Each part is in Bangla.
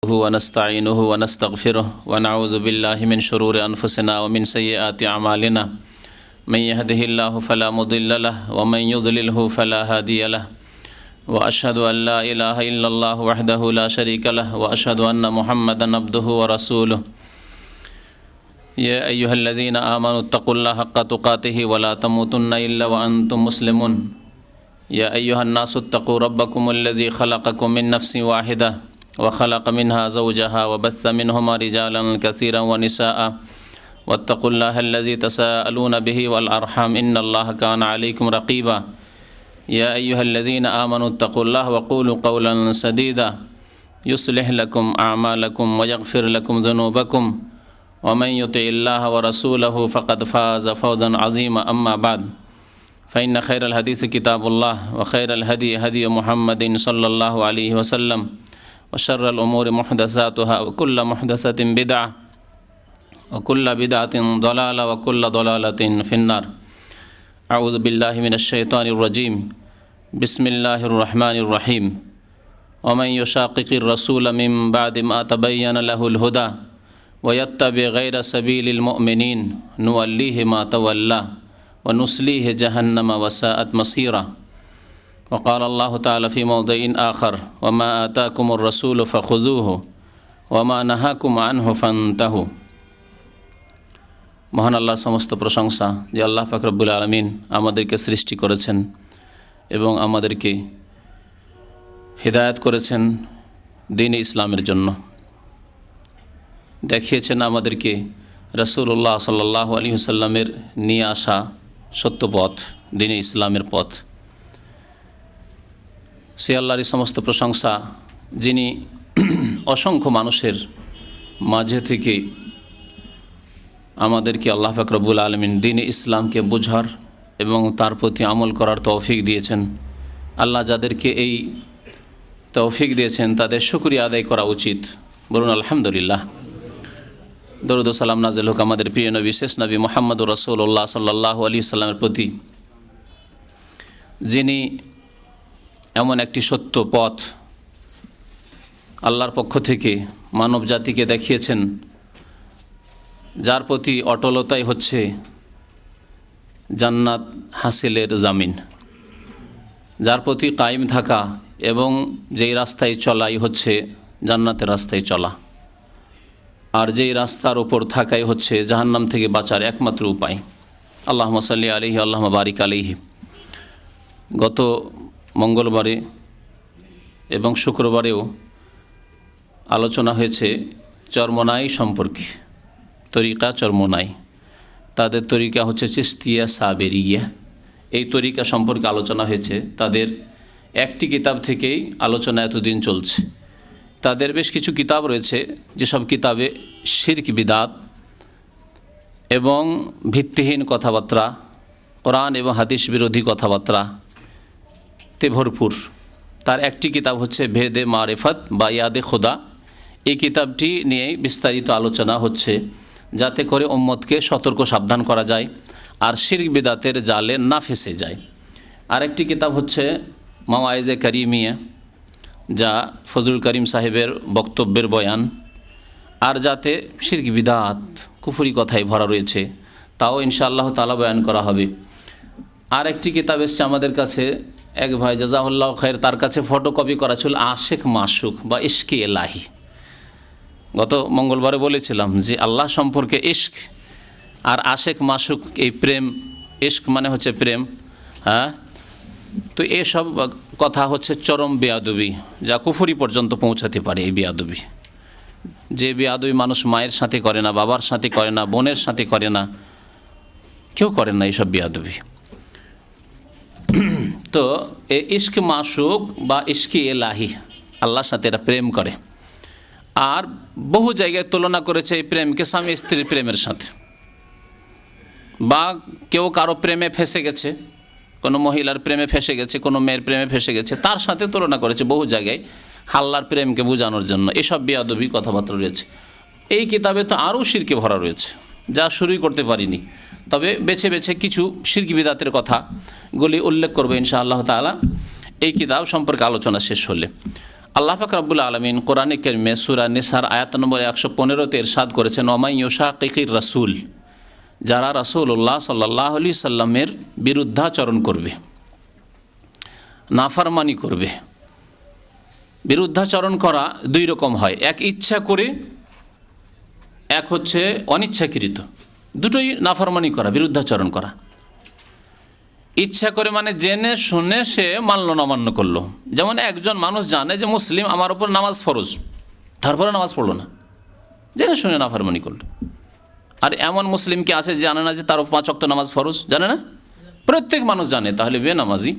ونستعينه ونستغفره ونعوذ بالله من شرور أنفسنا ومن سيئات أعمالنا من يهده الله فلا مضل له ومن يضلله فلا هادي له وأشهد أن لا إله إلا الله وحده لا شريك له وأشهد أن محمدا عبده ورسوله يا أيها الذين آمنوا اتقوا الله حق تقاته ولا تموتن إلا وأنتم مسلمون يا أيها الناس اتقوا ربكم الذي خلقكم من نفس واحدة وخلق منها زوجها وبث منهما رجالا كثيرا ونساء واتقوا الله الذي تساءلون به والأرحام إن الله كان عليكم رقيبا يا أيها الذين آمنوا اتقوا الله وقولوا قولا سديدا يصلح لكم أعمالكم ويغفر لكم ذنوبكم ومن يطع الله ورسوله فقد فاز فوزا عظيما أما بعد فإن خير الحديث كتاب الله وخير الهدي هدي محمد صلى الله عليه وسلم وشر الأمور محدثاتها وكل محدثة بدعة وكل بدعة ضلالة وكل ضلالة في النار أعوذ بالله من الشيطان الرجيم بسم الله الرحمن الرحيم ومن يشاقق الرسول من بعد ما تبين له الهدى ويتبع غير سبيل المؤمنين نوليه ما تولى ونصليه جهنم وساءت مصيرا وقال الله تعالى في موضع آخر وما آتاكم الرسول فخذوه وما نهاكم عنه فانتهوا মহান আল্লাহর সমস্ত প্রশংসা যে আল্লাহ পাক রব্বুল আলামিন আমাদেরকে সৃষ্টি করেছেন এবং আমাদেরকে হিদায়াত করেছেন দ্বীন ইসলামের জন্য দেখিয়েছেন আমাদেরকে রাসূলুল্লাহ সাল্লাল্লাহু আলাইহি ওয়াসাল্লামের নিয়ে আসা সত্য পথ দ্বীন ইসলামের পথ সে আল্লাহরই সমস্ত প্রশংসা যিনি অসংখ্য মানুষের মাঝে থেকে আমাদেরকে আল্লাহ পাক রব্বুল আলামিন দ্বীন ইসলামকে বোঝার এবং তার প্রতি আমল করার তৌফিক দিয়েছেন। আল্লাহ যাদেরকে এই তৌফিক দিয়েছেন তাদের শুকরিয়া আদায় করা উচিত, বলুন আলহামদুলিল্লাহ। দরুদ ও সালাম নাজিল হোক আমাদের প্রিয় নবী শেষ নবী মুহাম্মদুর রাসূলুল্লাহ সাল্লাল্লাহু আলাইহি ওয়াসাল্লামের প্রতি, যিনি এমন একটি সত্য পথ আল্লাহর পক্ষ থেকে মানব জাতিকে দেখিয়েছেন, যার প্রতি অটলতাই হচ্ছে জান্নাত হাসিলের জামিন, যার প্রতি কায়েম থাকা এবং যেই রাস্তায় চলাই হচ্ছে জান্নাতের রাস্তায় চলা, আর যেই রাস্তার ওপর থাকাই হচ্ছে জাহান্নাম থেকে বাঁচার একমাত্র উপায়। আল্লাহুম্মা সাল্লি আলাইহি আল্লাহুম্মা বারিক আলাইহি। গত মঙ্গলবারে এবং শুক্রবারেও আলোচনা হয়েছে চরমোনাই সম্পর্কে, তরিকা চরমোনাই। তাদের তরিকা হচ্ছে চিশতিয়া সাবেরিয়া। এই তরিকা সম্পর্কে আলোচনা হয়েছে। তাদের একটি কিতাব থেকেই আলোচনা এতদিন চলছে। তাদের বেশ কিছু কিতাব রয়েছে যেসব কিতাবে শিরক বিদাত এবং ভিত্তিহীন কথাবার্তা, কোরআন এবং হাদিস বিরোধী কথাবার্তা তে ভরপুর। তার একটি কিতাব হচ্ছে ভেদে মারিফত বা ইয়াদে খোদা। এই কিতাবটি নিয়েই বিস্তারিত আলোচনা হচ্ছে, যাতে করে উম্মতকে সতর্ক সাবধান করা যায় আর শিরক বিদাতের জালে না ফেসে যায়। আরেকটি কিতাব হচ্ছে মাওয়াইজে কারিমিয়া, যা ফজলুল করিম সাহেবের বক্তব্যের বয়ান, আর যাতে শিরক বিদাত কুফরি কথাই ভরা রয়েছে, তাও ইনশাআল্লাহ তাআলা বয়ান করা হবে। আর একটি কিতাব এসছে আমাদের কাছে, এক ভাই জাযাহুল্লাহ খায়ের, তার কাছে ফটোকপি করা ছিল আশেক মাশুক বা ইশকে এলাহি। গত মঙ্গলবারে বলেছিলাম যে আল্লাহ সম্পর্কে ইশক আর আশেক মাশুক, এই প্রেম, ইশক মানে হচ্ছে প্রেম, হ্যাঁ। তো এসব কথা হচ্ছে চরম বেয়াদবি, যা কুফরি পর্যন্ত পৌঁছাতে পারে। এই বেয়াদবি, যে বেয়াদবি মানুষ মায়ের সাথে করে না, বাবার সাথে করে না, বোনের সাথে করে না, কেউ করে না এইসব বেয়াদবি। তো এ ইশক মাশুক বা ইশকে এলাহি, আল্লাহর সাথে এরা প্রেম করে। আর বহু জায়গায় তুলনা করেছে এই প্রেমকে স্বামী স্ত্রীর প্রেমের সাথে, বা কেউ কারো প্রেমে ফেসে গেছে, কোনো মহিলার প্রেমে ফেসে গেছে, কোনো মেয়ের প্রেমে ফেসে গেছে, তার সাথে তুলনা করেছে বহু জায়গায় হাল্লার প্রেমকে বোঝানোর জন্য। এসব বেয়াদবি কথাবার্তা রয়েছে। এই কিতাবে তো আরও শিরকে ভরা রয়েছে, যা শুরুই করতে পারিনি। তবে বেছে বেছে কিছু শিরক বিদাতের কথাগুলি উল্লেখ করবে ইনশাআল্লাহ তাআলা এই কিতাব সম্পর্কে আলোচনা শেষ হলে। আল্লাহ পাক রব্বুল আলামিন কোরআনে কারিমে সূরা নিসার আয়াত নম্বর 115-তে ইরশাদ করেছেন, ওমাই ইউশাকিকির রাসূল, যারা রাসূলুল্লাহ সাল্লাল্লাহু আলাইহি সাল্লামের বিরুদ্ধাচরণ করবে, নাফরমানি করবে। বিরুদ্ধাচরণ করা দুই রকম হয়, এক ইচ্ছা করে, এক হচ্ছে অনিচ্ছাকৃত। দুটোই নাফরমানি করা, বিরুদ্ধাচরণ করা। ইচ্ছা করে মানে জেনে শুনে সে মানল না, অমান্য করলো। যেমন একজন মানুষ জানে যে মুসলিম, আমার উপর নামাজ ফরজ, তারপরে নামাজ পড়লো না, জেনে শুনে নাফরমানি করলো। আর এমন মুসলিম কি আছে জানে না যে তার 5 ওয়াক্ত নামাজ ফরজ? জানে না? প্রত্যেক মানুষ জানে। তাহলে বেনামাজি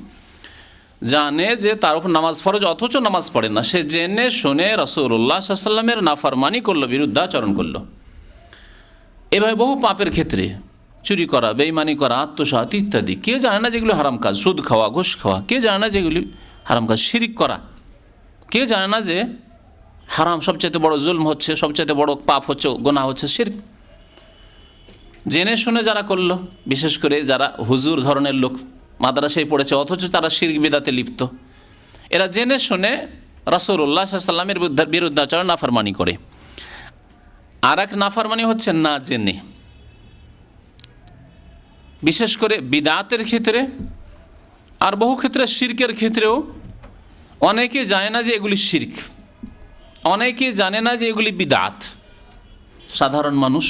জানে যে তার উপর নামাজ ফরজ, অথচ নামাজ পড়ে না। সে জেনে শুনে রাসূলুল্লাহ সাল্লাল্লাহু আলাইহি ওয়াসাল্লামের নাফরমানি করলো, বিরুদ্ধাচরণ করলো। এভাবে বহু পাপের ক্ষেত্রে, চুরি করা, বেঈমানি করা, আত্মসাৎ ইত্যাদি, কে জানে না যেগুলি হারাম কাজ? সুদ খাওয়া, ঘুষ খাওয়া, কে জানে না যেগুলি হারাম কাজ? শিরিক করা, কে জানে না যে হারাম সবচাইতে বড় জুলম হচ্ছে, সবচাইতে বড় পাপ হচ্ছে, গুনাহ হচ্ছে শিরক? জেনে শুনে যারা করলো, বিশেষ করে যারা হুজুর ধরনের লোক, মাদ্রাসায় পড়েছে অথচ তারা শিরক বিদাতে লিপ্ত, এরা জেনে শুনে রাসূলুল্লাহ সাল্লাল্লাহু আলাইহি ওয়াসাল্লামের বিরুদ্ধাচরণ, নাফরমানি করে। আর এক নাফরমানি হচ্ছে না জেনে, বিশেষ করে বিদাতের ক্ষেত্রে, আর বহু ক্ষেত্রে শিরকের ক্ষেত্রেও। অনেকে জানে না যে এগুলি শিরক, অনেকে জানে না যে এগুলি বিদাত। সাধারণ মানুষ,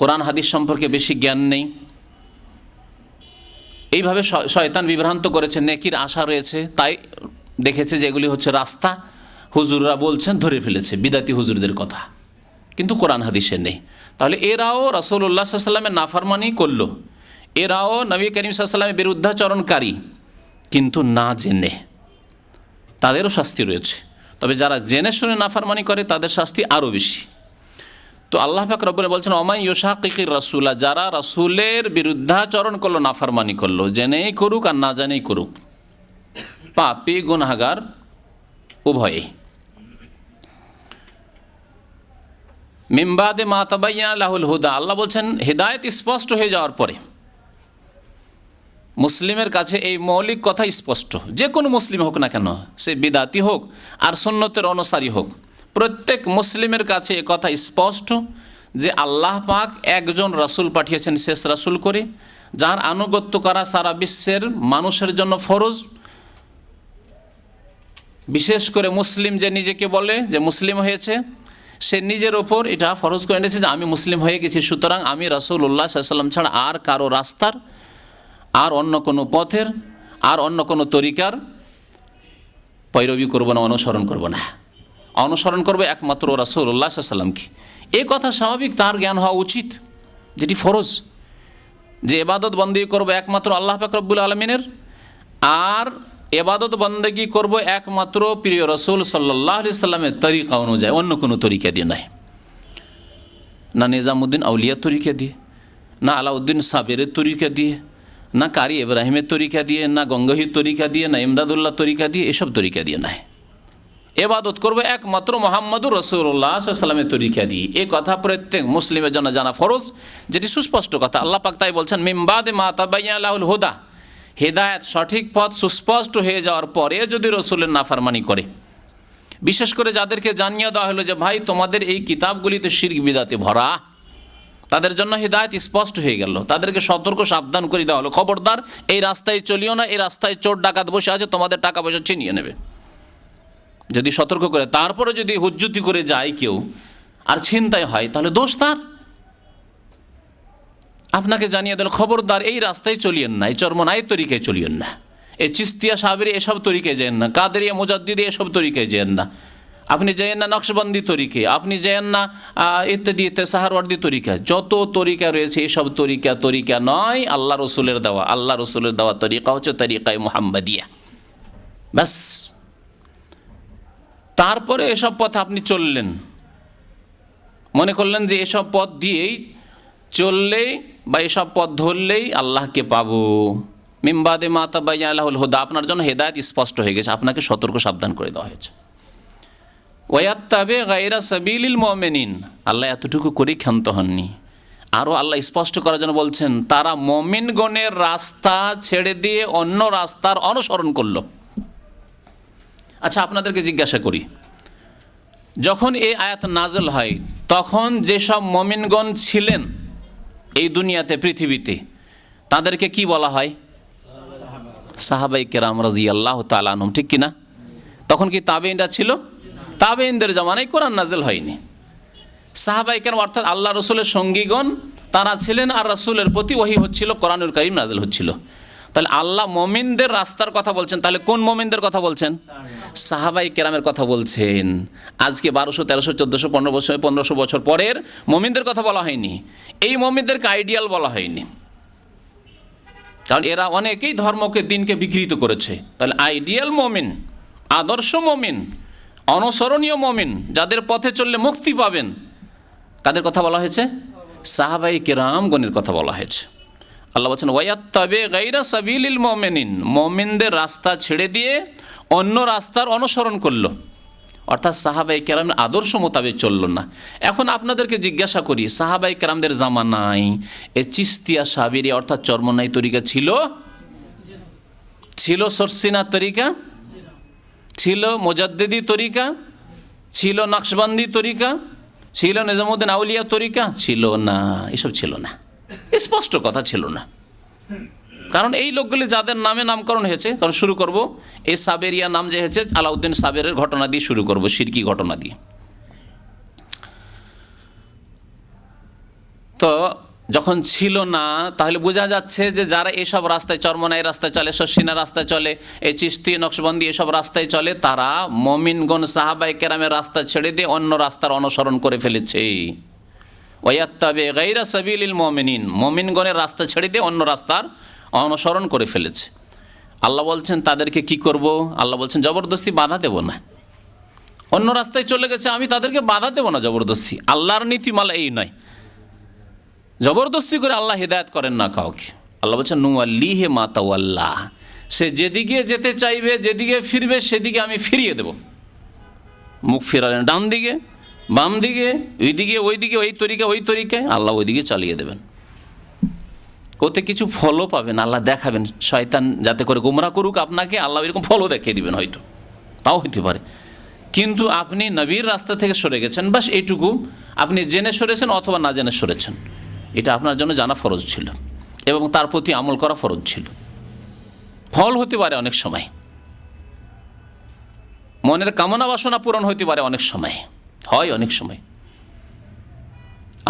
কোরআন হাদিস সম্পর্কে বেশি জ্ঞান নেই, এইভাবে শয়তান বিভ্রান্ত করেছে, নেকির আশা রয়েছে, তাই দেখেছে যে এগুলি হচ্ছে রাস্তা, হুজুররা বলছেন, ধরে ফেলেছে বিদাতি হুজুরদের কথা, কিন্তু কোরআন হাদিসে নেই। তাহলে এরাও রাসূলুল্লাহ সাল্লাল্লাহু আলাইহি ওয়াসাল্লামের নাফরমানি করলো, এরাও নবী করিম সাল্লাল্লাহু আলাইহি ওয়াসাল্লামের বিরুদ্ধাচরণকারী, কিন্তু না জেনে। তাদেরও শাস্তি রয়েছে। তবে যারা জেনে শুনে নাফরমানি করে তাদের শাস্তি আরও বেশি। তো আল্লাহ পাক রব্বুল বলছেন, ওমাই ইউশাকিকির রাসূলা, যারা রাসূলের বিরুদ্ধাচরণ করলো, নাফরমানি করলো, জেনেই করুক আর না জেনেই করুক, পাপী গুনাহগার উভয়ে। মিন বাদি মা তাবায়্যানা লাহুল হুদা, আল্লাহ বলছেন হিদায়াত স্পষ্ট হয়ে যাওয়ার পরে। মুসলিমের কাছে এই মৌলিক কথা স্পষ্ট, যে কোনো মুসলিম হোক না কেন, সে বিদাতি হোক আর সুন্নতের অনুসারী হোক, প্রত্যেক মুসলিমের কাছে এ কথা স্পষ্ট যে আল্লাহ পাক একজন রাসূল পাঠিয়েছেন শেষ রাসূল করে, যার আনুগত্য করা সারা বিশ্বের মানুষের জন্য ফরজ। বিশেষ করে মুসলিম যে নিজেকে বলে যে মুসলিম হয়েছে, সে নিজের ওপর এটা ফরজ করে নিয়েছে যে আমি মুসলিম হয়ে গেছি, সুতরাং আমি রাসূলুল্লাহ সাল্লাল্লাহু আলাইহি ওয়াসাল্লাম ছাড়া আর কারো রাস্তার, আর অন্য কোনো পথের, আর অন্য কোনো তরিকার পৈরবী করব না, অনুসরণ করব না, অনুসরণ করবো একমাত্র রাসূলুল্লাহ সাল্লাল্লাহু আলাইহি ওয়াসাল্লামকে। এই কথা স্বাভাবিক, তার জ্ঞান হওয়া উচিত, যেটি ফরজ, যে ইবাদত বন্দেগী করব একমাত্র আল্লাহ পাক রব্বুল আলামিনের, আর ইবাদত বন্দেগী করব একমাত্র প্রিয় রাসূল সাল্লাল্লাহু আলাইহি ওয়াসাল্লামের তরিকা অনুযায়ী, অন্য কোনো তরিকা দিয়ে নয়। না নিজামুদ্দিন আউলিয়ার তরিকা দিয়ে, না আলাউদ্দিন সাবেরের তরিকা দিয়ে, না কারি ইব্রাহিমের তরিকা দিয়ে, না গঙ্গহির তরিকা দিয়ে, না ইমদাদুল্লাহ তরিকা দিয়ে, এসব তরিকা দিয়ে নয়। ইবাদত করব একমাত্র মুহাম্মদুর রাসূলুল্লাহ সাল্লাল্লাহু আলাইহি ওয়াসাল্লামের তরিকা দিয়ে। এই কথা প্রত্যেক মুসলিমের জন্য জানা ফরজ, যেটি সুস্পষ্ট কথা। আল্লাহ পাক তাই বলছেন, মিন বাদি মা তাবায়্যানা লাহুল হুদা, হিদায়াত সঠিক পথ সুস্পষ্ট হয়ে যাওয়ার পরে যদি রাসূলের নাফরমানি করে, বিশেষ করে যাদেরকে জানিয়ে দেওয়া হলো যে ভাই তোমাদের এই কিতাবগুলিতে শিরক বিদাতে ভরা, তাদের জন্য হিদায়াত স্পষ্ট হয়ে গেল, তাদেরকে সতর্ক সাবধান করে দেওয়া হলো, খবরদার এই রাস্তায় চলিও না, এই রাস্তায় চোর ডাকাত বসে আছে, তোমাদের টাকা পয়সা ছিনিয়ে নেবে। যদি সতর্ক করে তারপরে যদি হুজ্জতি করে যায় কেউ আর ছিনতাই হয়, তাহলে দোষ তার। আপনাকে জানিয়ে দিল খবরদার এই রাস্তায় চলিয়েন না, এই চরমনাই তরিকায় চলিয়েন না, এই চিস্তিয়া সাহাবেরি এসব তরিকায় যেন না, কাদেরিয়া মুজাদ্দিদি এসব তরিকায় যেন না, আপনি যেন না নকশবন্দি তরিকে, আপনি যেন না ইত্যাদি সাহারওয়ার্দি তরিকা, যত তরিকা রয়েছে এসব তরিকা নয়, আল্লাহ রসুলের দেওয়া তরিকা হচ্ছে তরিকায়ে মুহাম্মাদিয়া। ব্যাস, তারপরে এসব পথে আপনি চললেন, মনে করলেন যে এসব পথ দিয়েই চললেই বা এসব পথ ধরলেই আল্লাহকে পাবো। মিন বাদি মা তাবায়্যানা লাহুল হুদা, আপনার জন্য হেদায়েত স্পষ্ট হয়ে গেছে, আপনাকে সতর্ক সাবধান করে দেওয়া হয়েছে। ওয়াত্তাবি গায়রা সাবিলিল মুমিনিন, আল্লাহ এতটুকু করেই ক্ষান্ত হননি, আরও আল্লাহ স্পষ্ট করার জন্য বলছেন তারা মুমিনগণের রাস্তা ছেড়ে দিয়ে অন্য রাস্তার অনুসরণ করলো। আচ্ছা, আপনাদেরকে জিজ্ঞাসা করি, যখন এই আয়াত নাজল হয় তখন যেসব মুমিনগণ ছিলেন এই দুনিয়াতে, পৃথিবীতে, তাদেরকে কি বলা হয়? সাহাবায়ে কেরাম রাদিয়াল্লাহু তাআলা আনহুম, ঠিক কিনা? তখন কি তাবেঈনরা ছিল? তাবেঈনদের জামানায় কোরআন নাজল হয়নি। সাহাবায়ে কেরাম অর্থাৎ আল্লাহ রসুলের সঙ্গীগণ তারা ছিলেন, আর রসুলের প্রতি ওহী হচ্ছিল, কোরআনুল কারীম নাজল হচ্ছিল। তাহলে আল্লাহ মুমিনদের রাস্তার কথা বলছেন, তাহলে কোন মুমিনদের কথা বলছেন? সাহাবায়ে কেরামের কথা বলছেন। আজকে 1200, 1300, 1400, 1500 বছর পরের মুমিনদের কথা বলা হয়নি। এই মুমিনদেরকে আইডিয়াল বলা হয়নি, কারণ এরা অনেকেই ধর্মকে, দিনকে বিকৃত করেছে। তাহলে আইডিয়াল মুমিন, আদর্শ মুমিন, অনুসরণীয় মুমিন, যাদের পথে চললে মুক্তি পাবেন, কাদের কথা বলা হয়েছে? সাহাবায়ে কেরামগণের কথা বলা হয়েছে। আল্লাহ বলছেন ওয়ায়াত্তাবি গায়রা সাবিলিল মুমিনিন, মুমিনদের রাস্তা ছেড়ে দিয়ে অন্য রাস্তার অনুসরণ করলো, অর্থাৎ সাহাবায়ে কেরামের আদর্শ মোতাবেক চলল না। এখন আপনাদেরকে জিজ্ঞাসা করি, সাহাবায়ে কেরামদের জামানায় এ চিশতিয়া সাবিরি অর্থাৎ চরমনাই তরিকা ছিল? ছিল সরসিনা তরিকা? ছিল মুজাদ্দিদি তরিকা? ছিল নকশবন্দি তরিকা? ছিল নিজামুদ্দিন আউলিয়া তরিকা? ছিল না, এসব ছিল না, স্পষ্ট কথা ছিল না। কারণ এই লোকগুলি যাদের নামে নামকরণ হয়েছে, কারণ শুরু করব এই সাবেরিয়া নাম যে হয়েছে আলাউদ্দিন সাবেরের ঘটনা দিয়ে শুরু করব, শিরকি ঘটনা দিয়ে। তো যখন ছিল না, তাহলে বোঝা যাচ্ছে যে যারা এইসব রাস্তায়, চরমনাই রাস্তায় চলে, শর্ষিনা রাস্তায় চলে, এই চিশতি, নকশবন্দি এসব রাস্তায় চলে, তারা মুমিনগণ সাহাবায়ে কেরামের রাস্তা ছেড়ে দিয়ে অন্য রাস্তার অনুসরণ করে ফেলেছে। ওয়ায়াত্তাবি গায়রা সাবিলিল মুমিনিন, মুমিনগণের রাস্তা ছেড়ে দিয়ে অন্য রাস্তার অনুসরণ করে ফেলেছে। আল্লাহ বলছেন তাদেরকে কি করব? আল্লাহ বলছেন জবরদস্তি বাধা দেব না। অন্য রাস্তায় চলে গেছে, আমি তাদেরকে বাধা দেব না জবরদস্তি। আল্লাহর নীতিমালা এই নয়, জবরদস্তি করে আল্লাহ হিদায়াত করেন না কাউকে। আল্লাহ বলছেন নুওয়াল্লিহি মা তাওয়াল্লা, সে যেদিকে যেতে চাইবে, যেদিকে ফিরবে, সেদিকে আমি ফিরিয়ে দেব। মুখ ফিরালেন ডান দিকে, বাম দিকে, ওইদিকে ওইদিকে, ওই তরিকা ওই তরিকায়, আল্লাহ ওইদিকে চালিয়ে দেবেন। কোতে কিছু ফলও পাবেন, আল্লাহ দেখাবেন। শয়তান যাতে করে গুমরা করুক আপনাকে, আল্লাহ এরকম ফলও দেখিয়ে দিবেন, হয়তো তাও হইতে পারে। কিন্তু আপনি নবীর রাস্তা থেকে সরে গেছেন, বাস এইটুকু, আপনি জেনে সরেছেন অথবা না জেনে সরেছেন, এটা আপনার জন্য জানা ফরজ ছিল এবং তার প্রতি আমল করা ফরজ ছিল। ফল হতে পারে অনেক সময়, মনের কামনা বাসনা পূরণ হতে পারে অনেক সময়, হয় অনেক সময়।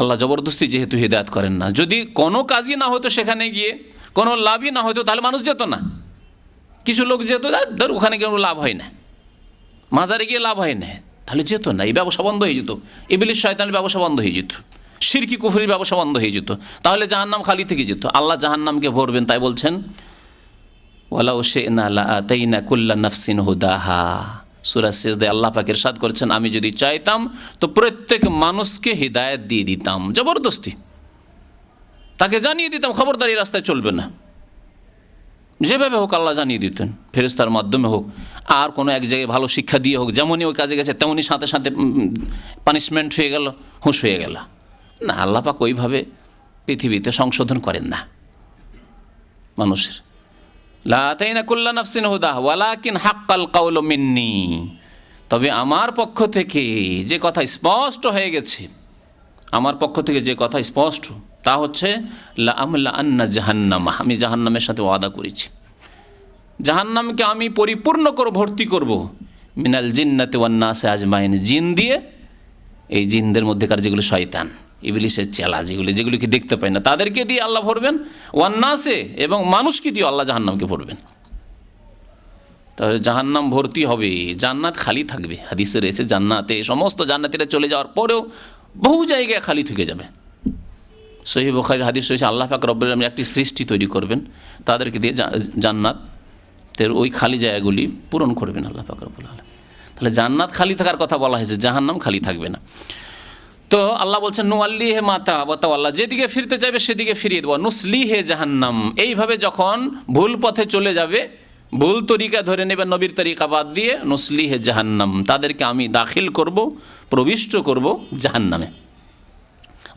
আল্লাহ জবরদস্তি যেহেতু হিদায়াত করেন না, যদি কোনো কাজই না হতো, সেখানে গিয়ে কোনো লাভই না হতো, তাহলে মানুষ যেত না। কিছু লোক যেত, ধর ওখানে গিয়ে লাভ হয় না, মাজারে গিয়ে লাভ হয় না, তাহলে যেত না, এই ব্যবসা বন্ধ হয়ে যেত, ইবলিস শয়তানের ব্যবসা বন্ধ হয়ে যেত, শিরকি কুফরির ব্যবসা বন্ধ হয়ে যেত, তাহলে জাহান্নাম খালি থেকে যেত। আল্লাহ জাহান্নামকে ভরবেন, তাই বলছেন ওয়ালাউ শি'না লাআতাইনা কুল্লা নাফসিন হুদাহা। সূরা সিজদায় আল্লাহ পাক ইরশাদ করেছেন, আমি যদি চাইতাম তো প্রত্যেক মানুষকে হিদায়াত দিয়ে দিতাম, জবরদস্তি তাকে জানিয়ে দিতাম খবরদার এই রাস্তায় চলবে না। যেভাবে হোক আল্লাহ জানিয়ে দিতেন, ফেরেশতার মাধ্যমে হোক, আর কোনো এক জায়গায় ভালো শিক্ষা দিয়ে হোক, যেমনই ওই কাজে গেছে তেমনই সাথে সাথে পানিশমেন্ট হয়ে গেল, হুঁশ হয়ে গেল না। আল্লাহ পাক ওইভাবে পৃথিবীতে সংশোধন করেন না মানুষের। লা আতাইনা কুল্লা নাফসিন হুদাহা ওয়ালাকিন হাক্কাল কাউলু মিন্নি, তবে আমার পক্ষ থেকে যে কথা স্পষ্ট হয়ে গেছে, আমার পক্ষ থেকে যে কথা স্পষ্ট, তা হচ্ছে লা আমলা আন্না জাহান্নাম, আমি জাহান্নামের সাথে ওয়াদা করেছি, জাহান্নামকে আমি পরিপূর্ণ করে ভর্তি করব, মিনাল জিন্নাতি ওয়ান নাসি আজমাইন, জিন দিয়ে, এই জিনদের মধ্যেকার যেগুলো শয়তান, ইবলিসের চেলা, যেগুলিকে দেখতে পায় না, তাদেরকে দিয়ে আল্লাহ ভরবেন, ওয়ান নাসে, এবং মানুষকে দিয়ে আল্লাহ জাহান্নামকে ভরবেন। তাহলে জাহান্নাম ভর্তি হবে, জান্নাত খালি থাকবে। হাদিসে রয়েছে জান্নাতে সমস্ত জান্নাতীরা চলে যাওয়ার পরেও বহু জায়গায় খালি থেকে যাবে। সহিহ বুখারীর হাদিস রয়েছে, আল্লাহ পাক রব্বুল আলামিন একটি সৃষ্টি তৈরি করবেন, তাদেরকে দিয়ে জান্নাতের ওই খালি জায়গাগুলি পূরণ করবেন আল্লাহ পাক রব্বুল আলামিন। তাহলে জান্নাত খালি থাকার কথা বলা হয়েছে, জাহান্নাম খালি থাকবে না। তো আল্লাহ বলছেন নুআল্লিহি মা তাওয়াল্লা, যেদিকে ফিরতে চাইবে সেদিকে ফিরিয়ে দেবো, নুসলিহি জাহান্নাম। এইভাবে যখন ভুল পথে চলে যাবে, ভুল তরিকা ধরে নেবে, নবীর তরিকা বাদ দিয়ে, নুসলিহি জাহান্নাম, তাদেরকে আমি দাখিল করব, প্রবিষ্ট করব জাহান্নামে।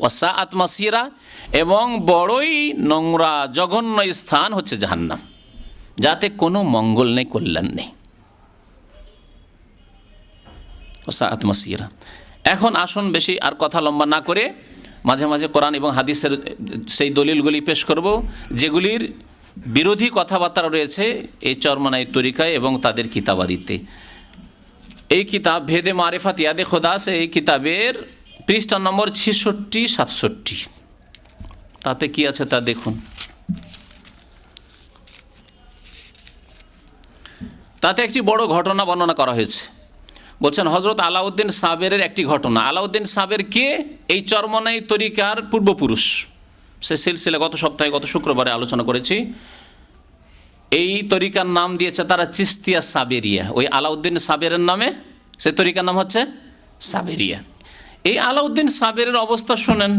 ওয়াসাআত মাসিরা, এবং বড়ই নোংরা জঘন্য স্থান হচ্ছে জাহান্নাম, যাতে কোনো মঙ্গল নেই, কল্যাণ নেই। ওয়াসাআত মাসিরা। এখন আসুন বেশি আর কথা লম্বা না করে মাঝে মাঝে কোরআন এবং হাদিসের সেই দলিলগুলি পেশ করব যেগুলির বিরোধী কথাবার্তা রয়েছে এই চরমনাই তরিকায় এবং তাদের কিতাবারিতে। এই কিতাব ভেদে মারিফাত ইয়াদে খোদাস, এই কিতাবের পৃষ্ঠা নম্বর 66-67, তাতে কি আছে তা দেখুন। তাতে একটি বড় ঘটনা বর্ণনা করা হয়েছে। বলছেন হজরত আলাউদ্দিন সাবেরের একটি ঘটনা। আলাউদ্দিন সাবের কে? এই চরমনাই তরিকার পূর্বপুরুষ। সে সিলসিলা গত সপ্তাহে, গত শুক্রবারে আলোচনা করেছি। এই তরিকার নাম দিয়েছে তারা চিস্তিয়া সাবেরিয়া। ওই আলাউদ্দিন সাবেরের নামে সে তরিকার নাম হচ্ছে সাবেরিয়া। এই আলাউদ্দিন সাবেরের অবস্থা শোনেন,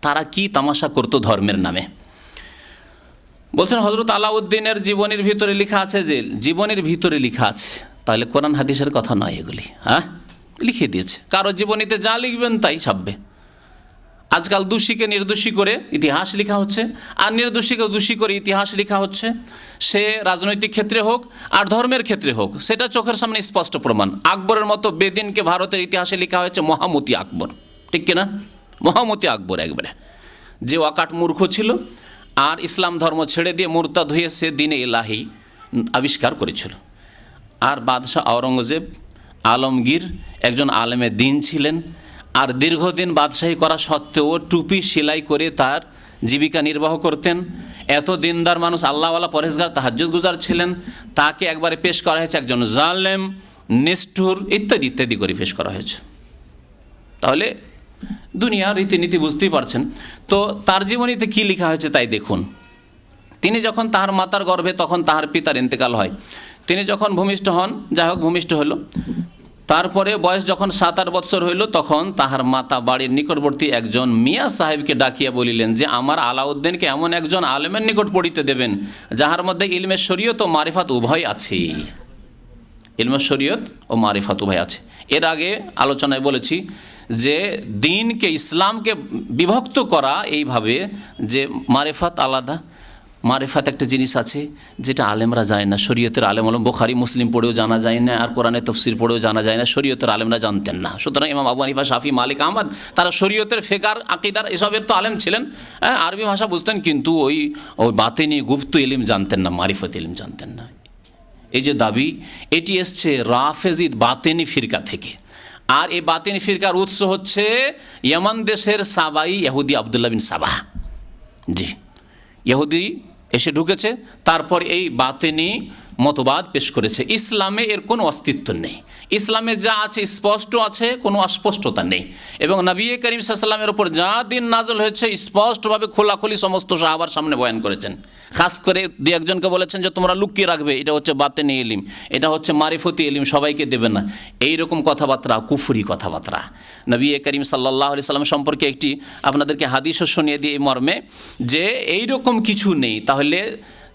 তারা কি তামাশা করতো ধর্মের নামে। বলছেন হজরত আলাউদ্দিনের জীবনের ভিতরে লেখা আছে, যে জীবনের ভিতরে লেখা আছে, তাহলে কোরআন হাদিসের কথা নয় এগুলি, হ্যাঁ লিখে দিয়েছে। কারো জীবনীতে যা লিখবেন তাই ছাপবে। আজকাল দোষীকে নির্দোষী করে ইতিহাস লেখা হচ্ছে, আর নির্দোষীকে দোষী করে ইতিহাস লেখা হচ্ছে। সে রাজনৈতিক ক্ষেত্রে হোক আর ধর্মের ক্ষেত্রে হোক, সেটা চোখের সামনে স্পষ্ট প্রমাণ। আকবরের মতো বেদিনকে ভারতের ইতিহাসে লেখা হয়েছে মহামতি আকবর, ঠিক কিনা? মহামতি আকবর একবারে, যে ওয়াকাট মূর্খ ছিল আর ইসলাম ধর্ম ছেড়ে দিয়ে মুরতাদ হয়ে সে দিনে ইলাহি আবিষ্কার করেছিল। আর বাদশাহ আওরঙ্গজেব আলমগীর একজন আলেমে দিন ছিলেন, আর দীর্ঘদিন বাদশাহী করা সত্ত্বেও টুপি সেলাই করে তার জীবিকা নির্বাহ করতেন। এত দিনদার মানুষ, আল্লাহওয়ালা, পরহেজগার, তাহাজ্জুদ গুজার ছিলেন। তাকে একবারে পেশ করা হয়েছে একজন জালেম, নিষ্ঠুর, ইত্যাদি ইত্যাদি করে পেশ করা হয়েছে। তাহলে দুনিয়ার রীতিনীতি বুঝতেই পারছেন। তো তার জীবনীতে কি লেখা হয়েছে তাই দেখুন। তিনি যখন তাহার মাতার গর্ভে, তখন তাহার পিতার ইন্তেকাল হয়। তিনি যখন ভূমিষ্ঠ হন, যাই হোক ভূমিষ্ঠ হলো, তারপরে বয়স যখন 7-8 বৎসর হইল, তখন তাহার মাতা বাড়ির নিকটবর্তী একজন মিয়া সাহেবকে ডাকিয়া বলিলেন যে আমার আলাউদ্দিনকে এমন একজন আলেমের নিকট পড়িতে দেবেন যাহার মধ্যে ইলমে শরীয়ত ও মারিফাত উভয় আছে। ইলমে শরীয়ত ও মারিফাত উভয় আছে। এর আগে আলোচনায় বলেছি যে দিনকে, ইসলামকে বিভক্ত করা এইভাবে যে মারিফাত আলাদা, মারিফাত একটা জিনিস আছে যেটা আলেমরা যায় না। শরীয়তের আলেম হল বুখারী মুসলিম পড়েও জানা যায় না, আর কোরআনের তফসির পড়েও জানা যায় না। শরীয়তের আলেমরা জানতেন না। সুতরাং ইমাম আবু হানিফা, শাফি, মালিক, আহমদ তারা শরীয়তের, ফিকহ, আকীদার এসবের তো আলেম ছিলেন। আরবি ভাষা বুঝতেন, কিন্তু ওই বাতিনি গুপ্ত ইলম জানতেন না, মারিফত ইলম জানতেন না। এই যে দাবি, এটি এসছে রাফেজিদ বাতিনি ফিরকা থেকে। আর এই বাতিনি ফিরকার উৎস হচ্ছে ইয়ামান দেশের সাবাই ইহুদি আবদুল্লাহ বিন সাবাহ। জি, ইহুদি এসে ঢুকেছে, তারপর এই বাতিনি মতবাদ পেশ করেছে। ইসলামে এর কোনো অস্তিত্ব নেই। ইসলামে যা আছে স্পষ্ট আছে, কোনো অস্পষ্টতা নেই। এবং নবী করিম সাল্লাল্লাহু আলাইহি ওয়াসাল্লামের উপর যা দিন নাযিল হয়েছে স্পষ্টভাবে খোলাখুলি সমস্ত সাহাবার সামনে বয়ান করেছেন। খাস করে দুই একজনকে বলেছেন যে তোমরা লুকিয়ে রাখবে, এটা হচ্ছে বাতেনি ইলম, এটা হচ্ছে মারিফতি ইলম, সবাইকে দেবে না। এইরকম কথাবার্তা কুফরি কথাবার্তা। নবী করিম সাল্লাল্লাহু আলাইহি ওয়াসাল্লাম সম্পর্কে একটি আপনাদেরকে হাদিসও শুনিয়ে দিয়ে এই মর্মে যে এইরকম কিছু নেই, তাহলে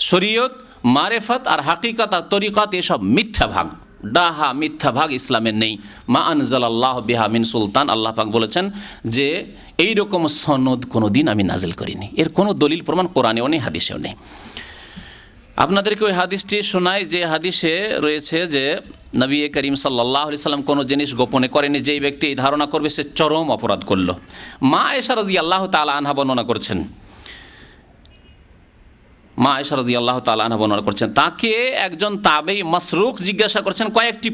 শরীয়ত, মারিফত আর হাকিকত আর তরিকত এসব মিথ্যা ভাগ, ডাহা মিথ্যা ভাগ ইসলামের নেই। মা আনজালাল্লাহু বিহা মিন সুলতান, আল্লাহ পাক বলেছেন যে এই রকম সনদ কোনো দিন আমি নাজিল করিনি। এর কোনো দলিল প্রমাণ কোরআনেও নেই, হাদিসেও নেই। আপনাদেরকে ওই হাদিসটি শোনাই যে হাদিসে রয়েছে যে নবী করিম সাল্লাল্লাহু আলাইহি সাল্লাম কোনো জিনিস গোপনে করেনি। যেই ব্যক্তি এই ধারণা করবে সে চরম অপরাধ করল। মা আয়েশা রাদিয়াল্লাহু তাআলা আনহা বর্ণনা করছেন, মা আয়েশা রাদিয়াল্লাহু তাআলা আনহা বর্ণনা করছেন, তাকে একজন তাবেঈ মাসরুক জিজ্ঞাসা করছেন কয়েকটি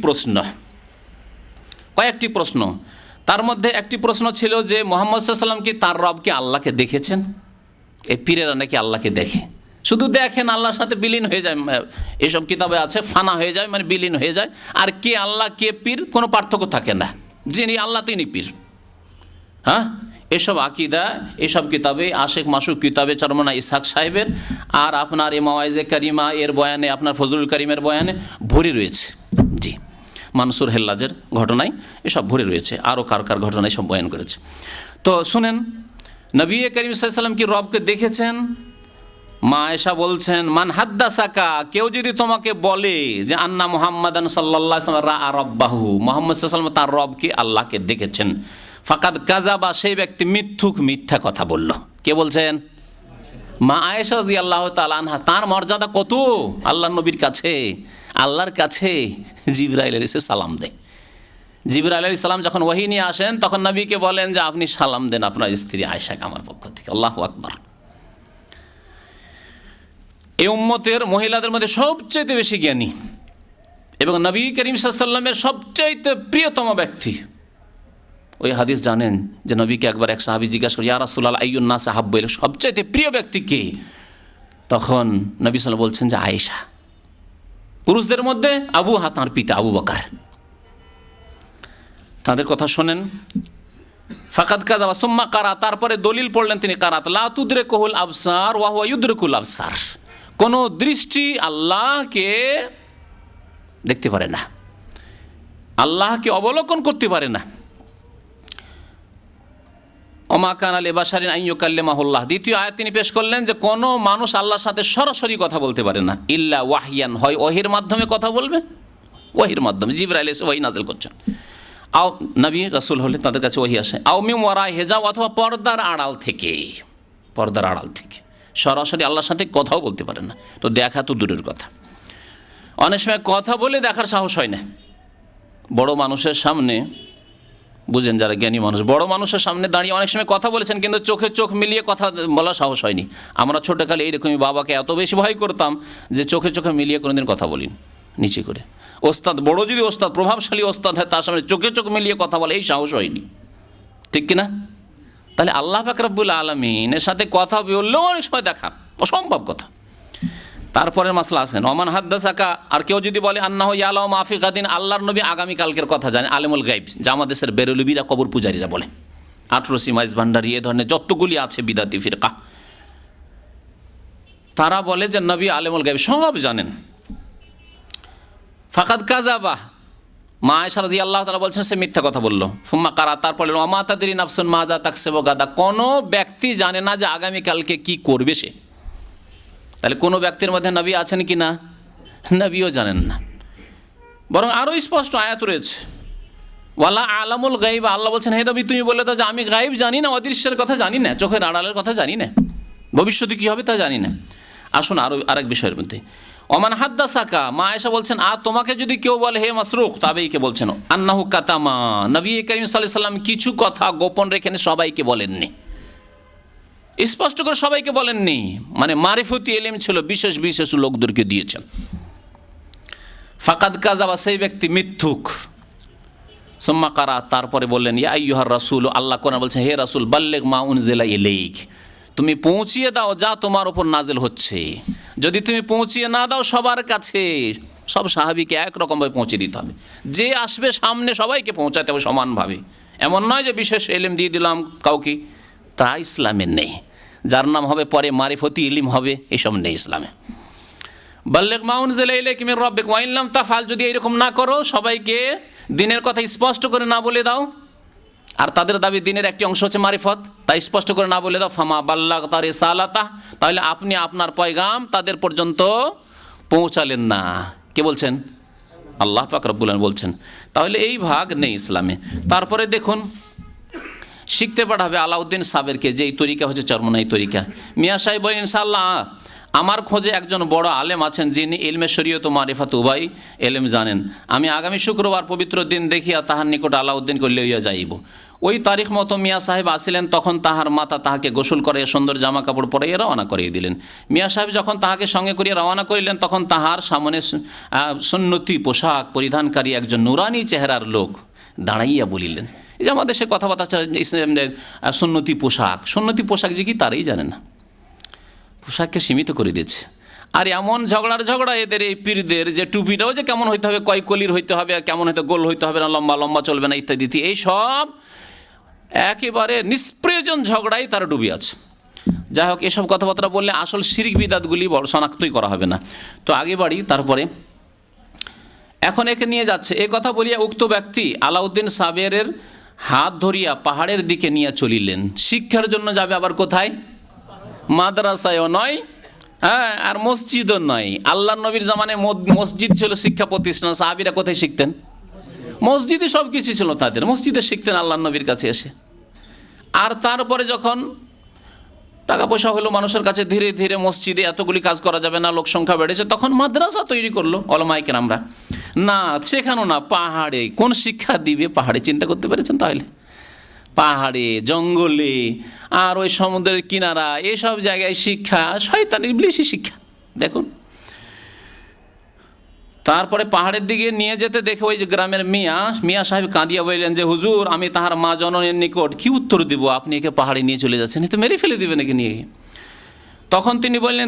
প্রশ্ন। তার মধ্যে একটি প্রশ্ন ছিল যে মুহাম্মদ সাল্লাল্লাহু আলাইহি ওয়াসাল্লাম কি তার রবকে আল্লাহকে দেখেছেন? এই পীরেরা নাকি আল্লাহকে দেখে, শুধু দেখেন, আল্লাহর সাথে বিলীন হয়ে যায়। এসব কিতাবে আছে ফানা হয়ে যায়, মানে বিলীন হয়ে যায়। আর কে আল্লাহ কে পীর কোনো পার্থক্য থাকে না, যিনি আল্লাহ তিনি পীর। হ্যাঁ, এসব আকিদা এসব কিতাবে, আশেক মাসুক কিতাবে চরমনা ইসহাক সাহেবের আর আপনার এ মাওয়াইজে কারিমা এর বয়ানে, আপনার ফজলুল করিমের বয়ানে ভরে রয়েছে। জি, মানসুর হেল্লাজের ঘটনায় এসব ভরে রয়েছে, আরও কার ঘটনায় সব বয়ান করেছে। তো শুনেন, নবী করিম সাল্লাল্লাহু আলাইহি ওয়াসাল্লাম কি রবকে দেখেছেন? মা আয়েশা বলছেন, মান হাদ্দাসাকা, কেউ যদি তোমাকে বলে যে আন্না মুহাম্মাদান সাল্লাল্লাহু আলাইহি ওয়াসাল্লাম রাআ রাব্বাহু, মুহাম্মদ সাল্লাল্লাহু আলাইহি ওয়াসাল্লাম তার রবকে আল্লাহকে দেখেছেন, ফাকাদ কাযাবা, সেই ব্যক্তি মিথ্যা কথা বলল। কে বলছেন? মা আয়েশা রাদিয়াল্লাহু তাআলা আনহা। তার মর্যাদা কত আল্লাহর নবীর কাছে, আল্লাহর কাছে জিবরাইল এসে সালাম দেয়। জিবরাইল আলাইহিস সালাম যখন ওহী নিয়ে আসেন তখন নবীকে বলেন যে আপনি সালাম দেন আপনার স্ত্রী আয়েশাকে আমার পক্ষ থেকে। আল্লাহু আকবার। এই উম্মতের মহিলাদের মধ্যে সবচেয়ে বেশি জ্ঞানী এবং নবী করিম সাল্লাল্লাহু আলাইহি ওয়াসাল্লামের সবচেয়ে প্রিয়তম ব্যক্তি। ওই হাদিস জানেন যে নবীকে একবার এক সাহাবী জিজ্ঞাসা করে, ইয়া রাসূলুল্লাহ আইয়ুন নাস আহাব্বু ইলাইহি, সবচেয়ে প্রিয় ব্যক্তি কে? তখন নবী সাল্লাল্লাহু আলাইহি ওয়াসাল্লাম বলছেন যে আয়েশা। পুরুষদের মধ্যে আবু তাঁর পিতা আবু বকর। তাদের কথা শোনেন। ফাকাদ কাযাবা সুম্মা কারা, তারপরে দলিল পড়লেন তিনি কারাত, লা তুদরিকুল আবসার ওয়া হুয়া ইউদরিকুল আবসার। কোন দৃষ্টি আল্লাহকে দেখতে পারে না, আল্লাহকে অবলোকন করতে পারে না। ওমা কানা লিবাশারিন আন ইউকাল্লিমাহুল্লাহ। দ্বিতীয় আয়াত তিনি পেশ করলেন যে কোনো মানুষ আল্লাহর সাথে সরাসরি কথা বলতে পারে না, ইল্লা ওয়াহিয়ান, হয় ওহির মাধ্যমে কথা বলবে, ওহির মাধ্যমে জিবরাইল এসে ওহি নাজিল করছেন। আও নবী রাসূল হলে তাদের কাছে ওহি আসে, আও মিন ওয়ারাই হিজাব, অথবা পর্দার আড়াল থেকে, পর্দার আড়াল থেকে সরাসরি আল্লাহর সাথে কথাও বলতে পারে না। তো দেখা তো দূরের কথা, অনেক সময় কথা বলে দেখার সাহস হয় না। বড় মানুষের সামনে, বুঝেন যারা জ্ঞানী মানুষ, বড় মানুষের সামনে দাঁড়িয়ে অনেক সময় কথা বলেছেন কিন্তু চোখে চোখ মিলিয়ে কথা বলার সাহস হয়নি। আমরা ছোটোকালে এইরকমই বাবাকে এত বেশি ভয় করতাম যে চোখে চোখে মিলিয়ে কোনোদিন কথা বলিনি, নিচে করে। ওস্তাদ, বড় যদি ওস্তাদ, প্রভাবশালী ওস্তাদ হয়, তার সামনে চোখে চোখ মিলিয়ে কথা বলে এই সাহস হয়নি, ঠিক কিনা? তাহলে আল্লাহ পাক রব্বুল আলামিনের সাথে কথা বললেও অনেক সময় দেখা অসম্ভব কথা। তারপরের মাসলা আছেন, ওমান হাদ্দাসাকা, আর কেউ যদি বলে আন্নাহু ইয়ালামু মা ফি গাদিন, আল্লাহর নবী আগামীকালকের কথা জানে, আলেমুল গাইব, জামা দেশের বেরেলবিরা, কবর পূজারীরা বলে, আটরসি মাইজ ভান্ডারি, এ ধরনের যতগুলি আছে বিদাতি ফিরকা, তারা বলে যে নবী আলেমুল গাইব সব জানেন। ফাকাদ কাযাবা, মা আয়েশা রাদিয়াল্লাহু তাআলা বলছেন সে মিথ্যা কথা বলল। ফুম্মা কারা, তারপরে ওমা তাদরি নাফসুন মাজা তাকসিবু গাদা, কোনো ব্যক্তি জানে না যে আগামীকালকে কি করবে সে। তাহলে কোনো ব্যক্তির মধ্যে নবী আছেন কি না? নবীও জানেন না। বরং আরও স্পষ্ট আয়াত রয়েছে, ওয়ালা আলামুল গাইব, আল্লাহ বলছেন হে নবী তুমি বলে দাও যে আমি গাইব জানি না, অদৃশ্যের কথা জানি না, চোখের আড়ালের কথা জানি না, ভবিষ্যতে কী হবে তা জানি না। আসুন আরও আরেক বিষয়ের মধ্যে, ওমান হাদ্দাসাকা, মা আয়েশা বলছেন আর তোমাকে যদি কেউ বলে হে মাসরুক, তাবেইকে বলছেন আন্নাহু কাতামা, নবী করিম সাল্লাল্লাহু আলাইহি সাল্লাম কিছু কথা গোপন রেখেন, সবাইকে বলেননি, স্পষ্ট করে সবাইকে বলেননি, মানে মারিফতি ইলম ছিল বিশেষ বিশেষ লোকদেরকে দিয়েছেন। ফাকাদ কাযাবা, সেই ব্যক্তি মিথ্যুক। সুম্মা কারা, তারপরে বললেন ইয়া আইয়ুহার রাসূল, আল্লাহ কোরআন বলছেন হে রাসূল বাল্লিগ মা উনজিলা ইলাইক, তুমি পৌঁছিয়ে দাও যা তোমার উপর নাজিল হচ্ছে। যদি তুমি পৌঁছিয়ে না দাও সবার কাছে, সব সাহাবীকে একরকমভাবে পৌঁছে দিতে হবে, যে আসবে সামনে সবাইকে পৌঁছাতে হবে সমানভাবে। এমন নয় যে বিশেষ ইলম দিয়ে দিলাম কাউকে, তা ইসলামে নেই। যার নাম হবে পরে মারিফতি ইলম হবে, এসব নেই ইসলামে। বাল্লিগ মা উনজিলা ইলাইকা মির রাব্বিক ওয়া ইন লাম তাফআল, যদি এরকম না করো, সবাইকে দিনের কথা স্পষ্ট করে না বলে দাও, আর তাদের দাবি দিনের একটি অংশ হচ্ছে মারিফত, তাই স্পষ্ট করে না বলে দাও, ফামা বাল্লাগতা রিসালাতাহ, তাহলে আপনি আপনার পয়গাম তাদের পর্যন্ত পৌঁছালেন না। কে বলছেন? আল্লাহ পাক রব্বুল আলামিন বলছেন। তাহলে এই ভাগ নেই ইসলামে। তারপরে দেখুন, শিখতে পাঠাবে আলাউদ্দিন সাবেরকে, যে এই তরিকা হচ্ছে চরমনাই তরিকা। মিয়া সাহেব বলেন ইনশাআল্লাহ আমার খোঁজে একজন বড় আলেম আছেন যিনি ইলমে শরীয়ত ও মারিফাত উভয় এলেম জানেন। আমি আগামী শুক্রবার পবিত্র দিন দেখিয়া তাহার নিকট আলাউদ্দিনকে লইয়া যাইব। ওই তারিখ মতো মিয়া সাহেব আসিলেন, তখন তাহার মাতা তাহাকে গোসল করাইয়া সুন্দর জামা কাপড় পরাইয়া রওনা করিয়ে দিলেন। মিয়া সাহেব যখন তাহাকে সঙ্গে করিয়া রওনা করিলেন, তখন তাহার সামনে সুন্নতি পোশাক পরিধানকারী একজন নুরানি চেহারার লোক দাঁড়াইয়া বলিলেন, এই যে আমাদের সে কথাবার্তা সুন্নতি পোশাক যে কি তারাই জানে না, পোশাককে সীমিত করে দিয়েছে। আর এমন ঝগড়া এদের এই পীরদের, যে টুপিটাও যে কেমন হইতে হবে, কয় কলির হইতে হবে, কেমন হয়তো গোল হইতে হবে না, লম্বা লম্বা চলবে না ইত্যাদি, এই সব একেবারে নিষ্প্রয়োজন ঝগড়াই তারা ডুবে আছে। যাই হোক, এসব কথাবার্তা বললে আসল শিরিক বিদাতগুলি বড় শনাক্তই করা হবে না। তো আগে বাড়ি, তারপরে এখন একে নিয়ে যাচ্ছে। এ কথা বলিয়া উক্ত ব্যক্তি আলাউদ্দিন সাবেরের হাত ধরিয়া পাহাড়ের দিকে নিয়ে চলিলেন। শিক্ষার জন্য যাবে, আবার কোথায়? মাদ্রাসায়ও নয়, হ্যাঁ, আর মসজিদও নয়। আল্লাহ নবীর জামানে মসজিদ ছিল শিক্ষা প্রতিষ্ঠান। সাহাবীরা কোথায় শিখতেন? মসজিদে সব কিছু ছিল তাদের, মসজিদে শিখতেন আল্লাহ নবীর কাছে এসে। আর তারপরে যখন টাকা পয়সা হলো মানুষের কাছে, ধীরে ধীরে মসজিদে এতগুলি কাজ করা যাবে না, লোক সংখ্যা বেড়েছে, তখন মাদ্রাসা তৈরি করলো ওলামায়ে কেরামরা। না, সেখানেও না, পাহাড়ে। কোন শিক্ষা দিবে পাহাড়ে? চিন্তা করতে পেরেছেন তাহলে? পাহাড়ে, জঙ্গলে, আর ওই সমুদ্রের কিনারা, এসব জায়গায় শিক্ষা শয়তান ইবলিশি শিক্ষা। দেখুন, তারপরে পাহাড়ের দিকে নিয়ে যেতে দেখে ওই যে গ্রামের মিয়া সাহেব কাঁদিয়া বললেন যে হুজুর, আমি তাহার মা জননীর নিকট কি উত্তর দিব? আপনি একে পাহাড়ে নিয়ে চলে যাচ্ছেন, এ তো মেরে ফেলে দিবেন একে নিয়ে। তখন তিনি বললেন,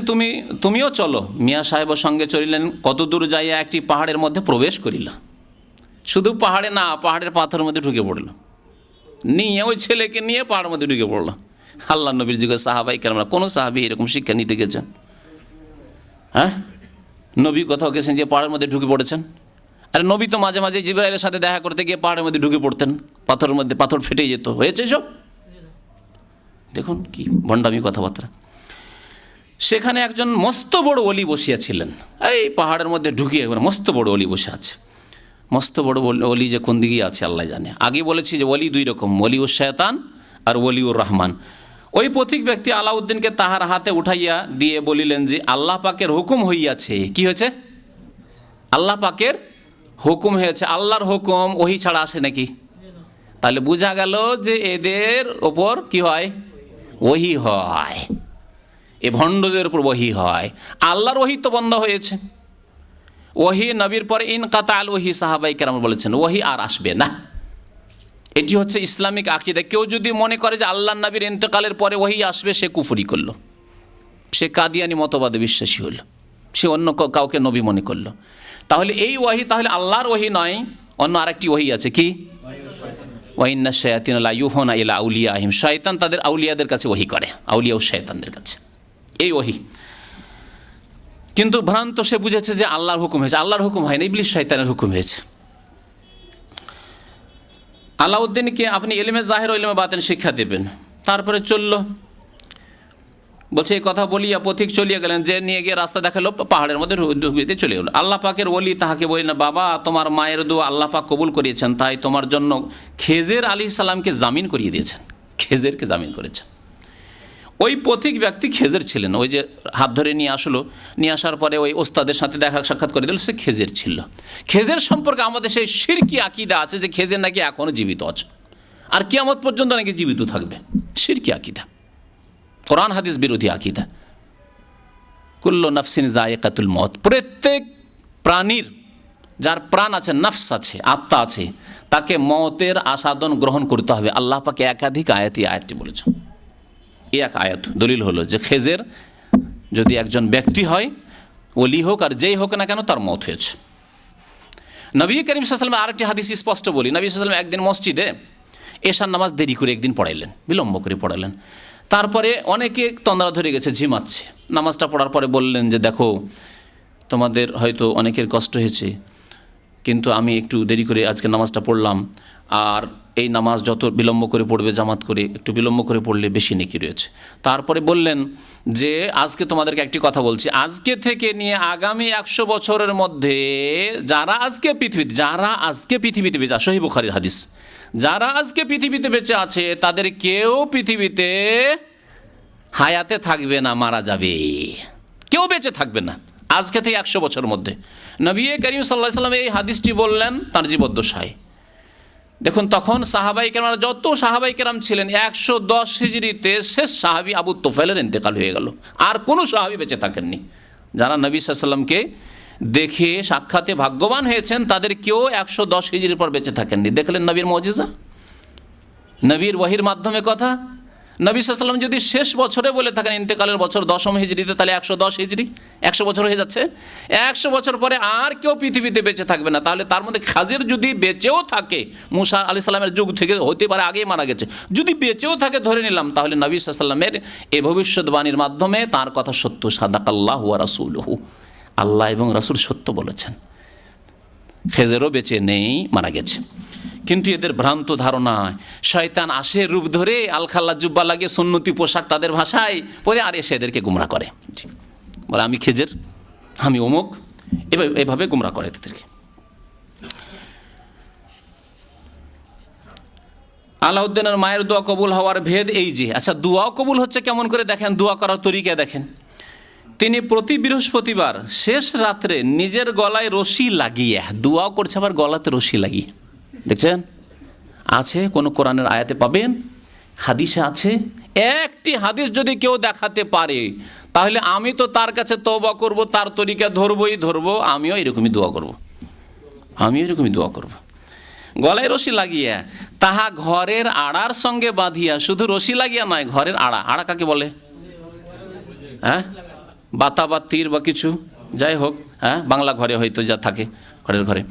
তুমিও চলো। মিয়া সাহেবের সঙ্গে চলিলেন। কত দূর যাইয়া একটি পাহাড়ের মধ্যে প্রবেশ করিল। শুধু পাহাড়ে না, পাহাড়ের পাথরের মধ্যে ঢুকে পড়ল। নিয়ে ওই ছেলেকে নিয়ে পাহাড়ের মধ্যে ঢুকে পড়ল। আল্লাহ নবীর যুগে সাহাবাই কেরামরা, কোনো সাহাবী এরকম শিক্ষা নিতে গেছেন? হ্যাঁ, নবী কোথাও গেছেন যে পাহাড়ের মধ্যে ঢুকে পড়েছেন? আরে নবী তো মাঝে মাঝে জিবরাইলের সাথে দেখা করতে গিয়ে পাহাড়ের মধ্যে ঢুকে পড়তেন, পাথরের মধ্যে, পাথর ফেটে যেত। হয়েছে সব? দেখুন কি ভণ্ডামি কথাবার্তা। সেখানে একজন মস্ত বড় ওলি বসিয়াছিলেন, এই পাহাড়ের মধ্যে ঢুকিয়ে একবার মস্ত বড় ওলি বসে আছে। মস্ত বড় ওলি যে কোন দিকে আছে আল্লাহ জানে। আগে বলেছি যে ওলি দুই রকম, ওলিউর শয়তান আর ওলিউর রহমান। ওই পথিক ব্যক্তি আলাউদ্দিনকে তাহার হাতে উঠাইয়া দিয়ে বলিলেন যে আল্লাহ পাকের হুকুম হইয়াছে। কি হয়েছে? আল্লাহ পাকের হুকুম হয়েছে। আল্লাহর হুকুম ওহি ছাড়া আসে নাকি? তাহলে বোঝা গেল যে এদের ওপর কি হয়? ওহি হয়। এ ভণ্ডদের উপর ওহি হয়। আল্লাহর ওহি তো বন্ধ হয়েছে। ওহি নবীর পরে ইনকাতা আল ওহি, সাহাবাই কেরাম বলেছেন ওহি আর আসবে না। এটি হচ্ছে ইসলামিক আকীদা। কেউ যদি মনে করে যে আল্লাহ নবীর ইন্তেকালের পরে ওহি আসবে, সে কুফরি করল, সে কাদিয়ানি মতবাদে বিশ্বাসী হল, সে অন্য কাউকে নবী মনে করল। তাহলে এই ওহি তাহলে আল্লাহর ওহি নয়, অন্য আরেকটি ওহি আছে। কি? ওয়াইন্না শায়াতিন লা ইউহুনা ইলা আউলিয়াহিম, শয়তান তাদের আউলিয়াদের কাছে ওহি করে, আউলিয়া ও শয়তানদের কাছে, এই ওহি। কিন্তু ভ্রান্ত সে বুঝেছে যে আল্লাহর হুকুম হয়েছে। আল্লাহর হুকুম হয় না, ইবলিস শয়তানের হুকুম হয়েছে। আলাউদ্দিনকে আপনি ইলমে জাহির ও ইলমে বাতিন শিক্ষা দেবেন। তারপরে চলল, বলছে এই কথা বলিয়া পথিক চলিয়া গেলেন, যে নিয়ে গিয়ে রাস্তা দেখালো, পাহাড়ের মধ্যে ঢুকিতে চলে গেল। আল্লাহ পাকের ওলি তাহাকে বললেন, বাবা তোমার মায়ের দোয়া আল্লাহ পাক কবুল করিয়েছেন, তাই তোমার জন্য খেজের আলাইহিস সালামকে জামিন করিয়ে দিয়েছেন। খেজেরকে জামিন করেছেন। ওই পথিক ব্যক্তি খেজের ছিলেন। ওই যে হাত ধরে নিয়ে আসলো, নিয়ে আসার পরে ওই ওস্তাদের সাথে দেখা সাক্ষাৎ করে দিল, সে খেজের ছিল। খেজের সম্পর্কে আমাদের সেই শিরকি আকীদা আছে যে খেজের নাকি এখনও জীবিত আছে, আর কিয়ামত পর্যন্ত নাকি জীবিত থাকবে। শিরকি আকীদা, কোরআন হাদিস বিরোধী আকীদা। কুল্লু নাফসিন যায়িকাতুল মউত, প্রত্যেক প্রাণীর, যার প্রাণ আছে, নফস আছে, আত্মা আছে, তাকে মওতের আস্বাদন গ্রহণ করতে হবে। আল্লাহ পাক একাধিক আয়াতটি বলেছেন। এই এক আয়াত দলিল হলো যে খেজের যদি একজন ব্যক্তি হয়, ওলি হোক আর যেই হোক না কেন, তার মওত হয়েছে। নবী করিম সাল্লাল্লাহু আলাইহি ওয়াসাল্লাম আরেকটি হাদিস স্পষ্ট বলি, নবী সাল্লাল্লাহু আলাইহি ওয়াসাল্লাম একদিন মসজিদে এশার নামাজ দেরি করে একদিন পড়াইলেন, বিলম্ব করে পড়ালেন। তারপরে অনেকে তন্দ্রা ধরে গেছে, ঝিমাচ্ছে। নামাজটা পড়ার পরে বললেন যে দেখো, তোমাদের হয়তো অনেকের কষ্ট হয়েছে, কিন্তু আমি একটু দেরি করে আজকে নামাজটা পড়লাম, আর এই নামাজ যত বিলম্ব করে পড়বে জামাত করে, একটু বিলম্ব করে পড়লে বেশি নেকি রয়েছে। তারপরে বললেন যে আজকে তোমাদেরকে একটি কথা বলছি, আজকে থেকে নিয়ে আগামী 100 বছরের মধ্যে যারা আজকে পৃথিবীতে বেঁচে আছে, সহিহ বুখারীর হাদিস, যারা আজকে পৃথিবীতে বেঁচে আছে তাদের কেউ পৃথিবীতে হায়াতে থাকবে না, মারা যাবে, কেউ বেঁচে থাকবে না আজকে থেকে 100 বছরের মধ্যে। নবী করিম সাল্লাল্লাহু আলাইহি ওয়াসাল্লাম এই হাদিসটি বললেন তার জীবদ্দশায়। দেখুন, তখন সাহাবাই কেরাম, যত সাহাবাই কেরাম ছিলেন, 110 হিজরিতে শেষ সাহাবী আবু তুফাইলের ইন্তেকাল হয়ে গেল, আর কোনো সাহাবী বেঁচে থাকেননি। যারা নবী সাল্লাল্লাহু আলাইহি ওয়াসাল্লামকে দেখে সাক্ষাতে ভাগ্যবান হয়েছেন, তাদের কেউ 110 হিজরির পর বেঁচে থাকেননি। দেখলেন নবীর মুজিজা, নবীর ওয়াহির মাধ্যমে কথা। নবী সাল্লাল্লাহু আলাইহি ওয়াসাল্লাম যদি শেষ বছরে বলে থাকেন ইন্তেকালের বছর 10ম হিজরিতে, তাহলে 110 হিজরি, 100 বছর হয়ে যাচ্ছে। 100 বছর পরে আর কেউ পৃথিবীতে বেঁচে থাকবে না। তাহলে তার মধ্যে খাজির যদি বেঁচেও থাকে, মুসা আলাইহিস সালামের যুগ থেকে হতে পারে, আগেই মারা গেছে, যদি বেঁচেও থাকে ধরে নিলাম, তাহলে নবী সাল্লাল্লাহু আলাইহি ওয়াসাল্লামের এই ভবিষ্যৎবাণীর মাধ্যমে তার কথা সত্য। সাদাকাল্লাহু ওয়া রাসূলুহু, আল্লাহ এবং রাসূল সত্য বলেছেন। খেজেরও বেঁচে নেই, মারা গেছে। কিন্তু এদের ভ্রান্ত ধারণা, শয়তান আসে রূপ ধরে, আলখাল্লা জুব্বা লাগিয়ে, সুন্নতি পোশাক তাদের ভাষায় পরে, আর এসে এদেরকে গুমরা করে, বলে আমি খেজের, আমি অমুক, এভাবে গুমরা করে তাদেরকে। আলাউদ্দিনের মায়ের দোয়া কবুল হওয়ার ভেদ এই যে, আচ্ছা দোয়াও কবুল হচ্ছে কেমন করে দেখেন, দোয়া করার তরিকা দেখেন। তিনি প্রতি বৃহস্পতিবার শেষ রাত্রে নিজের গলায় রশি লাগিয়ে দোয়াও করছে, আবার গলাতে রশি লাগিয়ে। দেখছেন, আছে কোনো কোরআনের আয়াতে পাবেন? হাদিসে আছে? একটি হাদিস যদি কেউ দেখাতে পারে তাহলে আমি তো তার কাছে তওবা করব, তার তরিকা ধরবো, আমিও এরকমই দোয়া করব। গলায় রশি লাগিয়া তাহা ঘরের আড়ার সঙ্গে বাঁধিয়া, শুধু রশি লাগিয়া নয়, ঘরের আড়া কাকে বলে? হ্যাঁ, বাতা বা তীর বা কিছু, যাই হোক, হ্যাঁ, বাংলা ঘরে হয়তো যা থাকে ঘরের ঘরে,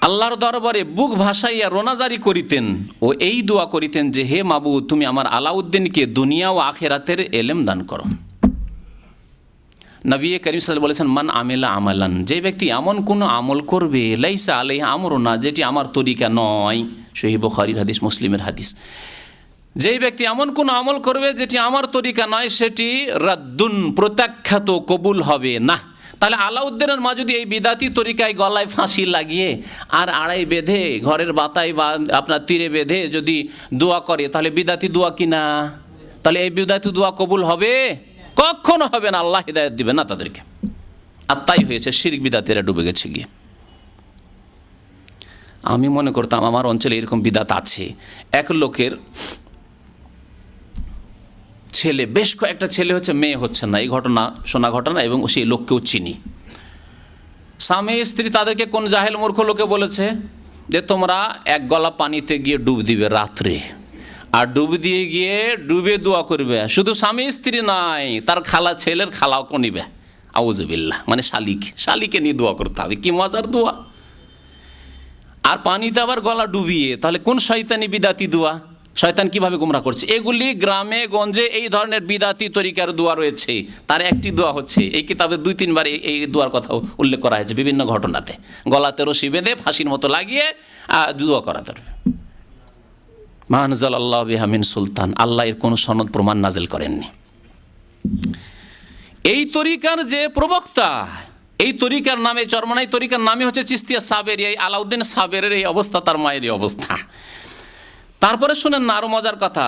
আল্লাহর দরবারে বুক ভাসাইয়া রোনাজারি করিতেন ও এই দোয়া করিতেন যে, হে মাবুদ, তুমি আমার আলাউদ্দিনকে দুনিয়া ও আখিরাতের এলেম দান করো। নবী করিম সাল্লাল্লাহু আলাইহি ওয়াসাল্লাম বলেছেন, মান আমিলা আমালান, যে ব্যক্তি এমন কোনো আমল করবে, লাইসা আলাইহি আমরুনা, যেটি আমার তরিকা নয়, সহিহ বুখারীর হাদিস, মুসলিমের হাদিস, যেই ব্যক্তি এমন কোন আমল করবে যেটি আমার তরিকা নয়, সেটি রাদ্দুন, প্রত্যাখ্যাত, কবুল হবে না। তাহলে আলাউদ্দিনের মা যদি এই বিদাতি তরিকায় গলায় ফাঁসি লাগিয়ে আর আড়াই বেঁধে ঘরের বাতায় বা আপনার তীরে বেঁধে যদি দোয়া করে, তাহলে বিদাতি দোয়া কিনা? তাহলে এই বিদাতি দোয়া কবুল হবে? কখনো হবে না, আল্লাহ হিদায়াত দিবে না তাদেরকে। আর তাই হয়েছে, শিরক বিদাতিরা ডুবে গেছে গিয়ে। আমি মনে করতাম আমার অঞ্চলে এরকম বিদাত আছে। এক লোকের ছেলে, বেশ কয়েকটা ছেলে হচ্ছে, মেয়ে হচ্ছে না, এই ঘটনা শোনা ঘটনা, এবং সেই লোককেও চিনি। স্বামী স্ত্রী তাদেরকে কোন জাহেল মূর্খ লোকে বলেছে যে তোমরা এক গলা পানিতে গিয়ে ডুব দিবে রাত্রে, আর ডুব দিয়ে গিয়ে ডুবে দোয়া করবে। শুধু স্বামী স্ত্রী নয়, তার খালা, ছেলের খালাও নিবে। আউযুবিল্লাহ, মানে শালিকে নিয়ে দোয়া করতে হবে। কি মজার দোয়া! আর পানিতে আবার গলা ডুবিয়ে, তাহলে কোন শয়তানি বিদাতি দোয়া? শয়তান কিভাবে গুমরাহ করছে? এগুলি গ্রামে গঞ্জে এই ধরনের বিদাতি তরিকার দোয়া রয়েছে। তার একটি দোয়া হচ্ছে, এই কিতাবে 2-3 বার এই দোয়ার কথা উল্লেখ করা হয়েছে বিভিন্ন ঘটনাতে, গলাতে রশি বেঁধে ফাঁসির মতো লাগিয়ে দোয়া করা দরকার। মা আনজালাল্লাহু বিহা মিন সুলতান, আল্লাহ এর কোনো সনদ প্রমাণ নাজিল করেননি। এই তরিকার যে প্রবক্তা, এই তরিকার নামে, চরমনাই তরিকার নামে হচ্ছে চিশতিয়া সাবেরি, এই আলাউদ্দিন সাবেরের এই অবস্থা, তার মায়ের এই অবস্থা। তারপরে শুনেন না আরো মজার কথা।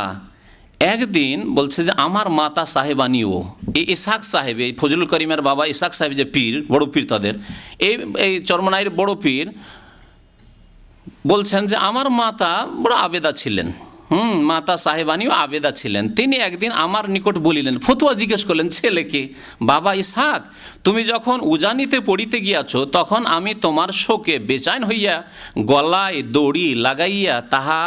একদিন বলছে যে আমার মাতা সাহেবানিও, এই ইসহাক সাহেব, এই ফজলুল করিমের বাবা ইসহাক সাহেব যে পীর, বড় পীর তাদের, এই চরমনাইয়ের বড় পীর বলছেন যে আমার মাতা বড় আবেদা ছিলেন, মাতা সাহেবানিও আবেদা ছিলেন। তিনি একদিন আমার নিকট বলিলেন, ফতুয়া জিজ্ঞেস করলেন ছেলেকে, বাবা ইসহাক, তুমি যখন উজানিতে পড়িতে গিয়াছ, তখন আমি তোমার শোকে বেচাইন হইয়া গলায় দড়ি লাগাইয়া তাহা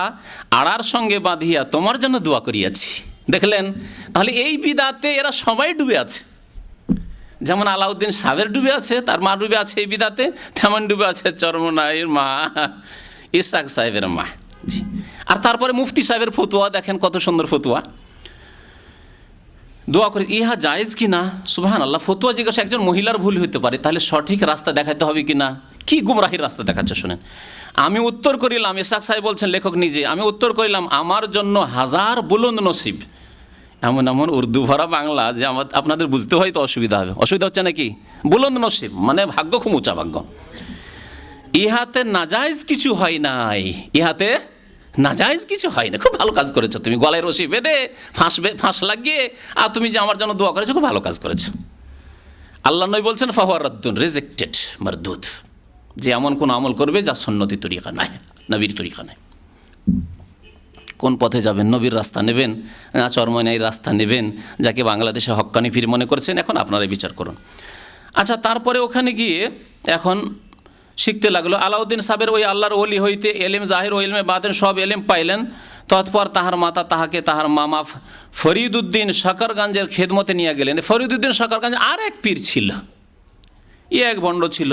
আড়ার সঙ্গে বাঁধিয়া তোমার জন্য দোয়া করিয়াছি। দেখলেন, তাহলে এই বিদাতে এরা সবাই ডুবে আছে। যেমন আলাউদ্দিন সাহেবের ডুবে আছে, তার মা ডুবে আছে এই বিদাতে, তেমন ডুবে আছে চরমনাইয়ের মা ইসহাক সাহেবের মা। আর তারপরে মুফতি সাহেবের ফতুয়া দেখেন, কত সুন্দর ফতুয়া। দোয়া করে ইহা জায়েজ কিনা? সুবহানাল্লাহ, ফতুয়া জিজ্ঞাসা একজন মহিলার ভুল হতে পারে, তাহলে সঠিক রাস্তা দেখাতে হবে কিনা? কি গুমরাহির রাস্তা দেখাচ্ছে শুনেন। আমি উত্তর করিলাম, ইসহাক সাহেব বলছেন, লেখক নিজে, আমি উত্তর করিলাম, আমার জন্য হাজার বুলন্দ নসিব। এমন এমন উর্দু ভরা বাংলা যে আপনাদের বুঝতে হয়তো অসুবিধা হবে। অসুবিধা হচ্ছে নাকি? বুলন্দ নসিব মানে ভাগ্য, খুব উঁচা ভাগ্য। ইহাতে নাজায়েজ কিছু হয় নাই, ইহাতে নাজায়েজ কিছু হয় না। খুব ভালো কাজ করেছো তুমি, গলায় রশি বেঁধে ফাঁস লাগিয়ে, আর তুমি যে আমার জন্য দোয়া করেছো, খুব ভালো কাজ করেছো। আল্লাহ নবী বলছেন, ফাহুয়া রাদ্দুন, রিজেক্টেড, মারদুদ, যে এমন কোন আমল করবে যা সুন্নতি তরিকা নাই, নবীর তরিকা নাই। কোন পথে যাবেন? নবীর রাস্তা নেবেন না চরমনাই রাস্তা নেবেন, যাকে বাংলাদেশে হক্কানি পীর মনে করছেন? এখন আপনারা বিচার করুন। আচ্ছা, তারপরে ওখানে গিয়ে এখন শিখতে লাগলো। আলাউদ্দিন সাহেবের ওই আল্লাহর ওলি হইতে এলেম জাহির ও এলমে বাতেন সব এলেম পাইলেন। তৎপর তাহার মাতা তাহাকে তাহার মামা ফরিদউদ্দিন শকরগঞ্জের খেদমতে নিয়ে গেলেন। ফরিদউদ্দিন শকরগঞ্জ আর এক পীর ছিল, এক ভণ্ড ছিল,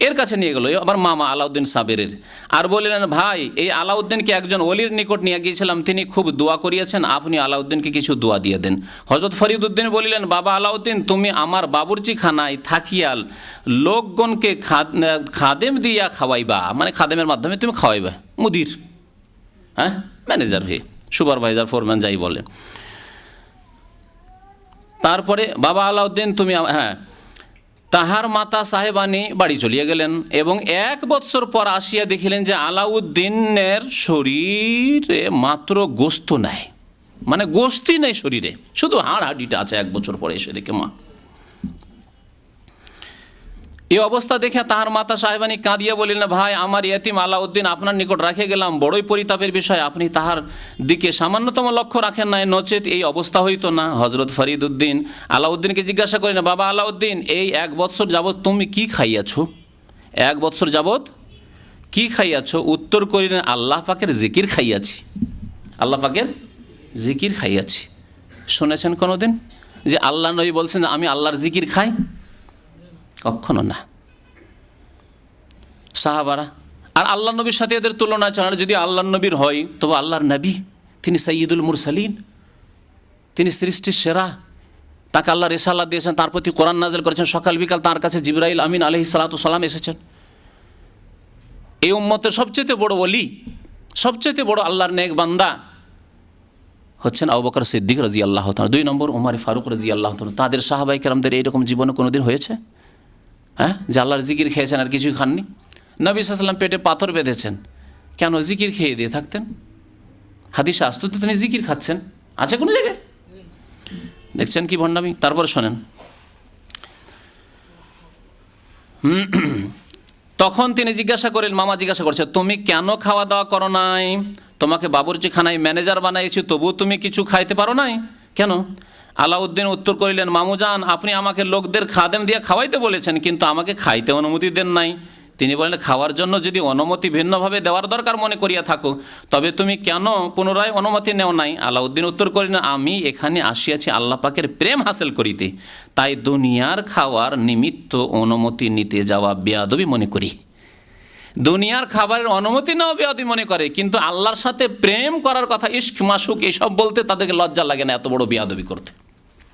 এর কাছে নিয়ে গেল আবার মামা আলাউদ্দিন সাবেরের। আর বললেন, ভাই, এই আলাউদ্দিনকে একজন ওলির নিকট নিয়ে গিয়েছিলাম, তিনি খুব দোয়া করিয়েছেন, আপনি আলাউদ্দিনকে কিছু দোয়া দিয়ে দেন। হযরত ফরিদউদ্দিন বলিলেন, বাবা আলাউদ্দিন, তুমি আমার বাবুর্চিখানায় থাকিয়া লোকগণকে খাদেম দিয়া খাওয়াইবা, মানে খাদেমের মাধ্যমে তুমি খাওয়াইবা, মুদির, হ্যাঁ, ম্যানেজার হয়ে, সুপারভাইজার, ফোরম্যান, যাই বলেন। তারপরে বাবা আলাউদ্দিন তুমি, হ্যাঁ, তাহার মাতা সাহেবানী বাড়ি চলিয়া গেলেন এবং 1 বৎসর পর আসিয়া দেখিলেন যে আলাউদ্দিনের শরীরে মাত্র গোস্ত নাই, মানে গোস্তি নেই শরীরে, শুধু হাড় হাড্ডিটা আছে। 1 বছর পরে এসে দেখে মা এই অবস্থা দেখে তাহার মাতা সাহেবানী কাঁদিয়া বলিলেন, ভাই আমার ইয়েতিম আলাউদ্দিন আপনার নিকট রেখে গেলাম, বড়ই পরিতাপের বিষয়, আপনি তাহার দিকে সামান্যতম লক্ষ্য রাখেন নাই, নচেত এই অবস্থা হইতো না। হজরত ফরিদউদ্দিন আলাউদ্দিনকে জিজ্ঞাসা করিলেন, বাবা আলাউদ্দিন, এই 1 বৎসর যাবৎ তুমি কি খাইয়াছ? 1 বৎসর যাবৎ কি খাইয়াছ? উত্তর করিলেন, আল্লাহ পাকের জিকির খাইয়াছি। আল্লাহ পাকের জিকির খাইয়াছি। শুনেছেন কোনোদিন যে আল্লাহ নবী বলছেন আমি আল্লাহর জিকির খাই? কখনো না। সাহাবারা আর আল্লাহ নবীর সাথে এদের তুলনা চলে। যদি আল্লাহ নবীর হয় তবে আল্লাহর নবী, তিনি সাইয়্যিদুল মুরসালিন, তিনি সৃষ্টির সেরা, তাকে আল্লাহ রিসালাত দিয়েছেন, তার প্রতি কোরআন নাযিল করেছেন, সকাল বিকাল তার কাছে জিবরাইল আমিন আলাইহিস সালাতু সালাম এসেছেন। এই উম্মতের সবচেয়ে বড় ওলি, সবচেয়ে বড় আল্লাহর নেক বান্দা হচ্ছেন আবু বকর সিদ্দিক রাদিয়াল্লাহু তাআলা, 2 নম্বর ওমর ফারুক রাদিয়াল্লাহু তাআলা। তাদের সাহাবায়ে কেরামদের এইরকম জীবনে কোনোদিন হয়েছে? হ্যাঁ, যে আল্লাহর জিকির খেয়েছেন আর কিছুই খাননি? নবী সাল্লাল্লাহু আলাইহি ওয়াসাল্লাম পেটে পাথর বেঁধেছেন, কেন? জিকির খেয়ে দিয়ে থাকতেন। হাদিসে আসতো তো তিনি জিকির খাচ্ছেন, আছে কোনো জায়গায়? দেখছেন কি ভণ্ডামি। তারপর শোনেন, তখন তিনি জিজ্ঞাসা করেন, মামা জিজ্ঞাসা করছে, তুমি কেন খাওয়া দাওয়া করো নাই? তোমাকে বাবুর্চিখানায় ম্যানেজার বানাইছি, তবুও তুমি কিছু খাইতে পারো নাই কেন? আলাউদ্দিন উত্তর করিলেন, মামুজান, আপনি আমাকে লোকদের খাদেম দিয়ে খাওয়াইতে বলেছেন, কিন্তু আমাকে খাইতে অনুমতি দেন নাই। তিনি বললেন, খাওয়ার জন্য যদি অনুমতি ভিন্নভাবে দেওয়ার দরকার মনে করিয়া থাকো, তবে তুমি কেন পুনরায় অনুমতি নেও নাই? আলাউদ্দিন উত্তর করিলেন, আমি এখানে আসিয়াছি আল্লাহ পাকের প্রেম হাসিল করিতে, তাই দুনিয়ার খাওয়ার নিমিত্ত অনুমতি নিতে যাওয়া বেয়াদবি মনে করি। দুনিয়ার খাবারের অনুমতি নেওয়া বেয়াদবি মনে করে, কিন্তু আল্লাহর সাথে প্রেম করার কথা, ইশক মাশুক এসব বলতে তাদেরকে লজ্জা লাগে না এত বড় বেয়াদবি করতে।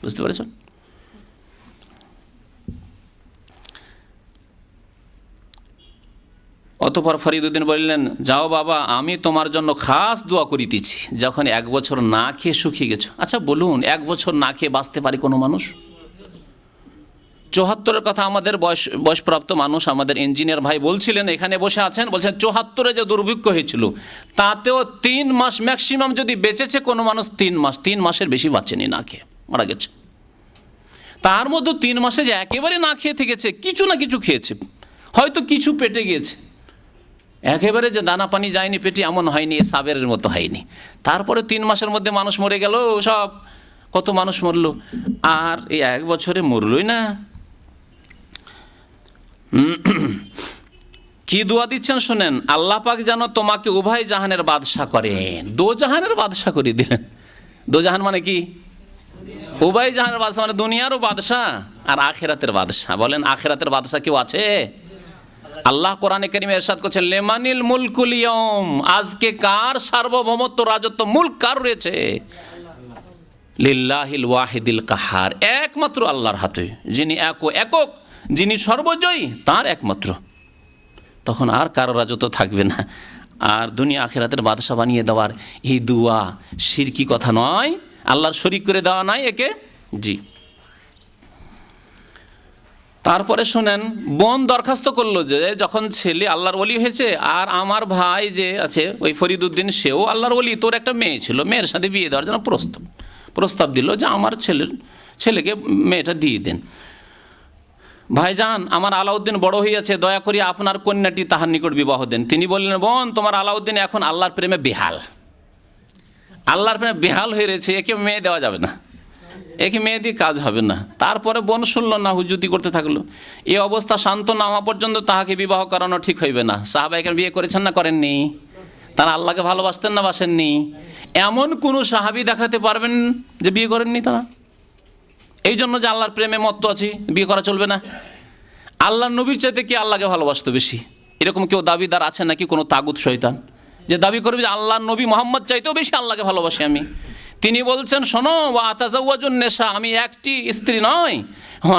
বুঝতে পেরেছেন? অতঃপর ফরিদউদ্দিন বললেন, যাও বাবা, আমি তোমার জন্য খাস দোয়া করিতেছি। যখন 1 বছর না খেয়ে শুকিয়ে গেছো। আচ্ছা বলুন, 1 বছর না খেয়ে বাঁচতে পারে কোনো মানুষ? 74-এর কথা আমাদের বয়সপ্রাপ্ত মানুষ, আমাদের ইঞ্জিনিয়ার ভাই বলছিলেন, এখানে বসে আছেন, বলছেন 74-এ যে দুর্ভিক্ষ হয়েছিল তাতেও 3 মাস ম্যাক্সিমাম যদি বেঁচেছে কোনো মানুষ, 3 মাসের বেশি বাঁচেনি, না খেয়ে মারা গেছে। তার মধ্যে 3 মাসে যে একেবারে না খেয়ে থেকেছে, কিছু না কিছু খেয়েছে, হয়তো কিছু পেটে গিয়েছে, একেবারে যে দানা পানি যায়নি পেটে এমন হয়নি, সাবেরের মতো হয়নি। তারপরে 3 মাসের মধ্যে মানুষ মরে গেল, সব কত মানুষ মরল, আর এই 1 বছরে মরলই না। কি দোয়া দিচ্ছেন শোনেন, আল্লাহ পাক যেন তোমাকে উভয় জাহানের বাদশা করেন। 2 জাহানের বাদশা করে দিলেন। 2 জাহান মানে কি? উভয় জাহানের বাদশা মানে দুনিয়ারও বাদশা আর আখিরাতের বাদশা। বলেন, আখিরাতের বাদশা কেউ আছে? আল্লাহ কোরআনে কারিমে ইরশাদ করছেন, লিমানিল মুলকুল ইয়াউম, আজকে কার সার্বভৌমত্ব, রাজত্ব, মুলক কার রয়েছে? লিল্লাহিল ওয়াহিদিল কাহার, একমাত্র আল্লাহর হাতে, যিনি একক, যিনি সর্বজয়ী, তার একমাত্র। তখন আর কারো রাজত্ব থাকবে না। আর দুনিয়া আখিরাতের বাদশা বানিয়ে দেওয়ার এই দুয়া শিরকি কথা নয়, আল্লাহর শরীক করে দেওয়া নাই একে। জি। তারপরে শোনেন, বোন দরখাস্ত করলো যে যখন ছেলে আল্লাহর ওলি হয়েছে, আর আমার ভাই যে আছে ওই ফরিদউদ্দিন, সেও আল্লাহর ওলি, তোর একটা মেয়ে ছিল, মেয়ের সাথে বিয়ে দেওয়ার জন্য প্রস্তাব দিল যে আমার ছেলেকে মেয়েটা দিয়ে দেন। ভাইজান, আমার আলাউদ্দিন বড় হইয়াছে, দয়া করি আপনার কন্যাটি তাহার নিকট বিবাহ দেন। তিনি বললেন, বোন, তোমার আলাউদ্দিন এখন আল্লাহর প্রেমে বেহাল, আল্লাহর প্রেমে বেহাল হয়ে রয়েছে, একে মেয়ে দেওয়া যাবে না, একে মেয়ে দিয়ে কাজ হবে না। তারপরে বোন শুনলো না, হুজুতি করতে থাকলো। এই অবস্থা শান্ত না হওয়া পর্যন্ত তাহাকে বিবাহ করানো ঠিক হইবে না। সাহাবায়ে কেরাম বিয়ে করেছেন না করেননি? তারা আল্লাহকে ভালোবাসতেন না বাসেননি? এমন কোনো সাহাবী দেখাতে পারবেন যে বিয়ে করেননি তারা? এই জন্য যে আল্লাহর প্রেমে মত্ত আছি, বিয়ে করা চলবে না? আল্লাহর নবীর চাইতে কি আল্লাহকে ভালোবাসতো বেশি? এরকম কেউ দাবিদার আছে নাকি? কোনো তাগুত শয়তান যে দাবি করবে যে আল্লাহর নবী মোহাম্মদ চাইতেও বেশি আল্লাহকে ভালোবাসি আমি। তিনি বলছেন, শোনো, ওয়া আতাজাওয়াজুন নিসা, আমি একটি স্ত্রী নয়,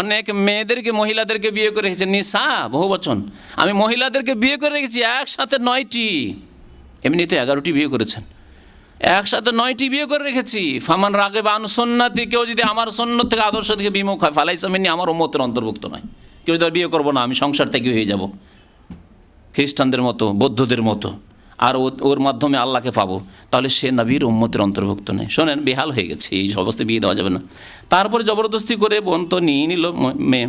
অনেক মেয়েদেরকে, মহিলাদেরকে বিয়ে করে রেখেছি। নিসা বহু বচন, আমি মহিলাদেরকে বিয়ে করে রেখেছি একসাথে 9টি। এমনি তো 11টি বিয়ে করেছেন, একসাথে 9টি বিয়ে করে রেখেছি। ফামান রাগিবা আন সুন্নতি, কেউ যদি আমার সুন্নত থেকে, আদর্শ থেকে বিমুখ হয়, ফালাইসা মিন্নি, আমার উম্মতের অন্তর্ভুক্ত নয়। কেউ যদি বিয়ে করবো না, আমি সংসার থেকে হয়ে যাব খ্রিস্টানদের মতো, বৌদ্ধদের মতো, আর ওর মাধ্যমে আল্লাহকে পাবো, তাহলে সে নবীর উম্মতের অন্তর্ভুক্ত নেই। শোনেন, বেহাল হয়ে গেছে, এই অবস্থায় বিয়ে দেওয়া যাবে না। তারপরে জবরদস্তি করে বোন তো নিয়ে নিল মেয়ে।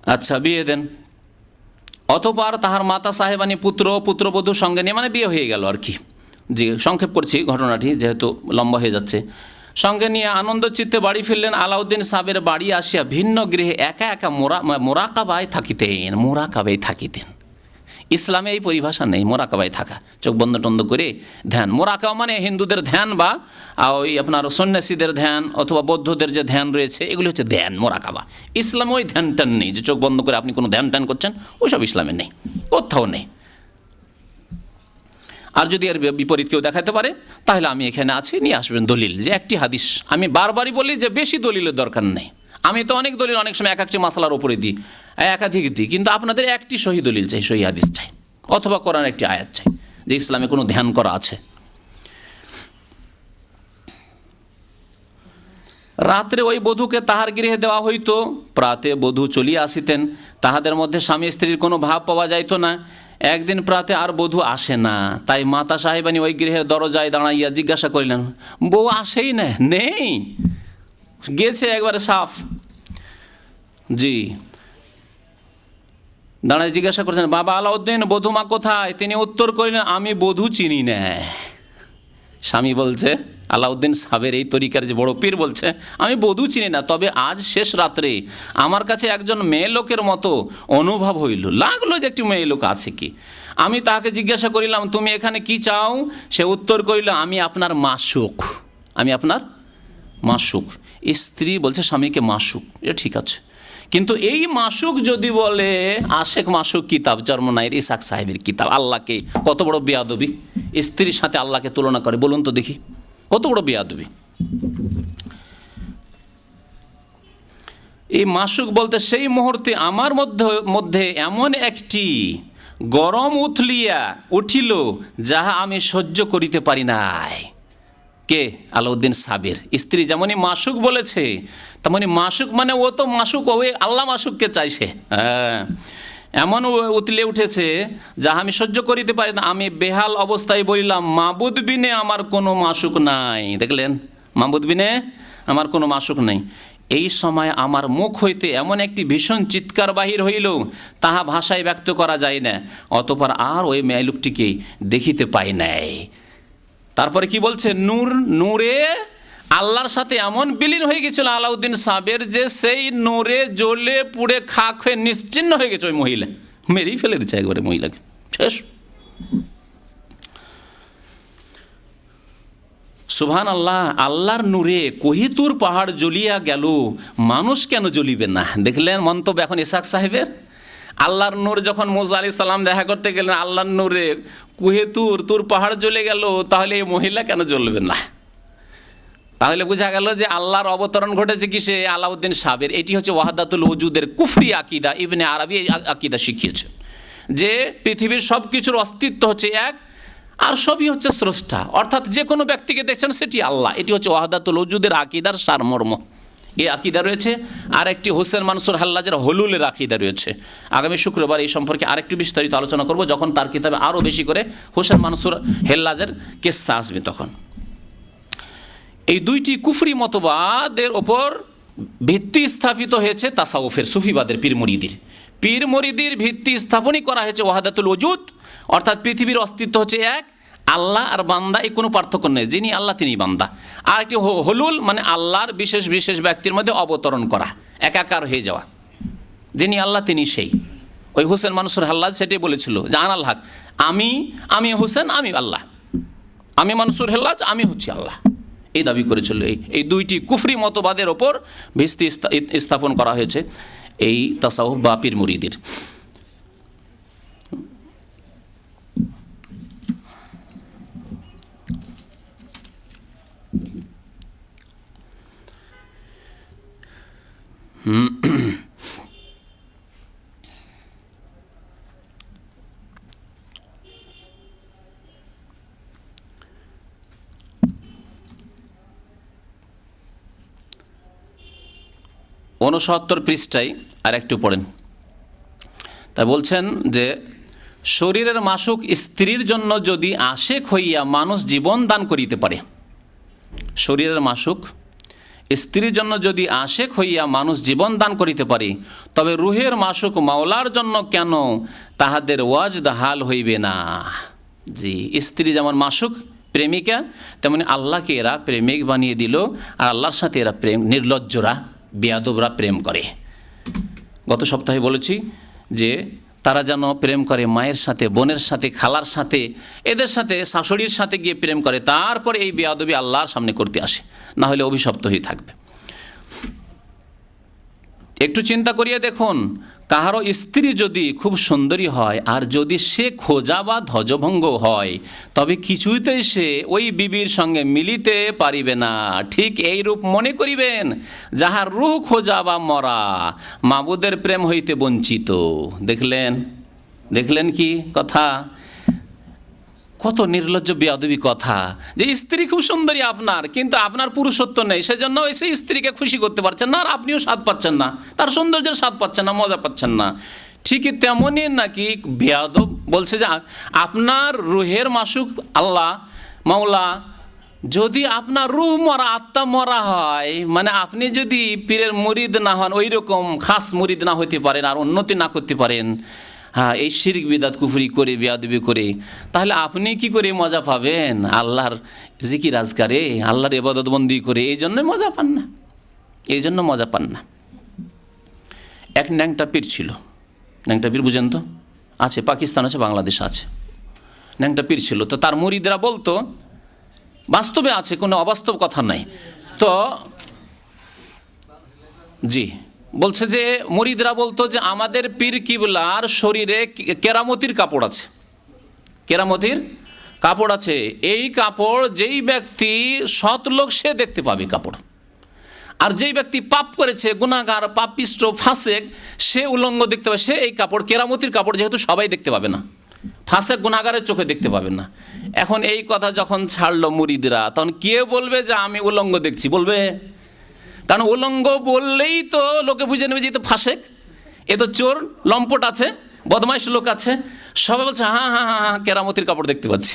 আচ্ছা, বিয়ে দেন। অতঃপর তাহার মাতা সাহেবানী পুত্র পুত্রবধূ সঙ্গে নিয়ে, মানে বিয়ে হয়ে গেল আর কি। জি, সংক্ষেপ করছি ঘটনাটি যেহেতু লম্বা হয়ে যাচ্ছে। সঙ্গে নিয়ে আনন্দ চিত্তে বাড়ি ফিরলেন। আলাউদ্দিন সাহেবের বাড়ি আসিয়া ভিন্ন গৃহে একা একা মোরাকাবায় থাকিতেন। মোরাকাবায় থাকিতেন, ইসলামে এই পরিভাষা নেই মোরাকাবায় থাকা, চোখ বন্ধ টন্ধ করে ধ্যান। মোরাকাবা মানে হিন্দুদের ধ্যান বা ওই আপনার সন্ন্যাসীদের ধ্যান অথবা বৌদ্ধদের যে ধ্যান রয়েছে এগুলি হচ্ছে ধ্যান, মোরাকাবা। ইসলামে ওই ধ্যান ট্যান নেই যে চোখ বন্ধ করে আপনি কোনো ধ্যান ট্যান করছেন, ওইসব ইসলামে নেই, কোথাও নেই। আর যদি এর বিপরীত কেউ দেখাতে পারে তাহলে আমি এখানে আছি, নিয়ে আসবেন দলিল, যে একটি হাদিস। আমি বারবারই বলি যে বেশি দলিলের দরকার নেই। আমি তো অনেক দলিল অনেক সময় এক একটি মাসালার উপরে দিই, একাধিক দিই, কিন্তু আপনাদের একটি সহি দলিল চাই, সহি হাদিস চাই, অথবা কোরআন একটি আয়াত চাই যে ইসলামে কোনো ধ্যান করা আছে। রাত্রে ওই বধূকে তাহার গৃহে দেওয়া হইতো। প্রাতে বধূ চলিয়া আসিতেন, তাহাদের মধ্যে স্বামী স্ত্রীর কোনো ভাব পাওয়া যাইত না। একদিন প্রাতে আর বধূ আসে না, তাই মাতা সাহেবানী ওই গৃহের দরজায় দাঁড়াইয়া জিজ্ঞাসা করিলেন, বউ আসেই না, নেই, গেছে একবারে সাফ। জি, দাঁড়ায় জিজ্ঞাসা করছেন, বাবা আলাউদ্দিন বধূমা কোথায়? তিনি উত্তর করিলেন, আমি বধূ চিনি না। স্বামী বলছে, আলাউদ্দিন সাহেবের এই তরিকার যে বড় পীর বলছে, আমি বধূ চিনি না, তবে আজ শেষ রাত্রে আমার কাছে একজন মেয়ে লোকের মতো অনুভব হইল, লাগলো যে একটি মেয়ে লোক আছে কি। আমি তাহাকে জিজ্ঞাসা করিলাম, তুমি এখানে কি চাও? সে উত্তর করিল, আমি আপনার মাসুক, আমি আপনার মাসুক। স্ত্রী বলছে স্বামীকে মাসুক, এটা ঠিক আছে, কিন্তু এই মাসুক যদি বলে আশেক মাসুক কিতাব চরমনাইয়ের ইসাক সাহেবের কিতাব, আল্লাহকে কত বড় বেয়াদবি, স্ত্রীর সাথে আল্লাহকে তুলনা করে, বলুন তো দেখি কত বড় বেয়াদবি। এই মাসুক বলতে সেই মুহূর্তে আমার মধ্যে এমন একটি গরম উঠিল যাহা আমি সহ্য করিতে পারি নাই। কে? আলাউদ্দিন সাহেবের স্ত্রী যেমনই মাসুক বলেছে, তেমনি মাসুক মানে ও তো মাসুক, ওই আল্লাহ মাসুককে চাইছে। হ্যাঁ, এমন উতলে উঠেছে যাহা আমি সহ্য করিতে পারি না। আমি বেহাল অবস্থায় বলিলাম, মাবুদ বিনে আমার কোনো মাসুক নাই। দেখলেন, মাবুদ বিনে আমার কোনো মাসুক নাই। এই সময় আমার মুখ হইতে এমন একটি ভীষণ চিৎকার বাহির হইল, তাহা ভাষায় ব্যক্ত করা যায় না। অতঃপর আর ওই মেয়ে লোকটিকে দেখিতে পাই নাই। তারপরে কি বলছে, নূরে আল্লাহর সাথে এমন বিলীন হয়ে গেছিল আলাউদ্দিন সাহেবের, যে সেই নূরে জ্বলে পুড়ে খাক হয়ে নিশ্চিহ্ন হয়ে গেছে। ওই মহিলা মেরেই ফেলে দিচ্ছে একবারে মহিলাকে, শেষ। সুবহান আল্লাহ, আল্লাহর নূরে কোহিতুর পাহাড় জ্বলিয়া গেল, মানুষ কেন জ্বলিবে না? দেখলেন মন্তব্য এখন ইসাক সাহেবের। আল্লাহর নূর যখন মুসা আলাইহিস সালাম দেখা করতে গেলেন, আল্লাহর নূরে তুর পাহাড় জ্বলে গেল, তাহলে এই মহিলা কেন জ্বলবে না? তাহলে বোঝা গেল যে আল্লাহর অবতরণ ঘটেছে কিসে? আলাউদ্দিন সাহেবের। এটি হচ্ছে ওয়াহদাতুল ওজুদের কুফরি আকিদা। ইবনে আরবি আকিদা শিখিয়েছে যে পৃথিবীর সব কিছুর অস্তিত্ব হচ্ছে এক, আর সবই হচ্ছে স্রষ্টা, অর্থাৎ যে কোনো ব্যক্তিকে দেখছেন সেটি আল্লাহ। এটি হচ্ছে ওয়াহদাতুল ওজুদের আকিদার সারমর্ম। এই আকিদা রয়েছে। আর একটি হোসেন মানসুর হাল্লাজের হলুলের আকিদা রয়েছে। আগামী শুক্রবার এই সম্পর্কে আরেকটু বিস্তারিত আলোচনা করব, যখন তার কিতাবে আরও বেশি করে হোসেন মানসুর হেল্লাজের কেসা আসবে তখন। এই দুইটি কুফরি মতবাদের ওপর ভিত্তি স্থাপিত হয়েছে তাসাউফের, সুফিবাদের, পীর মুরিদির ভিত্তি স্থাপনই করা হয়েছে ওয়াহদাতুল ওজুদ, অর্থাৎ পৃথিবীর অস্তিত্ব হচ্ছে এক, আল্লাহ আর বান্দা এই কোনো পার্থক্য নেই, যিনি আল্লাহ তিনি বান্দা। আর একটি হলুল মানে আল্লাহর বিশেষ বিশেষ ব্যক্তির মধ্যে অবতরণ করা, একাকার হয়ে যাওয়া, যিনি আল্লাহ তিনি সেই। ওই হোসেন মানসুর হাল্লাজ সেটাই বলেছিল যে আনাল হক, আমি হোসেন, আমি আল্লাহ, আমি মানসুর হাল্লাজ, আমি হচ্ছি আল্লাহ, এই দাবি করেছিল। এই দুইটি কুফরি মতবাদের ওপর ভিত্তি স্থাপন করা হয়েছে এই তাসাউফ বা পীর মুরিদির। ঊনসত্তর পৃষ্ঠায় আর একটু পড়েন। তা বলছেন যে শরীরের মাসুক স্ত্রীর জন্য যদি আশেক হইয়া মানুষ জীবন দান করিতে পারে, শরীরের মাসুক স্ত্রীর জন্য যদি আশেক হইয়া মানুষ জীবন দান করিতে পারে, তবে রুহের মাসুক মাওলার জন্য কেন তাহাদের ওয়াজদ হাল হইবে না। জি, স্ত্রী যেমন মাসুক প্রেমিকা, তেমনি আল্লাহকে এরা প্রেমিক বানিয়ে দিল, আর আল্লাহর সাথে এরা প্রেম, নির্লজ্জরা বেয়াদবরা প্রেম করে। গত সপ্তাহে বলেছি যে তারা যেন প্রেম করে মায়ের সাথে, বোনের সাথে, খালার সাথে, এদের সাথে, শাশুড়ির সাথে গিয়ে প্রেম করে, তারপর এই বেয়াদবি আল্লাহর সামনে করতে আসে, না হলে অভিশপ্ত হয়ে থাকবে। একটু চিন্তা করিয়ে দেখুন, কাহারও স্ত্রী যদি খুব সুন্দরী হয় আর যদি সে খোঁজা বা ধ্বজভঙ্গ হয়, তবে কিছুতেই সে ওই বিবির সঙ্গে মিলিতে পারিবে না। ঠিক এই রূপ মনে করিবেন যাহার রূহ খোঁজা বা মরা, মাবুদের প্রেম হইতে বঞ্চিত। দেখলেন কি কথা, কত নির্লজ্জ বেয়াদবি কথা, যে স্ত্রী খুব সুন্দরী আপনার, কিন্তু আপনার পুরুষত্ব নেই, সেজন্য এসে স্ত্রীকে খুশি করতে পারছেন না, আর আপনিও স্বাদ পাচ্ছেন না, তার সৌন্দর্যের স্বাদ পাচ্ছেন না, মজা পাচ্ছেন না। ঠিকই তেমনই নাকি বেয়াদব বলছে যে আপনার রুহের মাসুক আল্লাহ মাওলা, যদি আপনার রুহ মরা, আত্মা মরা হয়, মানে আপনি যদি পীরের মুরিদ না হন, ওই রকম খাস মুরিদ না হতে পারেন, আর উন্নতি না করতে পারেন, হ্যাঁ, এই শিরক বিদাত কুফরি করে, বেয়াদবি করে, তাহলে আপনি কি করে মজা পাবেন আল্লাহর জিকির আজকারে, আল্লাহর ইবাদত বন্দি করে? এই জন্য মজা পান না, এই জন্য মজা পান না। এক ন্যাংটা পীর ছিল, ন্যাংটা পীর বুঝেন তো, আছে, পাকিস্তান আছে, বাংলাদেশ আছে। ন্যাংটা পীর ছিল, তো তার মুরিদরা বলতো, বাস্তবে আছে, কোনো অবাস্তব কথা নাই, তো জি বলছে যে মুরিদরা বলতো যে আমাদের পীর কিবলার শরীরে কেরামতির কাপড় আছে, কেরামতির কাপড় আছে, এই কাপড় যেই ব্যক্তি সৎ লোক সে দেখতে পাবে কাপড়, আর যেই ব্যক্তি পাপ করেছে, গুনাহগার, পাপিষ্ট, ফাসেক, সে উলঙ্গ দেখতে পাবে, সে এই কাপড়, কেরামতির কাপড় যেহেতু সবাই দেখতে পাবে না, ফাসেক গুনাহগারের চোখে দেখতে পাবেন না। এখন এই কথা যখন ছাড়লো মুরিদরা, তখন কে বলবে যে আমি উলঙ্গ দেখছি? বলবে? কারণ উলঙ্গ বললেই তো লোকে বুঝে নেবে যে তো ফাসেক, এ তো চোর, লম্পট আছে, বদমাইশ লোক আছে। সবাই বলছে হ্যাঁ হ্যাঁ হ্যাঁ হ্যাঁ কেরামতির কাপড় দেখতে পাচ্ছি,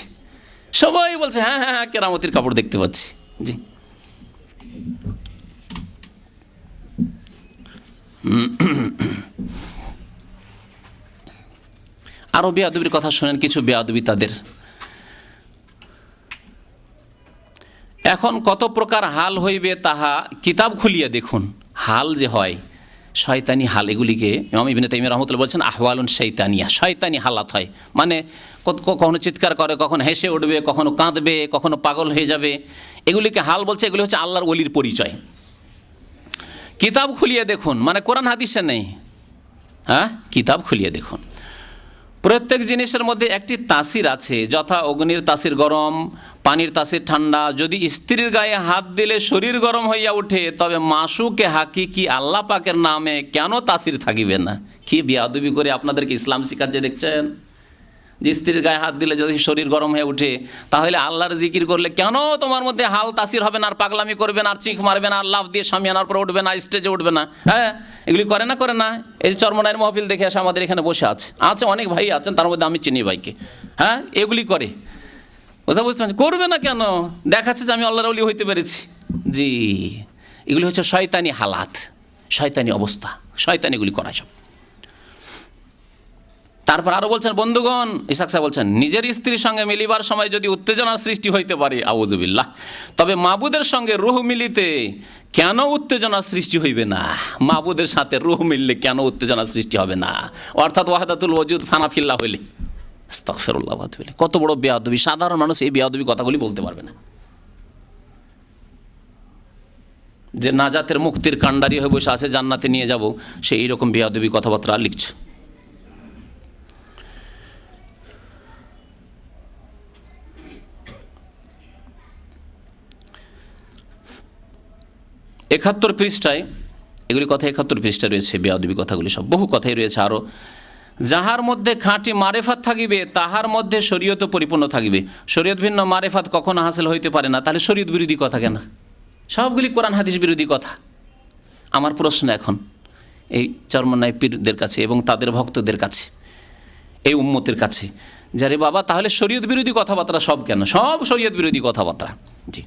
সবাই বলছে হ্যাঁ হ্যাঁ হ্যাঁ কেরামতির কাপড় দেখতে পাচ্ছি। জি, আরো বেয়াদবির কথা শোনেন, কিছু বেয়াদবি তাদের। এখন কত প্রকার হাল হইবে তাহা কিতাব খুলিয়া দেখুন। হাল যে হয়, শয়তানি হাল, এগুলিকে ইমাম ইবনে তাইমিয়া রাহমাতুল্লাহ বলছেন আহওয়ালুন শয়তানিয়া, শয়তানি হালাত হয়, মানে কখনো চিৎকার করে, কখনো হেসে উঠবে, কখনো কাঁদবে, কখনো পাগল হয়ে যাবে, এগুলিকে হাল বলছে। এগুলি হচ্ছে আল্লাহর ওলির পরিচয়। কিতাব খুলিয়ে দেখুন, মানে কোরআন হাদিসে নেই, হ্যাঁ, কিতাব খুলিয়ে দেখুন। প্রত্যেক জিনিসের মধ্যে একটি তাসির আছে, যথা অগ্নির তাসির গরম, পানির তাসির ঠান্ডা। যদি স্ত্রীর গায়ে হাত দিলে শরীর গরম হইয়া ওঠে, তবে মাসুকে হাকিকি আল্লাহ পাকের নামে কেন তাসির থাকিবে না? কি বেয়াদবি করে আপনাদেরকে ইসলাম শিখাচ্ছে দেখছেন, যে স্ত্রীর গায়ে হাত দিলে যদি শরীর গরম হয়ে ওঠে, তাহলে আল্লাহর জিকির করলে কেন তোমার মধ্যে হাল তাসির হবে না, আর পাগলামি করবে না, আর চিখ মারবে না, আর লাফ দিয়ে সামিয়ানার পরে উঠবে না, স্টেজে উঠবে না? হ্যাঁ, এগুলি করে না। এই চরমনাইয়ের মহফিল দেখে এসে আমাদের এখানে বসে আছে অনেক ভাই আছেন, তার মধ্যে আমি চিনি ভাইকে, হ্যাঁ, এগুলি করে, বুঝতে পারছি। করবে না কেন? দেখাচ্ছে যে আমি আল্লাহর ওলি হইতে পেরেছি। জি, এগুলি হচ্ছে শয়তানি হালাত, শয়তানি অবস্থা, শয়তানিগুলি করা সব। তারপর আরো বলছেন, বন্ধুগণ, ইসাক সাহেব বলছেন, নিজের স্ত্রীর সঙ্গে মিলিবার সময় যদি উত্তেজনার সৃষ্টি হইতে পারে, আউযুবিল্লাহ, তবে মাবুদের সঙ্গে রূহ মিলিতে কেন উত্তেজনার সৃষ্টি হইবে না? মাবুদের সাথে রূহ মিললে কেন উত্তেজনার সৃষ্টি হবে না? অর্থাৎ ওয়াহদাতুল ওজুদ ফানাফিল্লাহ হইলে। আস্তাগফিরুল্লাহ। কত বড় বেয়াদবি! সাধারণ মানুষ এই বেয়াদবি কথাগুলি বলতে পারবে না। যে নাজাতের মুক্তির কাণ্ডারি হয়ে বসে আছে, জান্নাতে নিয়ে যাব, সে এইরকম বেয়াদবি কথাবার্তা লিখছে। একাত্তর পৃষ্ঠায় এগুলি কথা, 71 পৃষ্ঠায় রয়েছে বেয়াদবি কথাগুলি, সব বহু কথাই রয়েছে আরও। যাহার মধ্যে খাঁটি মারেফাত থাকিবে, তাহার মধ্যে শরীয়ত পরিপূর্ণ থাকিবে। শরীয়ত ভিন্ন মারেফাত কখনো হাসিল হইতে পারে না। তাহলে শরীয়ত বিরোধী কথা কেন? সবগুলি কোরআন হাদিস বিরোধী কথা। আমার প্রশ্ন এখন এই চরমনাই পীরদের কাছে এবং তাদের ভক্তদের কাছে, এই উম্মতের কাছে, যারে বাবা, তাহলে শরীয়ত বিরোধী কথাবার্তা সব কেন? সব শরীয়ত বিরোধী কথাবার্তা। জি,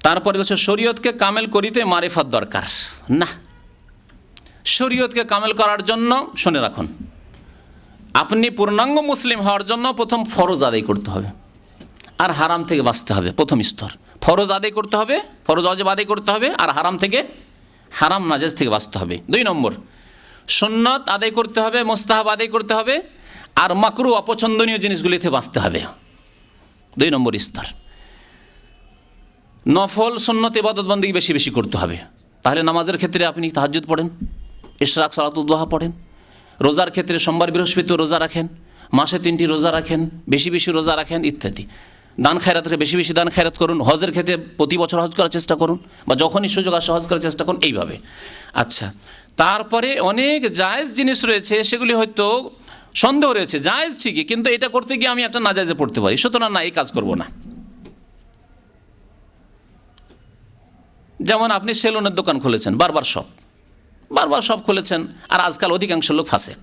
তারপরে হচ্ছে শরীয়তকে কামেল করিতে মারিফাত দরকার না। শরীয়তকে কামেল করার জন্য শুনে রাখুন, আপনি পূর্ণাঙ্গ মুসলিম হওয়ার জন্য প্রথম ফরজ আদায় করতে হবে, আর হারাম থেকে বাঁচতে হবে। প্রথম স্তর ফরজ আদায় করতে হবে, ফরজ ওয়াজিব আদায় করতে হবে, আর হারাম নাজেজ থেকে বাঁচতে হবে। 2 নম্বর, সুন্নত আদায় করতে হবে, মুস্তাহাব আদায় করতে হবে, আর মাকরু অপছন্দনীয় জিনিসগুলিতে বাঁচতে হবে। 2 নম্বর স্তর। নফল সুন্নত ইবাদত বন্দেগী বেশি বেশি করতে হবে। তাহলে নামাজের ক্ষেত্রে আপনি তাহাজ্জুদ পড়েন, ইশরাক সালাতুদ দুহা পড়েন, রোজার ক্ষেত্রে সোমবার বৃহস্পতি রোজা রাখেন, মাসে 3টি রোজা রাখেন, বেশি বেশি রোজা রাখেন ইত্যাদি। দান খায়রাতের বেশি বেশি দান খায়রাত করুন, হজের ক্ষেত্রে প্রতি বছর হজ করার চেষ্টা করুন, বা যখনই সুযোগ আসে হজ করার চেষ্টা করুন, এইভাবে। আচ্ছা, তারপরে অনেক জায়েজ জিনিস রয়েছে, সেগুলি হয়তো সন্দেহ রয়েছে, জায়েজ ঠিকই, কিন্তু এটা করতে গিয়ে আমি একটা নাজায়েজে পড়তে পারি, সুতরাং না, এই কাজ করব না। যেমন আপনি সেলুনের দোকান খুলেছেন, বারবার শপ খুলেছেন, আর আজকাল অধিকাংশ লোক ফাসেক।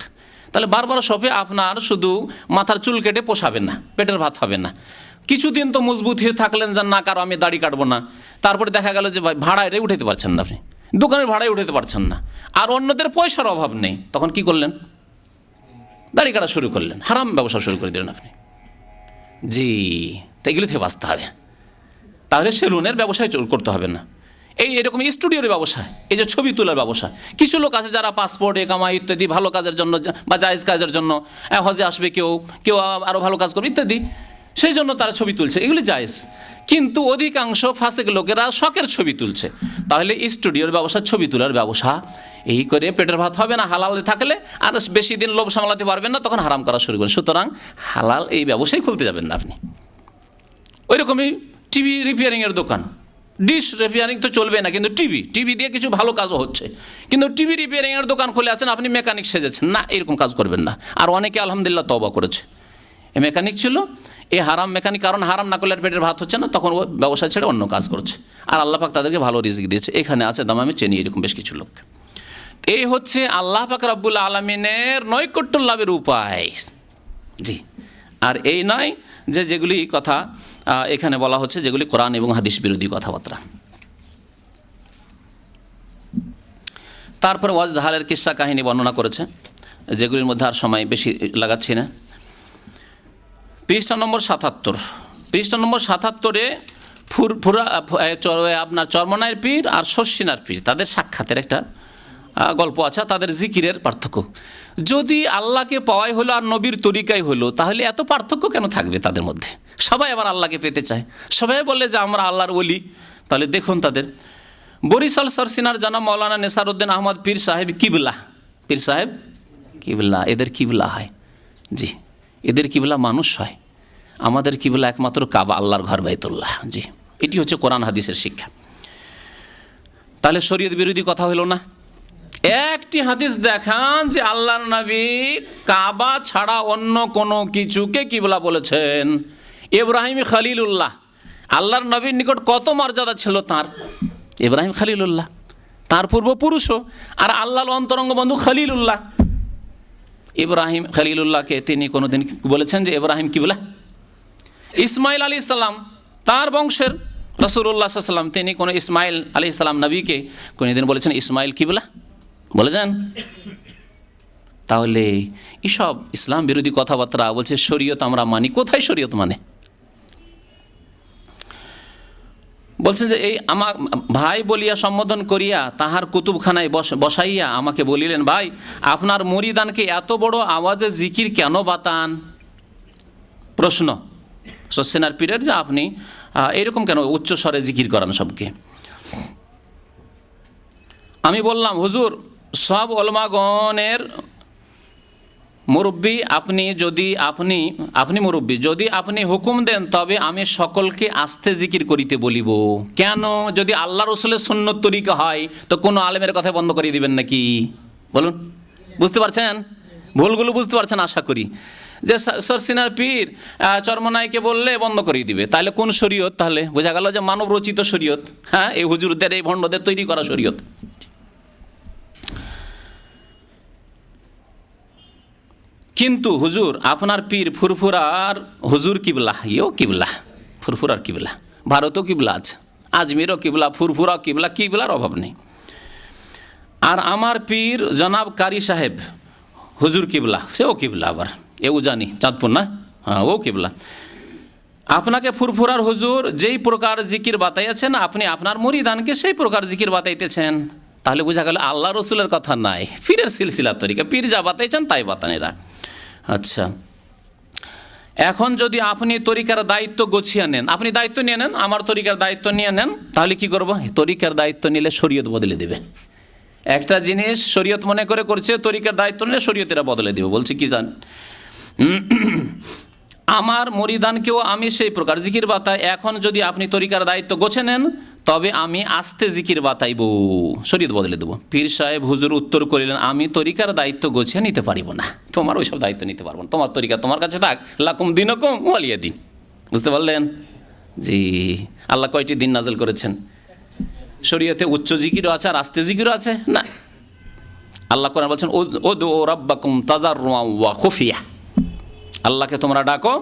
তাহলে বারবার শপে আপনার শুধু মাথার চুল কেটে পোষাবেন না, পেটের ভাত হবে না। কিছুদিন তো মজবুত হয়ে থাকলেন যে না, কারো আমি দাড়ি কাটবো না, তারপরে দেখা গেল যে ভাই ভাড়ায় উঠাতে পারছেন না, আপনি দোকানের ভাড়ায় উঠাতে পারছেন না, আর অন্যদের পয়সার অভাব নেই, তখন কি করলেন? দাড়ি কাটা শুরু করলেন, হারাম ব্যবসা শুরু করে দিলেন আপনি। জি, তো এগুলো থেকে বাঁচতে হবে। তাহলে সেলুনের ব্যবসায় করতে হবে না। এরকম স্টুডিওর ব্যবসা, এই যে ছবি তোলার ব্যবসা, কিছু লোক আছে যারা পাসপোর্ট, একামা ইত্যাদি ভালো কাজের জন্য বা জায়েজ কাজের জন্য হজে আসবে, কেউ আরও ভালো কাজ করবে ইত্যাদি, সেই জন্য তারা ছবি তুলছে, এগুলি জায়েজ। কিন্তু অধিকাংশ ফাসেক লোকেরা শখের ছবি তুলছে। তাহলে স্টুডিওর ব্যবসা, ছবি তোলার ব্যবসা, এই করে পেটের ভাত হবে না। হালালে থাকলে আর বেশি দিন লোভ সামলাতে পারবেন না, তখন হারাম করা শুরু করবেন। সুতরাং হালাল এই ব্যবসায় খুলতে যাবেন না আপনি। ওই রকমই টিভি রিপেয়ারিংয়ের দোকান, ডিশ রিপেয়ারিং তো চলবে না, কিন্তু টিভি দিয়ে কিছু ভালো কাজও হচ্ছে, কিন্তু টিভি রিপেয়ারিংয়ের দোকান খুলে আছেন, আপনি মেকানিক সেজেছেন, না, এরকম কাজ করবেন না। আর অনেকে আলহামদুলিল্লাহ তওবা করেছে, এ মেকানিক ছিল, এ হারাম মেকানিক, কারণ হারাম না করলে পেটের ভাত হচ্ছে না, তখন ও ব্যবসা ছেড়ে অন্য কাজ করছে, আর আল্লাহ পাক তাদেরকে ভালো রিজিক দিয়েছে। এখানে আছে দামামে চেনি, এরকম বেশ কিছু লোক। এই হচ্ছে আল্লাহ পাক রব্বুল আলামিনের নৈকট্য লাভের উপায়। জি, আর এই নয় যে যেগুলি কথা এখানে বলা হচ্ছে, যেগুলি কোরআন এবং হাদিস বিরোধী কথাবার্তা। তারপরে ওয়াজদাহালের কিস্সা কাহিনী বর্ণনা করেছে, যেগুলির মধ্যে আর সময় বেশি লাগাচ্ছি না। পৃষ্ঠা নম্বর 77, পৃষ্ঠা নম্বর 77-এ আপনার চরমনায়ের পীর আর শর্ষিনার পীর, তাদের সাক্ষাতের একটা গল্প আছে, তাদের জিকিরের পার্থক্য। যদি আল্লাহকে পাওয়াই হলো আর নবীর তরিকাই হলো, তাহলে এত পার্থক্য কেন থাকবে তাদের মধ্যে? সবাই আবার আল্লাহকে পেতে চায়, সবাই বলে যে আমরা আল্লাহর ওলি। তাহলে দেখুন তাদের বরিশাল শর্ষিনার জানা মৌলানা নেসারউদ্দিন আহমদ পীর সাহেব কিবলা, এদের কিবলা হয়। জি, এদের কিবলা মানুষ হয়, আমাদের কিবলা একমাত্র কাবা, আল্লাহর ঘর বাইতুল্লাহ। জি, এটি হচ্ছে কোরআন হাদিসের শিক্ষা। তাহলে শরীয়ত বিরোধী কথা হলো না। একটি হাদিস দেখান যে আল্লাহর নবী কাবা ছাড়া অন্য কোনো কিছুকে কিবলা বলেছেন। ইব্রাহিম খলিলুল্লাহ, আল্লাহর নবীর নিকট কত মর্যাদা ছিল তার। ইব্রাহিম খলিলুল্লাহ, তার পূর্বপুরুষও, আর আল্লাহর অন্তরঙ্গ বন্ধু খলিলুল্লাহ। ইব্রাহিম খলিলুল্লাহকে তিনি কোনোদিন বলেছেন যে ইব্রাহিম কিবলা? ইসমাইল আলী ইসলাম, তার বংশের রাসূলুল্লাহ সাল্লাল্লাহু আলাইহি ওয়াসাল্লাম, তিনি কোনো ইসমাইল আলী ইসলাম নবীকে কোনোদিন বলেছেন ইসমাইল কিবলা? বলেছেন? তাহলে এসব ইসলাম বিরোধী কথাবার্তা বলছে শরীয়ত আমরা মানি। কোথায় শরীয়ত মানে? বলছেন যে এই আমার ভাই বলিয়া সম্বোধন করিয়া তাহার কুতুবখানায় বসাইয়া আমাকে বলিলেন, ভাই আপনার মুরিদানকে এত বড় আওয়াজে জিকির কেন বাতান? প্রশ্ন শর্ষিনার পীরের, যে আপনি এরকম কেন উচ্চ স্বরে জিকির করান সবকে? আমি বললাম, হুজুর সব ওলামাগণের মুরব্বী আপনি, আপনি মুরব্বী, যদি আপনি হুকুম দেন তবে আমি সকলকে আস্তে জিকির করিতে বলিব। কেন? যদি আল্লাহ রসুলের সুন্নত তরিকা হয় তো কোনো আলেমের কথা বন্ধ করে দিবেন নাকি? বলুন, বুঝতে পারছেন? ভুলগুলো বুঝতে পারছেন আশা করি। যে শর্ষিনার পীর চরমনাইকে বললে বন্ধ করে দিবে, তাহলে কোন শরীয়ত? তাহলে বোঝা গেল যে মানব রচিত শরীয়ত, হ্যাঁ, এই হুজুরদের, এই ভণ্ডদের তৈরি করা শরীয়ত। কিন্তু হুজুর আপনার পীর ফুরফুরার হুজুর কিবলা, ইয়েও কিবলা, ফুরফুরার কিবলা, ভারতেও কিবলা আছে, আজমিরও কিবলা, ফুরফুরা কিবলা, কিবলার অভাব নেই। আর আমার পীর জনাব কারি সাহেব হুজুর কিবলা, সেও কিবলা, আবার এও জানি চাঁদপুর না, হ্যাঁ ও কিবলা। আপনাকে ফুরফুরার হুজুর যেই প্রকার জিকির বাতাইয়াছেন, আপনি আপনার মুরিদানকে সেই প্রকার জিকির বাতাইতেছেন। তাহলে বোঝা গেল আল্লাহ রসুলের কথা নাই, পীরের সিলসিলা তরিকা, পীর যা বাতাইছেন তাই বাতানেরা। আচ্ছা, এখন যদি আপনি তরিকার দায়িত্ব গুছিয়ে নেন, আপনি দায়িত্ব নিয়ে নেন, আমার তরিকার দায়িত্ব নিয়ে নেন, তাহলে কি করব? তরিকার দায়িত্ব নিলে শরীয়ত বদলে দেবে। একটা জিনিস শরীয়ত মনে করে করছে, তরিকার দায়িত্ব নিলে শরীয়তেরা বদলে দেবে। বলছে কি জান, আমার মরিদানকেও আমি সেই প্রকার জিকির বাতাই। এখন যদি আপনি তরিকার দায়িত্ব গোছে নেন, তবে আমি আস্তে জিকির বাতাইব, শরীয়ত বদলে দেবো। পীর সাহেব হুজুর উত্তর করিলেন, আমি তরিকার দায়িত্ব গোছিয়ে নিতে পারিব না, তোমার ওইসব দায়িত্ব নিতে পারবো না, তোমার তরিকা তোমার কাছে থাক, লাকুম দিনকুম ওয়ালিয়া দিন। বুঝতে পারলেন? জি। আল্লাহ কয়টি দিন নাজেল করেছেন? শরীয়তে উচ্চ জিকিরও আছে আর আস্তে জিকিরও আছে না। আল্লাহ কোরআন বলছেন, উদউ রাব্বাকুম তাযাররুআন ওয়া খুফিয়া, আল্লাহকে তোমরা ডাকো।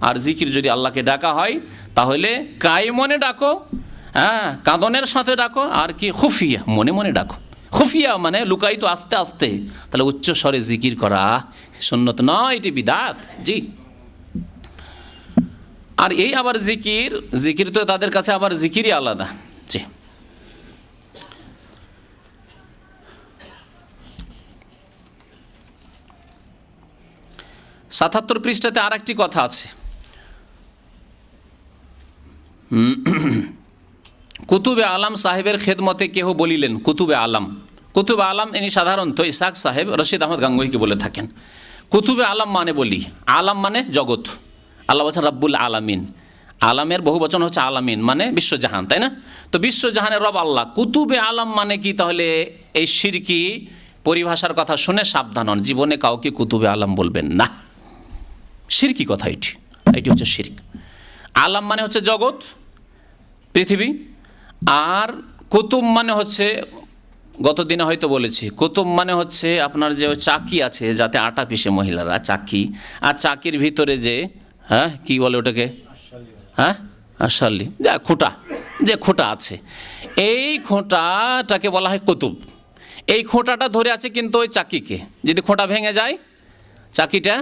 আর জিকির যদি আল্লাহকে ডাকা হয় তাহলে কায়মনে ডাকো, হ্যাঁ কাঁদনের সাথে ডাকো, আর কি খুফিয়া, মনে মনে ডাকো। খুফিয়া মানে লুকায়িত, আস্তে আস্তে। তাহলে উচ্চ স্বরে জিকির করা সুন্নত নয়, এটি বিদআত। জি। আর এই আবার জিকির, জিকির তো তাদের কাছে আবার জিকিরই আলাদা। জি। ৭৭ পৃষ্ঠাতে আর একটি কথা আছে, কুতুবে আলাম সাহেবের খেদমতে কেহ বলিলেন, কুতুবে আলাম, কুতুবে আলাম ইনি সাধারণত ইসহাক সাহেব রশিদ আহমদ গাঙ্গুহিকে বলে থাকেন। কুতুবে আলাম মানে বলি, আলাম মানে জগৎ, আল্লাহ বলছেন রাব্বুল আলামিন, আলামের বহু বচন হচ্ছে আলামিন মানে বিশ্বজাহান, তাই না? তো বিশ্বজাহানের রব আল্লাহ। কুতুবে আলাম মানে কি? তাহলে এই শিরকি পরিভাষার কথা শুনে সাবধান হন, জীবনে কাউকে কুতুবে আলাম বলবেন না, শিরকি কথা এটি, এটি হচ্ছে শিরক। আলাম মানে হচ্ছে জগৎ, পৃথিবী, আর কুতুব মানে হচ্ছে, গত দিনে হয়তো বলেছি, কুতুব মানে হচ্ছে আপনার যে চাকি আছে যাতে আটা পিষে মহিলারা, চাকি, আর চাকির ভিতরে যে, হ্যাঁ কি বলে ওটাকে, হ্যাঁ আশালি, যা খোঁটা, যে খোঁটা আছে, এই খোঁটাটাকে বলা হয় কুতুব। এই খোঁটাটা ধরে আছে কিন্তু ওই চাকিকে, যদি খোঁটা ভেঙে যায় চাকিটা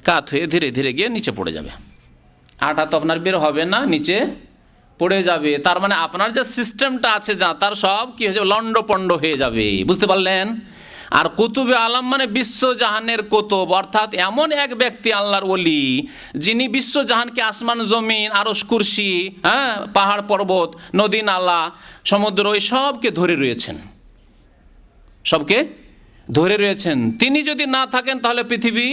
কাত হয়ে ধীরে ধীরে গিয়ে নিচে পড়ে যাবে, আটা তো আপনার বের হবে না, নিচে পড়ে যাবে। তার মানে আপনার যে সিস্টেমটা আছে যা, তার সব কি হয়ে যাবে, লন্ডপন্ড হয়ে যাবে। বুঝতে পারলেন? আর কুতুবে আলাম মানে বিশ্বজাহানের কুতুব, অর্থাৎ এমন এক ব্যক্তি আল্লাহর ওলি যিনি বিশ্বজাহানকে, আসমান জমিন, আরশ কুরসি, হ্যাঁ পাহাড় পর্বত, নদী নালা, সমুদ্র, এই সবকে ধরে রয়েছেন, সবকে ধরে রয়েছেন। তিনি যদি না থাকেন তাহলে পৃথিবী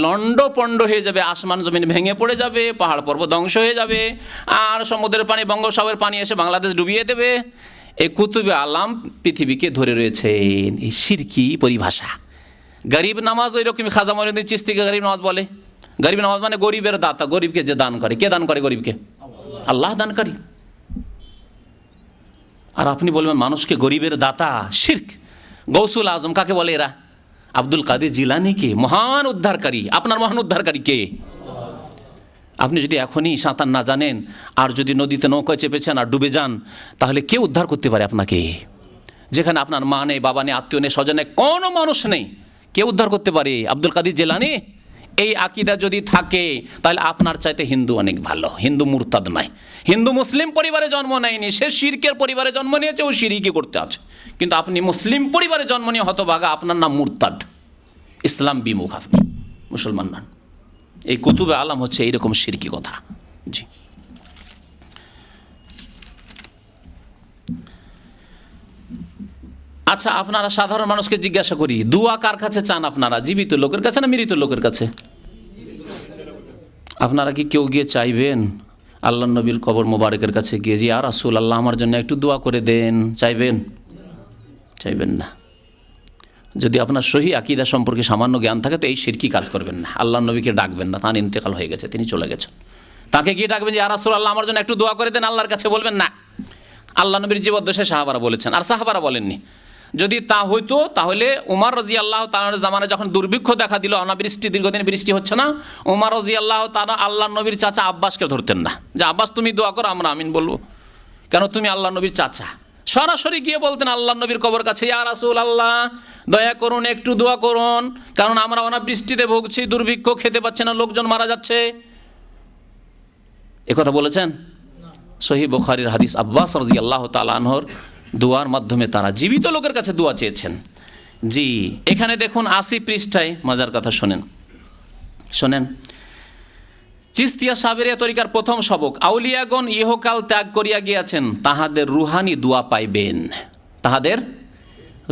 লন্ডপন্ড হয়ে যাবে, আসমান জমিন ভেঙে পড়ে যাবে, পাহাড় পর্বত ধ্বংস হয়ে যাবে, আর সমুদ্রের পানি, বঙ্গোপসাগরের পানি এসে বাংলাদেশ ডুবিয়ে দেবে। এই কুতুবে আলাম পৃথিবীকে ধরে রয়েছেন, এই শিরকি পরিভাষা। গরিব নামাজ ওই রকমই, খাজা মঈনুদ্দিন চিশতিকে গরিব নামাজ বলে। গরিব নামাজ মানে গরিবের দাতা, গরিবকে যে দান করে, কে দান করে গরিবকে? আল্লাহ দানকারী। আর আপনি বলবেন মানুষকে গরিবের দাতা, শিরক। গৌসুল আজম কাকে বলে এরা? আব্দুল কাদের জিলানীকে, মহান উদ্ধারকারী। আপনার মহান উদ্ধারকারী কে? আপনি যদি এখনই সাঁতার না জানেন, আর যদি নদীতে নৌকায় চেপেছেন আর ডুবে যান, তাহলে কে উদ্ধার করতে পারে আপনাকে? যেখানে আপনার মা নেই, বাবা নেই, আত্মীয় নেই, স্বজন নেই, কোনো মানুষ নেই, কে উদ্ধার করতে পারে? আব্দুল কাদের জিলানী। এই আকীদা যদি থাকে তাহলে আপনার চাইতে হিন্দু অনেক ভালো। হিন্দু মুরতাদ নয়, হিন্দু মুসলিম পরিবারে জন্ম নেয়নি, সে শিরকের পরিবারে জন্ম নিয়েছে, ও শিরকি করতে আছে। কিন্তু আপনি মুসলিম পরিবারে জন্ম নিয়ে হতভাগা, আপনার নাম মুরতাদ, ইসলাম বিমুখ, আপনি মুসলমান নন। এই কুতুবে আলাম হচ্ছে এইরকম শিরকি কথা। জি। আচ্ছা, আপনারা সাধারণ মানুষকে জিজ্ঞাসা করি, দুয়া কার কাছে চান আপনারা? জীবিত লোকের কাছে না মৃত লোকের কাছে? আপনারা কি কেউ গিয়ে চাইবেন আল্লাহ নবীর কবর মোবারকের কাছে গিয়ে, যে ইয়া রাসূলুল্লাহ আমার জন্য একটু দোয়া করে দেন? চাইবেন? চাইবেন না। যদি আপনার সহি আকীদা সম্পর্কে সামান্য জ্ঞান থাকে তো এই শিরকি কাজ করবেন না। আল্লাহ নবীকে ডাকবেন না, তার ইন্তেকাল হয়ে গেছে, তিনি চলে গেছেন। তাকে গিয়ে ডাকবেন যে ইয়া রাসূলুল্লাহ আমার জন্য একটু দোয়া করে দেন, আল্লাহর কাছে বলবেন না। আল্লাহ নবীর জীবদ্দশায় সাহাবারা বলেছেন, আর সাহাবারা বলেননি। যদি তা হইতো তাহলে উমর রাদিয়াল্লাহু তাআলার জামানায় যখন দুর্ভিক্ষ দেখা দিল, অনাবৃষ্টি, দীর্ঘদিন বৃষ্টি হচ্ছে না, উমর রাদিয়াল্লাহু তাআলা আল্লাহ নবীর চাচা আব্বাসকে ধরতেন না, যে আব্বাস তুমি দোয়া করো, আমরা আমিন বলবো। কেন তুমি আল্লাহ নবীর চাচা। সরাসরি গিয়ে বলতেন আল্লাহ নবীর কবর কাছে, ইয়া রাসূল আল্লাহ, দয়া করুন, একটু দোয়া করুন, কারণ আমরা অনাবৃষ্টিতে ভুগছি, দুর্ভিক্ষ, খেতে পাচ্ছে না, লোকজন মারা যাচ্ছে। একথা বলেছেন? সহিহ বুখারীর হাদিস, আব্বাস রাদিয়াল্লাহু তাআলা আনহুর দোয়ার মাধ্যমে তারা জীবিত লোকের কাছে দোয়া চেয়েছেন। জি, এখানে দেখুন 80 পৃষ্ঠায় মজার কথা শোনেন। চিস্তিয়া সাবেরিয়া তরিকার প্রথম সবক, আউলিয়াগণ ইহকাল ত্যাগ করিয়া গিয়াছেন, তাহাদের রুহানি দোয়া পাইবেন। তাহাদের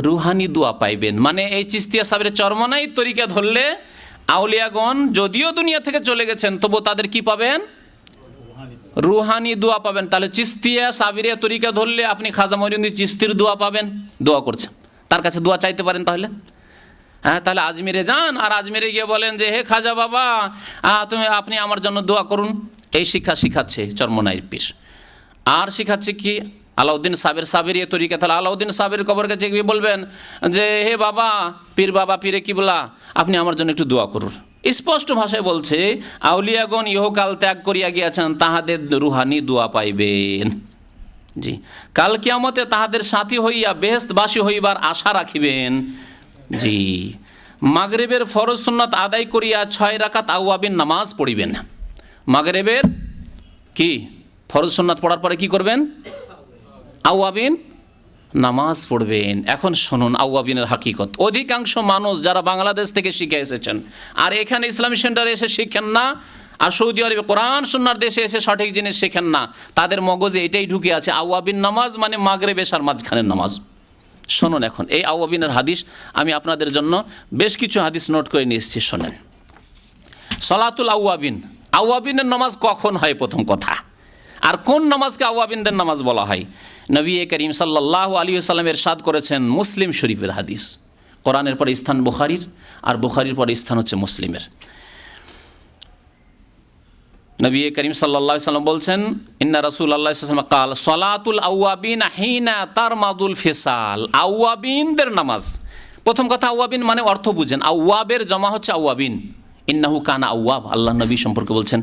রুহানি দোয়া পাইবেন মানে এই চিস্তিয়া সাবেরিয়া চরমনাই তরিকা ধরলে আউলিয়াগণ যদিও দুনিয়া থেকে চলে গেছেন, তবু তাদের কি পাবেন? রুহানি দোয়া পাবেন। তাহলে চিস্তিয়া সাবেরিয়া তরিকা ধরলে আপনি খাজা মঈনুদ্দিন চিশতির দোয়া পাবেন, দোয়া করছেন, তার কাছে দোয়া চাইতে পারেন। তাহলে হ্যাঁ, তাহলে আজমিরে যান আর আজমিরে গিয়ে বলেন যে হে খাজা বাবা, আপনি আমার জন্য দোয়া করুন। এই শিক্ষা শিখাচ্ছে চরমনাইর পীর। আর শিখাচ্ছে কি আলাউদ্দিন সাবেরিয়া তরিকা। তাহলে আলাউদ্দিন সাবের কবর কাছে গিয়ে বলবেন যে হে বাবা, পীর বাবা, পীরে কিবলা, আপনি আমার জন্য একটু দোয়া করুন। স্পষ্ট ভাষায় বলছে আউলিয়াগণ ইহকাল ত্যাগ করিয়া গিয়াছেন, তাহাদের রুহানি দোয়া পাইবেন। জি, কাল কিয়ামতে তাহাদের সাথী হইয়া বেহেশতবাসী হইবার আশা রাখিবেন। জি, মাগরিবের ফরজ সুন্নাত আদায় করিয়া 6 রাকাত আওয়াবিন নামাজ পড়িবেন। মাগরিবের কি ফরজ সুন্নাত পড়ার পরে কি করবেন? আওয়াবিন নামাজ পড়বেন। এখন শুনুন আওয়াবিনের হাকিকত। অধিকাংশ মানুষ যারা বাংলাদেশ থেকে শিখে এসেছেন আর এখানে ইসলামী সেন্টারে এসে শিখেন না, আর সৌদি আরবে কোরআন সুন্নাহর দেশে এসে সঠিক জিনিস শেখেন না, তাদের মগজে এটাই ঢুকে আছে আওয়াবিন নামাজ মানে মাগরিব এশার মাঝখানের নামাজ। শুনুন এখন এই আওয়াবিনের হাদিস আমি আপনাদের জন্য বেশ কিছু হাদিস নোট করে নিয়ে এসেছি। শোনেন, সলাতুল আওয়াবিন, আওয়াবিনের নামাজ কখন হয় প্রথম কথা, আর কোন নামাজকে আওয়াবিনদের নামাজ বলা হয়? নবী করিম সাল্লাল্লাহু আলাইহি ওয়াসাল্লাম ইরশাদ করেছেন, মুসলিম শরীফের হাদিস। কোরআনের পরে স্থান বুখারীর, আর বুখারীর পরে স্থান হচ্ছে মুসলিমের। নবী করিম সাল্লাল্লাহু আলাইহি ওয়াসাল্লাম বলছেন, ইন্না রাসূলুল্লাহ সাল্লাল্লাহু আলাইহি ওয়াসাল্লাম কাল সলাতুল আওয়াবিন হিনা তারমাদুল ফিসাল। আওয়াবিনদের নামাজ। প্রথম কথা আওয়াবিন মানে অর্থ বুঝেন, আওয়াবের জমা হচ্ছে আওয়াবিন। ইন্নাহু কানা আওয়াব, আল্লাহ নবী সম্পর্কে বলছেন,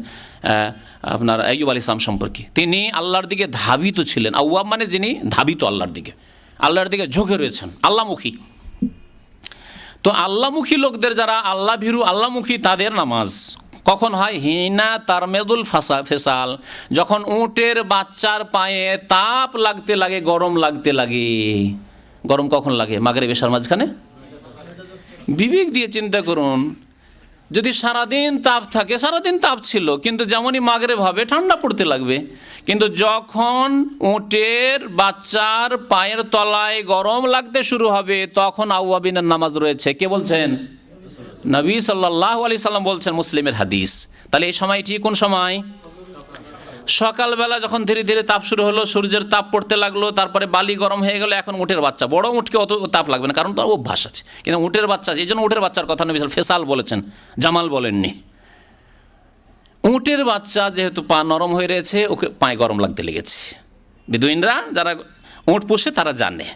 আপনার আইয়ুব আলাইহিস সালাম সম্পর্কে, তিনি আল্লাহর দিকে ধাবিত ছিলেন। আওয়াব মানে যিনি ধাবিত আল্লাহর দিকে, আল্লাহর দিকে ঝুঁকে রয়েছেন, আল্লাহমুখী। তো আল্লাহমুখী লোকদের, যারা আল্লাহ ভীরু, আল্লাহমুখী, তাদের নামাজ কখন হয়? হিনা তারমেদুল ফেসাল, যখন উটের বাচ্চার পায়ে তাপ লাগতে লাগে, গরম লাগতে লাগে। গরম কখন লাগে? মাগরিব এশার মাঝখানে। বিবেক দিয়ে চিন্তা করুন, যদি সারাদিন তাপ থাকে, সারাদিন তাপ ছিল, কিন্তু যেমনই মাগরিব হবে ঠান্ডা পড়তে লাগবে। কিন্তু যখন উটের বাচ্চার পায়ের তলায় গরম লাগতে শুরু হবে, তখন আওয়াবিনের নামাজ রয়েছে। কে বলছেন? নবী সাল্লাল্লাহু আলাইহি সাল্লাম বলছেন, মুসলিমের হাদিস। তাহলে এই সময়টি কোন সময়? সকালবেলা যখন ধীরে ধীরে তাপ শুরু হলো, সূর্যের তাপ পড়তে লাগলো, তারপরে বালি গরম হয়ে গেল। এখন উটের বাচ্চা, বড় উটকে অত তাপ লাগবে না, কারণ তার অভ্যাস আছে। কিন্তু উটের বাচ্চা, এই জন্য উটের বাচ্চার কথা নবী ফেসাল বলেছেন, জামাল বলেননি। উটের বাচ্চা যেহেতু পা নরম হয়ে রয়েছে, ওকে পায়ে গরম লাগতে লেগেছে। বেদুইনরা যারা উট পোষে তারা জানে।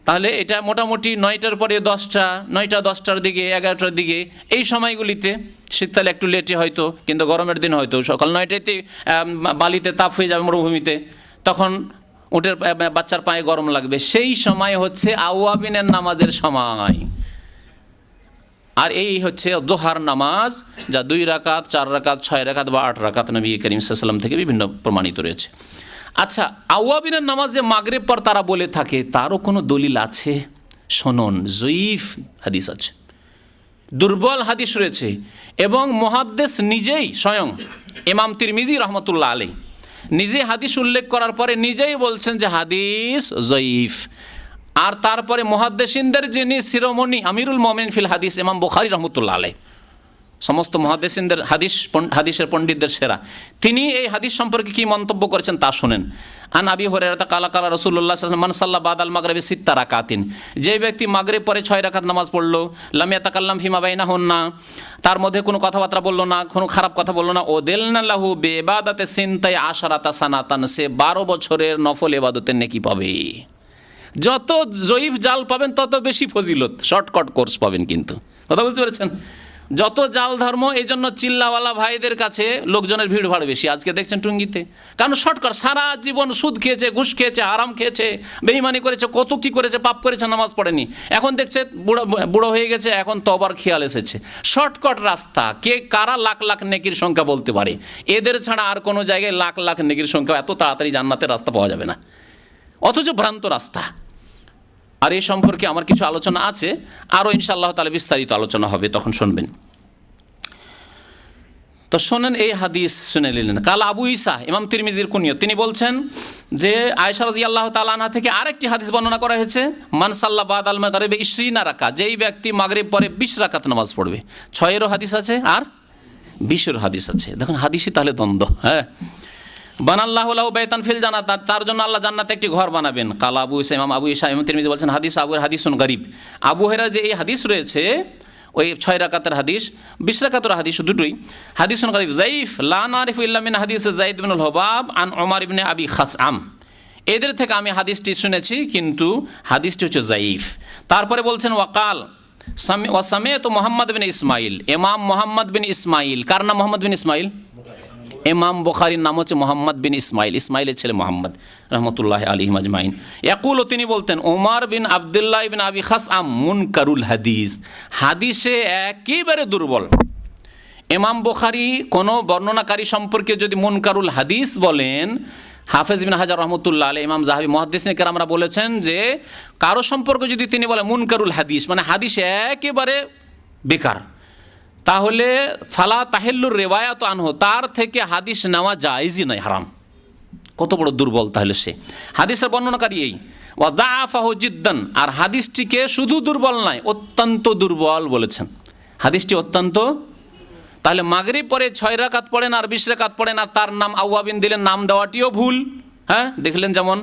তাহলে এটা মোটামুটি 9টার পরে 10টা, 9টা 10টার দিকে, 11টার দিকে, এই সময়গুলিতে, শীতকালে একটু লেটে হয়তো, কিন্তু গরমের দিন হয়তো সকাল 9টাতে বালিতে তাপ হয়ে যাবে মরুভূমিতে, তখন উটের বাচ্চার পায়ে গরম লাগবে। সেই সময় হচ্ছে আওয়াবিনের নামাজের সময়। আর এই হচ্ছে দোহার নামাজ, যা 2 রাকাত, 4 রাকাত, 6 রাকাত বা 8 রাকাত নবী করিম সাল্লাল্লাহু আলাইহি ওয়াসাল্লাম থেকে বিভিন্ন প্রমাণিত রয়েছে। আচ্ছা, আওয়াবিনের নামাজ যে মাগরিব পর তারা বলে থাকে, তারও কোনো দলিল আছে? শুনুন, জয়ীফ হাদিস আছে, দুর্বল হাদিস রয়েছে, এবং মুহাদ্দিস নিজেই স্বয়ং ইমাম তিরমিজি রহমতুল্লাহ আলাইহি নিজে হাদিস উল্লেখ করার পরে নিজেই বলছেন যে হাদিস জয়ীফ। আর তারপরে মুহাদ্দিসিনদের যিনি শিরোমণি আমিরুল মুমিনিন ফিল হাদিস, ইমাম বুখারী রহমতুল্লাহ আলাইহি, সমস্ত মুহাদ্দিসিনদের হাদিসের পণ্ডিতদের সেরা, তিনি এই হাদিস সম্পর্কে কি মন্তব্য করেছেন তা শুনেন। আন আবি হুরায়রা কালা কালা রাসূলুল্লাহ সাল্লাল্লাহু আলাইহি ওয়াসাল্লাম মান সাল্লা বাদাল মাগরিবি 6 রাকাতিন, যে ব্যক্তি মাগরিব পরে 6 রাকাত নামাজ পড়লো, লাম ইয়াতাকাল্লাম ফিমা বাইনাহুন্না, তার মধ্যে কোনো কথাবার্তা বললো না, কোনো খারাপ কথা বললো না, ওদেলনা লাহু বিইবাদাতি সিনতাই আশারাতা সানাতান, সে 12 বছরের নফল ইবাদতের নেকি পাবে। যত জয়ীফ জাল পাবেন তত বেশি ফজিলত, শর্টকাট কোর্স পাবেন। কিন্তু কথা বুঝতে পেরেছেন? যত জাল ধর্ম, এই জন্য চিল্লাওয়ালা ভাইদের কাছে লোকজনের ভিড় ভাড় বেশি। আজকে দেখছেন টুঙ্গিতে, কারণ শর্টকাট, সারা জীবন সুদ খেয়েছে, ঘুষ খেয়েছে, আরাম খেয়েছে, বেঈমানি করেছে, কত কি করেছে, পাপ করেছে, নামাজ পড়েনি, এখন দেখছে বুড়ো হয়ে গেছে, এখন তওবার খেয়াল এসেছে। শর্টকাট রাস্তা, কে কারা লাখ লাখ নেকির সংখ্যা বলতে পারে? এদের ছাড়া আর কোনো জায়গায় লাখ লাখ নেকির সংখ্যা, এত তাড়াতাড়ি জান্নাতের রাস্তা পাওয়া যাবে না, অথচ ভ্রান্ত রাস্তা। আর এই সম্পর্কে আমার কিছু আলোচনা আছে, আরও ইনশাআল্লাহ তাআলা বিস্তারিত আলোচনা হবে, তখন শুনবেন। তো শোনেন, এই হাদিস শুনে নিলেন। কাল আবু ঈসা, ইমাম তিরমিজির কুনিয়ত, তিনি বলছেন যে আয়েশা রাদিয়াল্লাহু তাআলা আনহা থেকে আরেকটি হাদিস বর্ণনা করা হয়েছে, মান সাল্লা বাদাল মাগরিবি 20 রাকাত, যেই ব্যক্তি মাগরিব পরে 20 রাকাত নামাজ পড়বে। 6-এরও হাদিস আছে আর 20-এর হাদিস আছে। দেখুন হাদিসই তাহলে দ্বন্দ্ব। হ্যাঁ, বানাল্লাহু লাহু বাইতান ফিল জান্নাত, তার জন্য আল্লাহ জান্নাতে একটি ঘর বানাবেন। কাল আবু ঈসা, ইমাম আবু ঈসা ইমাম তিরমিজি বলছেন হাদিস আবুর হাদিসুন গরিব। আবু হুরায়রা যে এই হাদিস রয়েছে, ওই 6 রাকাতের হাদিস, 20 রাকাতের হাদিস, দুটোই হাদিসুন গরিব যায়িফ, লা নারিফু ইল্লা মিন হাদিস যায়েদ ইবনুল হুবাব আন উমর ইবনে আবি খাসআম। এদের থেকে আমি হাদিসটি শুনেছি, কিন্তু হাদিসটি হচ্ছে যায়িফ। তারপরে বলছেন ওয়াকাল ওয়াসামিয়তু মুহাম্মদ বিন ইসমাইল, ইমাম মুহাম্মদ বিন ইসমাইল। কার নাম মুহাম্মদ বিন ইসমাইল? ইমাম বুখারীর নাম হচ্ছে মুহাম্মদ বিন ইসমাইল, ইসমাইলের ছেলে মুহাম্মদ রহমতুল্লাহ আলাইহিম আজমাইন। ইয়াকুলু, তিনি বলতেন, ওমর বিন আবদুল্লাহ বিন আবি খাসআম মুনকারুল হাদিস, হাদিসে একেবারে দুর্বল। ইমাম বুখারী কোনো বর্ণনাকারী সম্পর্কে যদি মুনকারুল হাদিস বলেন, হাফেজ বিন হাজার রহমতুল্লাহ আলাইহি, ইমাম যাহাবী, মুহাদ্দিসিন কেরামরা বলেছেন যে কারো সম্পর্কে যদি তিনি বলেন মুনকারুল হাদিস, মানে হাদিস একেবারে বেকার, তাহলে ফালা তাহিল্লুর রিওয়ায়াত আনহু, তার থেকে হাদিস নেওয়া জায়েজই নয়, হারাম। কত বড় দুর্বল তাহলে সে, হাদিসের বর্ণনাকারী এই। ওয়া দাআফাহু জিদ্দান, আর হাদিসটিকে শুধু দুর্বল নয়, অত্যন্ত দুর্বল বলেছেন, হাদিসটি অত্যন্ত। তাহলে মাগরিব পরে 6 রাকাত পড়েন আর 20 রাকাত পড়েন, আর তার নাম আওয়াবিন দিলেন, নাম দেওয়াটিও ভুল। হ্যাঁ, দেখলেন যেমন।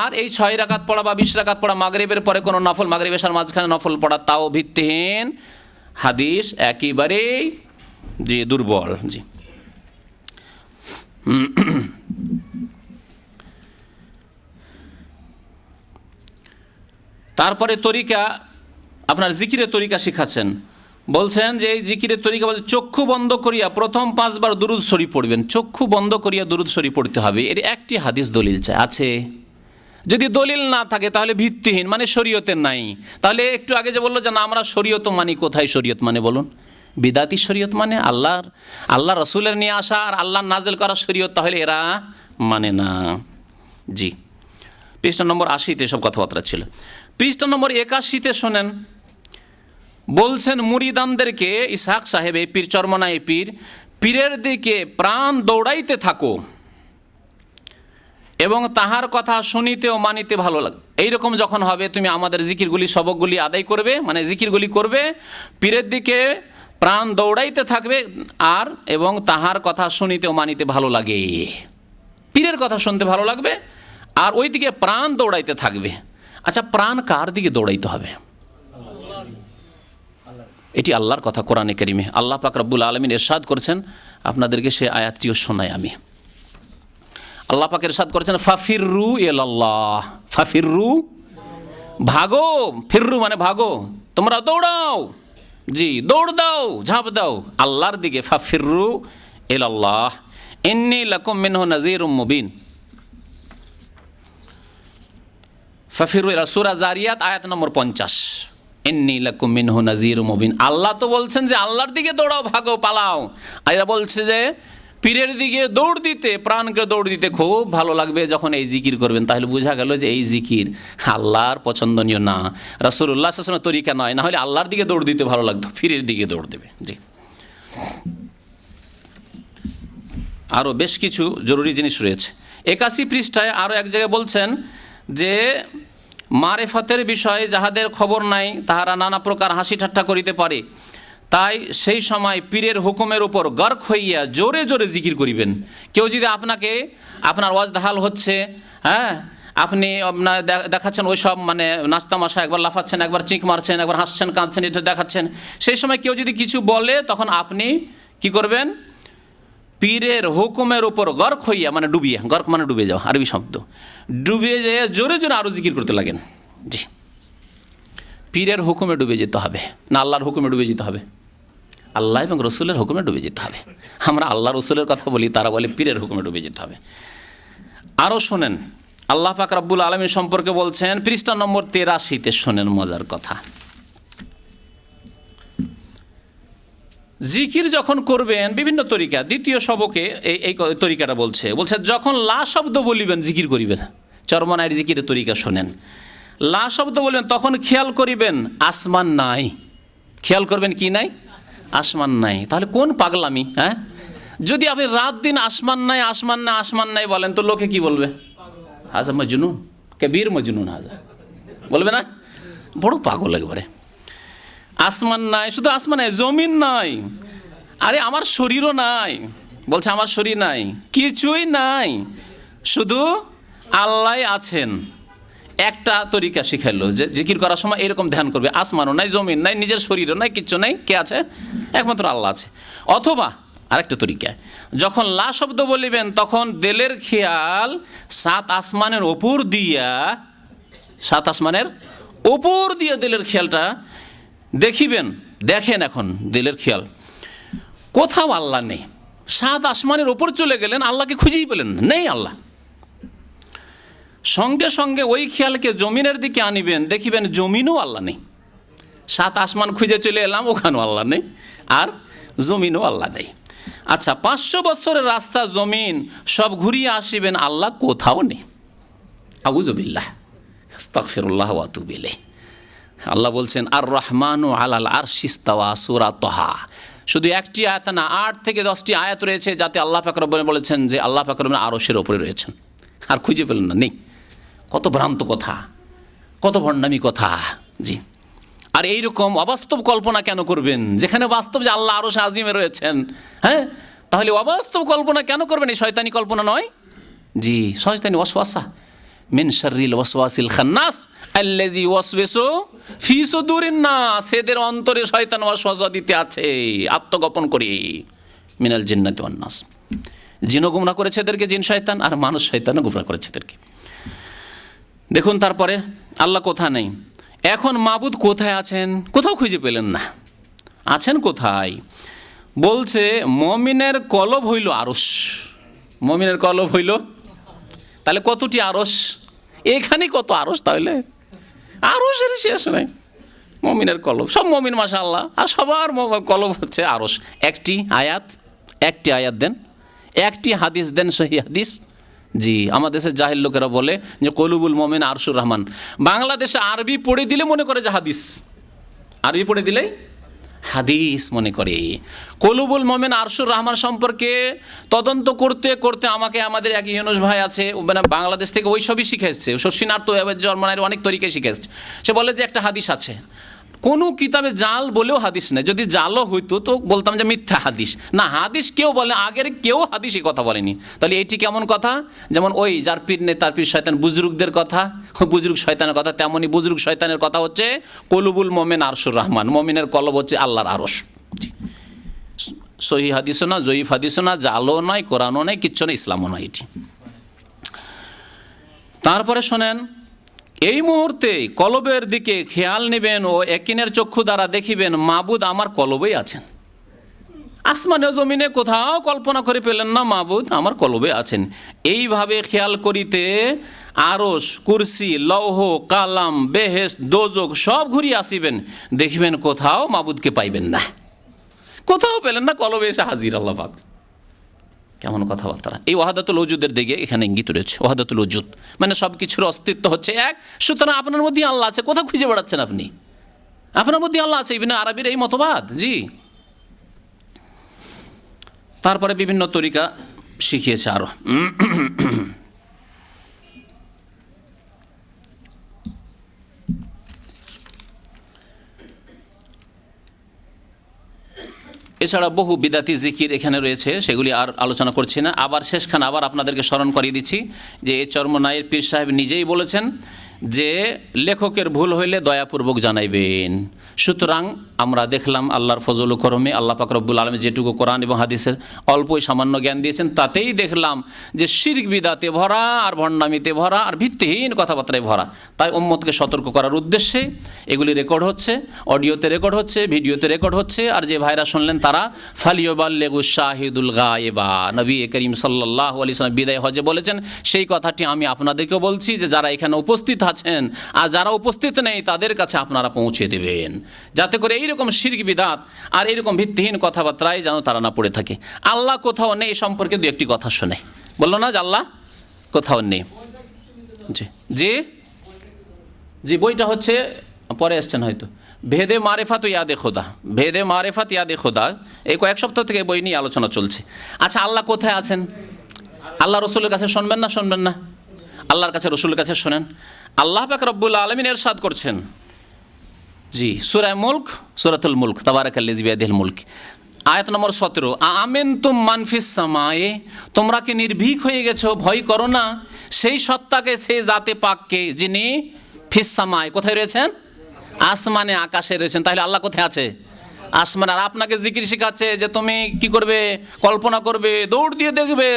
আর এই 6 রাকাত পড়া বা 20 রাকাত পড়া, মাগরিবের পরে কোনো নফল, মাগরিব এশার মাঝখানে নফল পড়া, তাও ভিত্তিহীন হাদিস, একেবারেই জি দুর্বল। জি, তারপরে তরিকা, আপনার জিকিরের তরিকা শিখাচ্ছেন। বলছেন যে এই জিকিরের তরিকা বলছে, চক্ষু বন্ধ করিয়া প্রথম 5 বার দুরুদ শরীফ পড়বেন। চক্ষু বন্ধ করিয়া দুরুদ শরীফ পড়তে হবে, এর একটি হাদিস দলিল চাই, আছে? যদি দলিল না থাকে তাহলে ভিত্তিহীন, মানে শরীয়তের নাই। তাহলে একটু আগে যে বললো যে না আমরা শরীয়ত মানি, কোথায় শরীয়ত মানে বলুন? বিদাতি শরীয়ত মানে আল্লাহ রসুলের নিয়ে আসা আর আল্লাহ নাজেল করা শরীয়ত, তাহলে এরা মানে না। জি, পৃষ্ঠা নম্বর 80-তে সব কথাবার্তা ছিল। পৃষ্ঠা নম্বর 81-তে শোনেন, বলছেন মুরিদানদেরকে, ইসহাক সাহেব, এই পীর চরমনা, এই পীরের দিকে প্রাণ দৌড়াইতে থাকো এবং তাহার কথা শুনিতে ও মানিতে ভালো লাগে। এইরকম যখন হবে, তুমি আমাদের জিকিরগুলি, সবকগুলি আদায় করবে, মানে জিকিরগুলি করবে, পীরের দিকে প্রাণ দৌড়াইতে থাকবে, আর এবং তাহার কথা শুনিতে ও মানিতে ভালো লাগে, পীরের কথা শুনতে ভালো লাগবে, আর ওই দিকে প্রাণ দৌড়াইতে থাকবে। আচ্ছা, প্রাণ কার দিকে দৌড়াইতে হবে? এটি আল্লাহর কথা, কোরআনে কারিমে আল্লাহ পাক রব্বুল আলামিন ইরশাদ করেছেন, আপনাদেরকে সে আয়াতটিও শোনাই আমি। আল্লাহ পাক ইরশাদ করেছেন, ফাফিররু ইলাল্লাহ, ফাফিররু, ভাগো, ফিররু মানে ভাগো, তোমরা দৌড়াও, জি দৌড় দাও, ঝাঁপ দাও আল্লাহর দিকে, ফাফিররু ইলাল্লাহ ইন্নী লাকুম মিনহু নাযীরুম মুবিন। ফাফিররু ইলা, সূরা জারিয়াত আয়াত নম্বর 50, ইন্নী লাকুম মিনহু নাযীরুম মুবিন। আল্লাহ তো বলছেন যে আল্লাহর দিকে দৌড়াও, ভাগো, পালাও, আর এরা বলছে যে পীরের দিকে দৌড় দিতে, প্রাণকে দৌড় দিতে খুব ভালো লাগবে যখন এই জিকির করবেন। তাহলে বোঝা গেল যে এই জিকির আল্লাহর পছন্দনীয় না, রাসূলুল্লাহ সাল্লাল্লাহু আলাইহি ওয়াসাল্লামের তরিকা নয়। না হলে আল্লাহর দিকে দৌড় দিতে ভালো লাগতো, পীরের দিকে দৌড় দেবে। জি, আরও বেশ কিছু জরুরি জিনিস রয়েছে। 81 পৃষ্ঠায় আরও এক জায়গায় বলছেন যে মারেফতের বিষয়ে যাহাদের খবর নাই, তাহারা নানা প্রকার হাসি ঠাট্টা করিতে পারে, তাই সেই সময় পীরের হুকুমের উপর গর্ক হইয়া জোরে জোরে জিকির করিবেন। কেউ যদি আপনাকে, আপনার ওয়াজদাহাল হচ্ছে, হ্যাঁ, আপনি আপনার দেখাচ্ছেন ওই সব মানে নাস্তামাশা, একবার লাফাচ্ছেন, একবার চিক মারছেন, একবার হাসছেন, কাঁদছেন, এটা দেখাচ্ছেন, সেই সময় কেউ যদি কিছু বলে, তখন আপনি কি করবেন? পীরের হুকুমের উপর গর্ক হইয়া, মানে ডুবিয়ে, গর্ক মানে ডুবে যাওয়া, আরবি শব্দ, ডুবিয়ে যেয়ে জোরে জোরে আরও জিকির করতে লাগেন। জি, পীরের হুকুমে ডুবে যেতে হবে না আল্লাহর হুকুমে ডুবে যেতে হবে? আল্লাহ এবং রসুলের হুকুমে ডুবে যেতে হবে। আমরা আল্লাহ রসুলের কথা বলি, তারা বলে পীরের হুকুমে ডুবে যেতে হবে। আরও শোনেন, আল্লাহ পাক রব্বুল আলামিন সম্পর্কে বলছেন পৃষ্ঠা নম্বর 83-তে, শোনেন মজার কথা। জিকির যখন করবেন বিভিন্ন তরিকা, দ্বিতীয় সবকে এই তরিকাটা বলছে যখন লা শব্দ বলিবেন জিকির করিবেন। চরমনায়ের জিকিরের তরিকা শোনেন। লা শব্দ বলবেন তখন খেয়াল করিবেন আসমান নাই। খেয়াল করবেন কি নাই? আসমান নাই। তাহলে কোন পাগলামি? হ্যাঁ, যদি আপনি রাত দিন আসমান নাই আসমান নাই আসমান নাই বলেন তো লোকে কি বলবে? হাজা মজনুন, কবির মজনুন হাজা বলবে না? বড় পাগল একবারে। আসমান নাই, শুধু আসমান নাই, জমিন নাই। আরে আমার শরীরও নাই, বলছে আমার শরীর নাই, কিছুই নাই, শুধু আল্লাহ আছেন। একটা তরিকা শিখাইলো যে জিকির করার সময় এরকম ধ্যান করবে, আসমানও নাই, জমিন নাই, নিজের শরীরও নাই, কিচ্ছু নাই, কে আছে? একমাত্র আল্লাহ আছে। অথবা আরেকটা তরিকা, যখন লা শব্দ বলিবেন তখন দিলের খেয়াল সাত আসমানের ওপর দিয়া, সাত আসমানের ওপর দিয়ে দিলের খেয়ালটা দেখিবেন। দেখেন এখন দিলের খেয়াল, কোথাও আল্লাহ নেই। সাত আসমানের ওপর চলে গেলেন, আল্লাহকে খুঁজেই পেলেন না, নেই আল্লাহ। সঙ্গে সঙ্গে ওই খেয়ালকে জমিনের দিকে আনিবেন, দেখিবেন জমিনও আল্লাহ নেই। সাত আসমান খুঁজে চলে এলাম, ওখানেও আল্লাহ নেই, আর জমিনও আল্লাহ নেই। আচ্ছা, 500 বছরের রাস্তা জমিন সব ঘুরিয়ে আসিবেন, আল্লাহ কোথাও নেই। আউযুবিল্লাহ, আস্তাগফিরুল্লাহ ওয়া আতুবু ইলাইহি। আল্লাহ বলছেন আর রহমানু আলাল আরশি ইস্তাওয়া, সূরা তাহা। শুধু একটি আয়াত না, 8 থেকে 10টি আয়াত রয়েছে যাতে আল্লাহ পাক রব্বুল বলেছেন যে আল্লাহ পাক রব্বুল আরশের উপরে রয়েছেন, আর খুঁজে পেলেন না, নেই। কত ভ্রান্ত কথা, কত ভণ্ডামি কথা। জি, আর এইরকম অবাস্তব কল্পনা কেন করবেন যেখানে বাস্তব যে আল্লাহ আরশ আজিমে রয়েছেন? হ্যাঁ, তাহলে অবাস্তব কল্পনা কেন করবেন? এই শয়তানি কল্পনা নয়। জি, শয়তানি ওয়াসওয়াসা মিন শাররিল ওয়াসওয়াসিল খান্নাস আল্লাযী ওয়াসওয়াসু ফি সুদুরিন নাস। এদের অন্তরে শয়তান ওয়াসওয়াসা দিতে আছে আত্মগোপন করে, মিনাল জিন্নাতি ওয়ান নাস। জিনও গুমরাহ করেছে এদেরকে, জিন শয়তান, আর মানুষ শয়তানও গুমরাহ করেছে এদেরকে। দেখুন তারপরে আল্লাহ কোথা নেই। এখন মাবুদ কোথায় আছেন? কোথাও খুঁজে পেলেন না, আছেন কোথায়? বলছে মুমিনের কলব হইল আরশ। মুমিনের কলব হইল, তাহলে কতটি আরশ? এখানে কত আরশ? তাহলে আরশের শেষ নাই। মুমিনের কলব, সব মুমিন মাশাআল্লাহ, আর সবার কলব হচ্ছে আরশ। একটি আয়াত দেন, একটি হাদিস দেন, সহিহ হাদিস। জি, আমাদের দেশের জাহিল লোকেরা বলে যে কলুবুল মুমিন আরশুর রহমান। বাংলাদেশে আরবি পড়ে দিলে মনে করে যে হাদিস, আরবি পড়ে দিলেই হাদিস মনে করে। কলুবুল মুমিন আরশুর রহমান সম্পর্কে তদন্ত করতে করতে আমাকে আমাদের এক ইউনুস ভাই আছে, মানে বাংলাদেশ থেকে ওই সবই শিখেছে, শর্ষিনার তো জন্মানের অনেক তরিকায় শিখেছে। সে বলে যে একটা হাদিস আছে, কোনো কিতাবে জাল বলেও হাদিস নেই। যদি জালও হইতো তো বলতাম যে মিথ্যা হাদিস। না, হাদিস কেউ বলে, আগের কেউ হাদিস এই কথা বলেনি। তাহলে এটি কেমন কথা? যেমন ওই যার পীর নেই তার পীর শয়তান, বুজরুকদের কথা, বুজরুক শয়তানের কথা, তেমনই বুজরুক শয়তানের কথা হচ্ছে কলুবুল মুমিন আরশুর রহমান। মুমিনের কলব হচ্ছে আল্লাহর আরশ। সহিহ হাদিসও না, জয়ীফ হাদিসও না, জালও নয়, কোরআনও নয়, কিচ্ছু না, ইসলামও নয় এটি। তারপরে শোনেন, এই মুহূর্তে কলবের দিকে খেয়াল নেবেন ও একিনের চক্ষু দ্বারা দেখিবেন মাবুদ আমার কলবেই আছেন। আসমানে জমিনে কোথাও কল্পনা করে পেলেন না, মাবুদ আমার কলবে আছেন। এইভাবে খেয়াল করিতে আরশ, কুরসি, লৌহ, কালাম, বেহেশত, দোজখ সব ঘুরিয়ে আসিবেন, দেখিবেন কোথাও মাবুদকে পাইবেন না। কোথাও পেলেন না, কলবে এসে হাজির আল্লাহ পাক। কেমন কথাবার্তা! এই ওয়াহাদাতুল ওজুদের দিকে এখানে ইঙ্গিত রয়েছে। ওয়াহাদাতুল ওজুদ মানে সব কিছুর অস্তিত্ব হচ্ছে এক, সুতরাং আপনার মধ্যে আল্লাহ আছে। কোথাও খুঁজে বেড়াচ্ছেন আপনি? আপনার মধ্যে আল্লাহ আছে। ইবনে আরবির এই মতবাদ। জি, তারপরে বিভিন্ন তরিকা শিখিয়েছে আরো। এছাড়া বহু বিদাতি জিকির এখানে রয়েছে, সেগুলি আর আলোচনা করছি না। আবার শেষখানে আবার আপনাদেরকে স্মরণ করিয়ে দিচ্ছি যে এই চরমনায়ের পীর সাহেব নিজেই বলেছেন যে লেখকের ভুল হইলে দয়াপূর্বক জানাইবেন। সুতরাং আমরা দেখলাম আল্লাহর ফজল ও করমে আল্লাহ পাক রব্বুল আলামিন যেটুকু কোরআন এবং হাদিসের অল্পই সামান্য জ্ঞান দিয়েছেন, তাতেই দেখলাম যে শিরক বিদাতে ভরা আর ভণ্ডামিতে ভরা আর ভিত্তিহীন কথাবার্তায় ভরা। তাই উম্মতকে সতর্ক করার উদ্দেশ্যে এগুলি রেকর্ড হচ্ছে, অডিওতে রেকর্ড হচ্ছে, ভিডিওতে রেকর্ড হচ্ছে। আর যে ভাইরা শুনলেন তারা ফালিয়াবাল্লিগু শাহিদুল গায়েবা, নবী করিম সাল্লাল্লাহু আলাইহি ওয়াসাল্লাম বিদায় হজে বলেছেন, সেই কথাটি আমি আপনাদেরকে বলছি যে যারা এখানে উপস্থিত আছেন আর যারা উপস্থিত নেই তাদের কাছে আপনারা পৌঁছে দেবেন, যাতে করে এইরকম শিরক বিদাত আর এইরকম ভিত্তিহীন কথাবার্তায় যেন তারা না পড়ে থাকে। আল্লাহ কোথাও নেই এই সম্পর্কে দু একটি কথা শোনে, বললো না যে আল্লাহ কোথাও নেই। জি জি জি, বইটা হচ্ছে পরে আসছেন হয়তো, ভেদে মারেফাত ইয়াদে খোদা, ভেদে মারেফাত ইয়াদে খোদা, এই কয়েক সপ্তাহ থেকে বই নিয়ে আলোচনা চলছে। আচ্ছা, আল্লাহ কোথায় আছেন? আল্লাহ রসুলের কাছে শুনবেন না? শুনবেন না? আল্লাহর কাছে, রসুলের কাছে শোনেন। আল্লাহ পাক রব্বুল আলামিন ইরশাদ করছেন, জি, সূরা মুলক, সূরাতুল মুলক, তাবারাকাল্লাযী বিয়াদিহিল মুলক, আয়াত নম্বর 17, আমেনতুম মান ফিস সামায়ে, তোমরা কি নির্ভীক হয়ে গেছো, ভয় করো না সেই সত্তাকে, সেই জাতে পাককে যিনি ফিস সামায়ে, কোথায় রয়েছেন? আসমানে, আকাশে রয়েছেন। তাহলে আল্লাহ কোথায় আছে? আসমান। আর আপনাকে জিকির শেখাচ্ছে যে তুমি কি করবে, কল্পনা করবে, দৌড় দিয়ে দেখবে,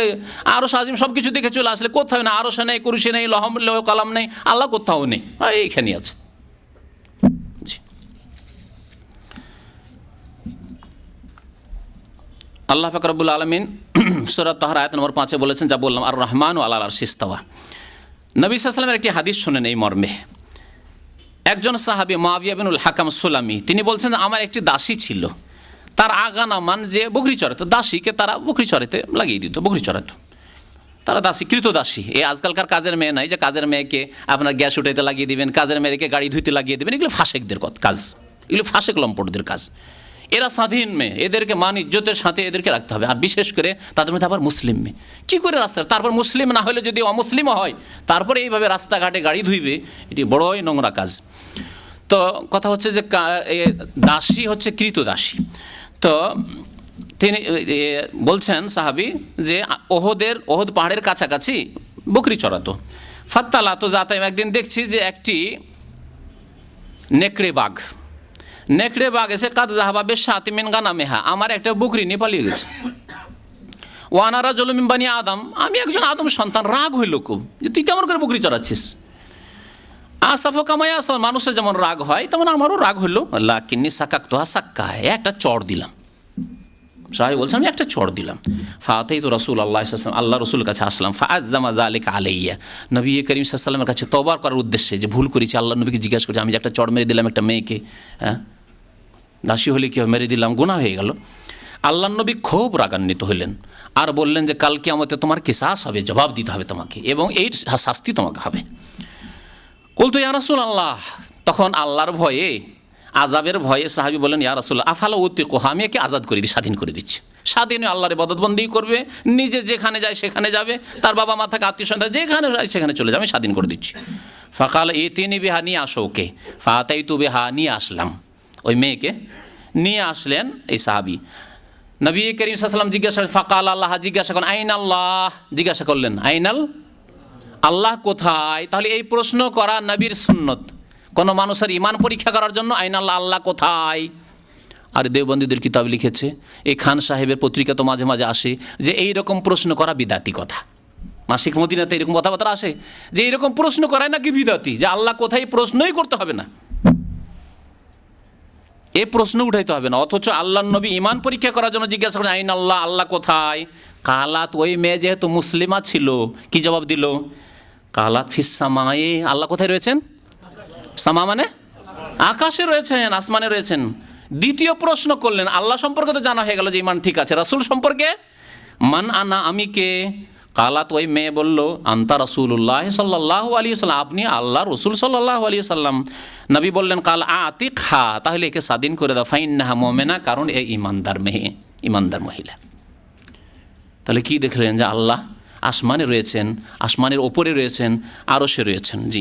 আরো সাজিম সব কিছু দেখে চলে আসলে কোথাও না, আরো সে নেই, কুরসি নেই, লহম কালাম নেই, আল্লাহ কোথাও নেই, এইখানেই আছে। আল্লাহ পাক রব্বুল আলামিন সূরা তাহর আয়াত নম্বর 5 বলেছেন, যা বললাম, আর রহমান ও আলাল আরশি ইস্তাওয়া। নবী সাল্লাল্লাহু আলাইহি ওয়াসাল্লামের একটি হাদিস শুনেন এই মর্মে। একজন সাহাবী মুআবিয়া বিনুল হাকাম সুলামি, তিনি বলছেন যে আমার একটি দাসী ছিল, তার আগা নামান যে বকরি চড়াতো, দাসীকে তারা বকরি চড়াতে লাগিয়ে দিত, বকরি চড়াতো, তারা দাসী, কৃত দাসী। এই আজকালকার কাজের মেয়ে নাই যে কাজের মেয়েকে আপনার গ্যাস উঠাইতে লাগিয়ে দিবেন, কাজের মেয়েকে গাড়ি ধুইতে লাগিয়ে দেবেন, এগুলো ফাসেকদের কাজ, এগুলো ফাসেক লম্পটদের কাজ। এরা স্বাধীন মেয়ে, এদেরকে মান ইজ্জতের সাথে এদেরকে রাখতে হবে। আর বিশেষ করে তাদের মধ্যে আবার মুসলিম মেয়ে, কী করে রাস্তা, তারপর মুসলিম না হলে যদি অমুসলিমও হয় তারপরে এইভাবে রাস্তাঘাটে গাড়ি ধুইবে, এটি বড়ই নোংরা কাজ। তো কথা হচ্ছে যে দাসী হচ্ছে কৃত দাসী। তো তিনি বলছেন সাহাবী যে ওহদ পাহাড়ের কাছাকাছি বকরি চড়াতো। ফাত্তালা তো যাতায়াত, একদিন দেখছি যে একটি নেকড়ে বাঘ এসে কাদ জাহাবা বেশ সাতিমিন গানা মেহা, আমার একটা বকরি নিয়ে পালিয়ে গেছে। ওয়ানারা জলমিন বানি আদম, আমি একজন আদম সন্তান, রাগ হইল খুব যে তুই কেমন করে বকরি চড়াচ্ছিস। আসাফো কামাই আসা, মানুষের যেমন রাগ হয় তেমন আমারও রাগ হইলো। আল্লাহ কিন্নি সাকাক তোহা সাক্কা, একটা চড় দিলাম। সাহেব বলছেন আমি একটা চড় দিলাম। ফাতেই তো রসুল আল্লাহ সাল্লাম, আল্লাহ রসুলের কাছে আসলাম। ফাআজ্জামা যালিকা আলাইয়া, নবী করিম সাল্লামের কাছে তওবা করার উদ্দেশ্যে, যে ভুল করেছি, আল্লাহ নবীকে জিজ্ঞাসা করছি, আমি যে একটা চড় মেরে দিলাম একটা মেয়েকে, হ্যাঁ দাসী হলে কেউ মেরে দিলাম, গুনাহ হয়ে গেল। আল্লাহ নবী খুব রাগান্বিত হইলেন আর বললেন যে কাল কিয়ামতে তোমার কিসাস হবে, জবাব দিতে হবে তোমাকে, এবং এই শাস্তি তোমাকে হবে। কুলতু ইয়া রাসূলুল্লাহ, তখন আল্লাহর ভয়ে, আযাবের ভয়ে সাহাবী বলেন, ইয়া রাসূলুল্লাহ আফালা উতিকুহা, আমি একে আজাদ করে দিই, স্বাধীন করে দিচ্ছি। স্বাধীন আল্লাহর ইবাদতবন্দি করবে, নিজে যেখানে যায় সেখানে যাবে, তার বাবা মা থাকে, আত্মীয় স্বজন যেখানে যায় সেখানে চলে যাবে, আমি স্বাধীন করে দিচ্ছি। ফাকাল ইতিনি বিহা, নিয়ে আসো ওকে। ফাতাইতু বিহা, নিয়ে আসলাম, ওই মেয়েকে নিয়ে আসলেন এই সাহাবী। নবী করিম সাল্লাল্লাহু আলাইহি ওয়াসাল্লাম জিজ্ঞাসা, ফাকাল আল্লাহ, জিজ্ঞাসা করেন আইন আল্লাহ, জিজ্ঞাসা করলেন আইনাল, আল্লাহ কোথায়। তাহলে এই প্রশ্ন করা নবীর সুন্নত, কোনো মানুষের ইমান পরীক্ষা করার জন্য আইন আল্লাহ, আল্লাহ কোথায়। আর দেওবন্দীদের কিতাব লিখেছে, এই খান সাহেবের পত্রিকা তো মাঝে মাঝে আসে যে এই রকম প্রশ্ন করা বিদাতি কথা, মাসিক মদিনাতে এরকম কথাবার্তা আসে যে এইরকম প্রশ্ন করায় নাকি বিদাতি, যে আল্লাহ কোথায় প্রশ্নই করতে হবে না, এ প্রশ্ন উঠাইতে হবে না। অথচ আল্লাহ নবী ইমান পরীক্ষা করার জন্য জিজ্ঞাসা করেন আইন আল্লাহ, আল্লাহ কোথায়। কালাত, ওই মেয়ে যেহেতু মুসলিমা ছিল, কি জবাব দিল? কালাত ফিস সামায়ে, আল্লাহ কোথায় রয়েছেন? সামা মানে আকাশে রয়েছেন, আসমানে রয়েছেন। দ্বিতীয় প্রশ্ন করলেন, আল্লাহ সম্পর্কে তো জানা হয়ে গেল যে ইমান ঠিক আছে, রাসূল সম্পর্কে মান আনা, আমি কে? কালাত, ওই মেয়ে বলল আনতা রাসূলুল্লাহ সাল্লাল্লাহু আলাইহি ওয়াসাল্লাম, আপনি আল্লাহ রসুল সাল্লাল্লাহু আলাইহি ওয়াসাল্লাম। নবী বললেন কাল আতিকহা, তাহলে একে স্বাধীন করে দাও, ফাইন্নাহা মুমিনা, কারণ এ ইমানদার মেয়ে, ইমানদার মহিলা। তাহলে কি দেখলেন যে আল্লাহ আসমানে রয়েছেন, আসমানের ওপরে রয়েছেন, আরশে রয়েছেন। জি।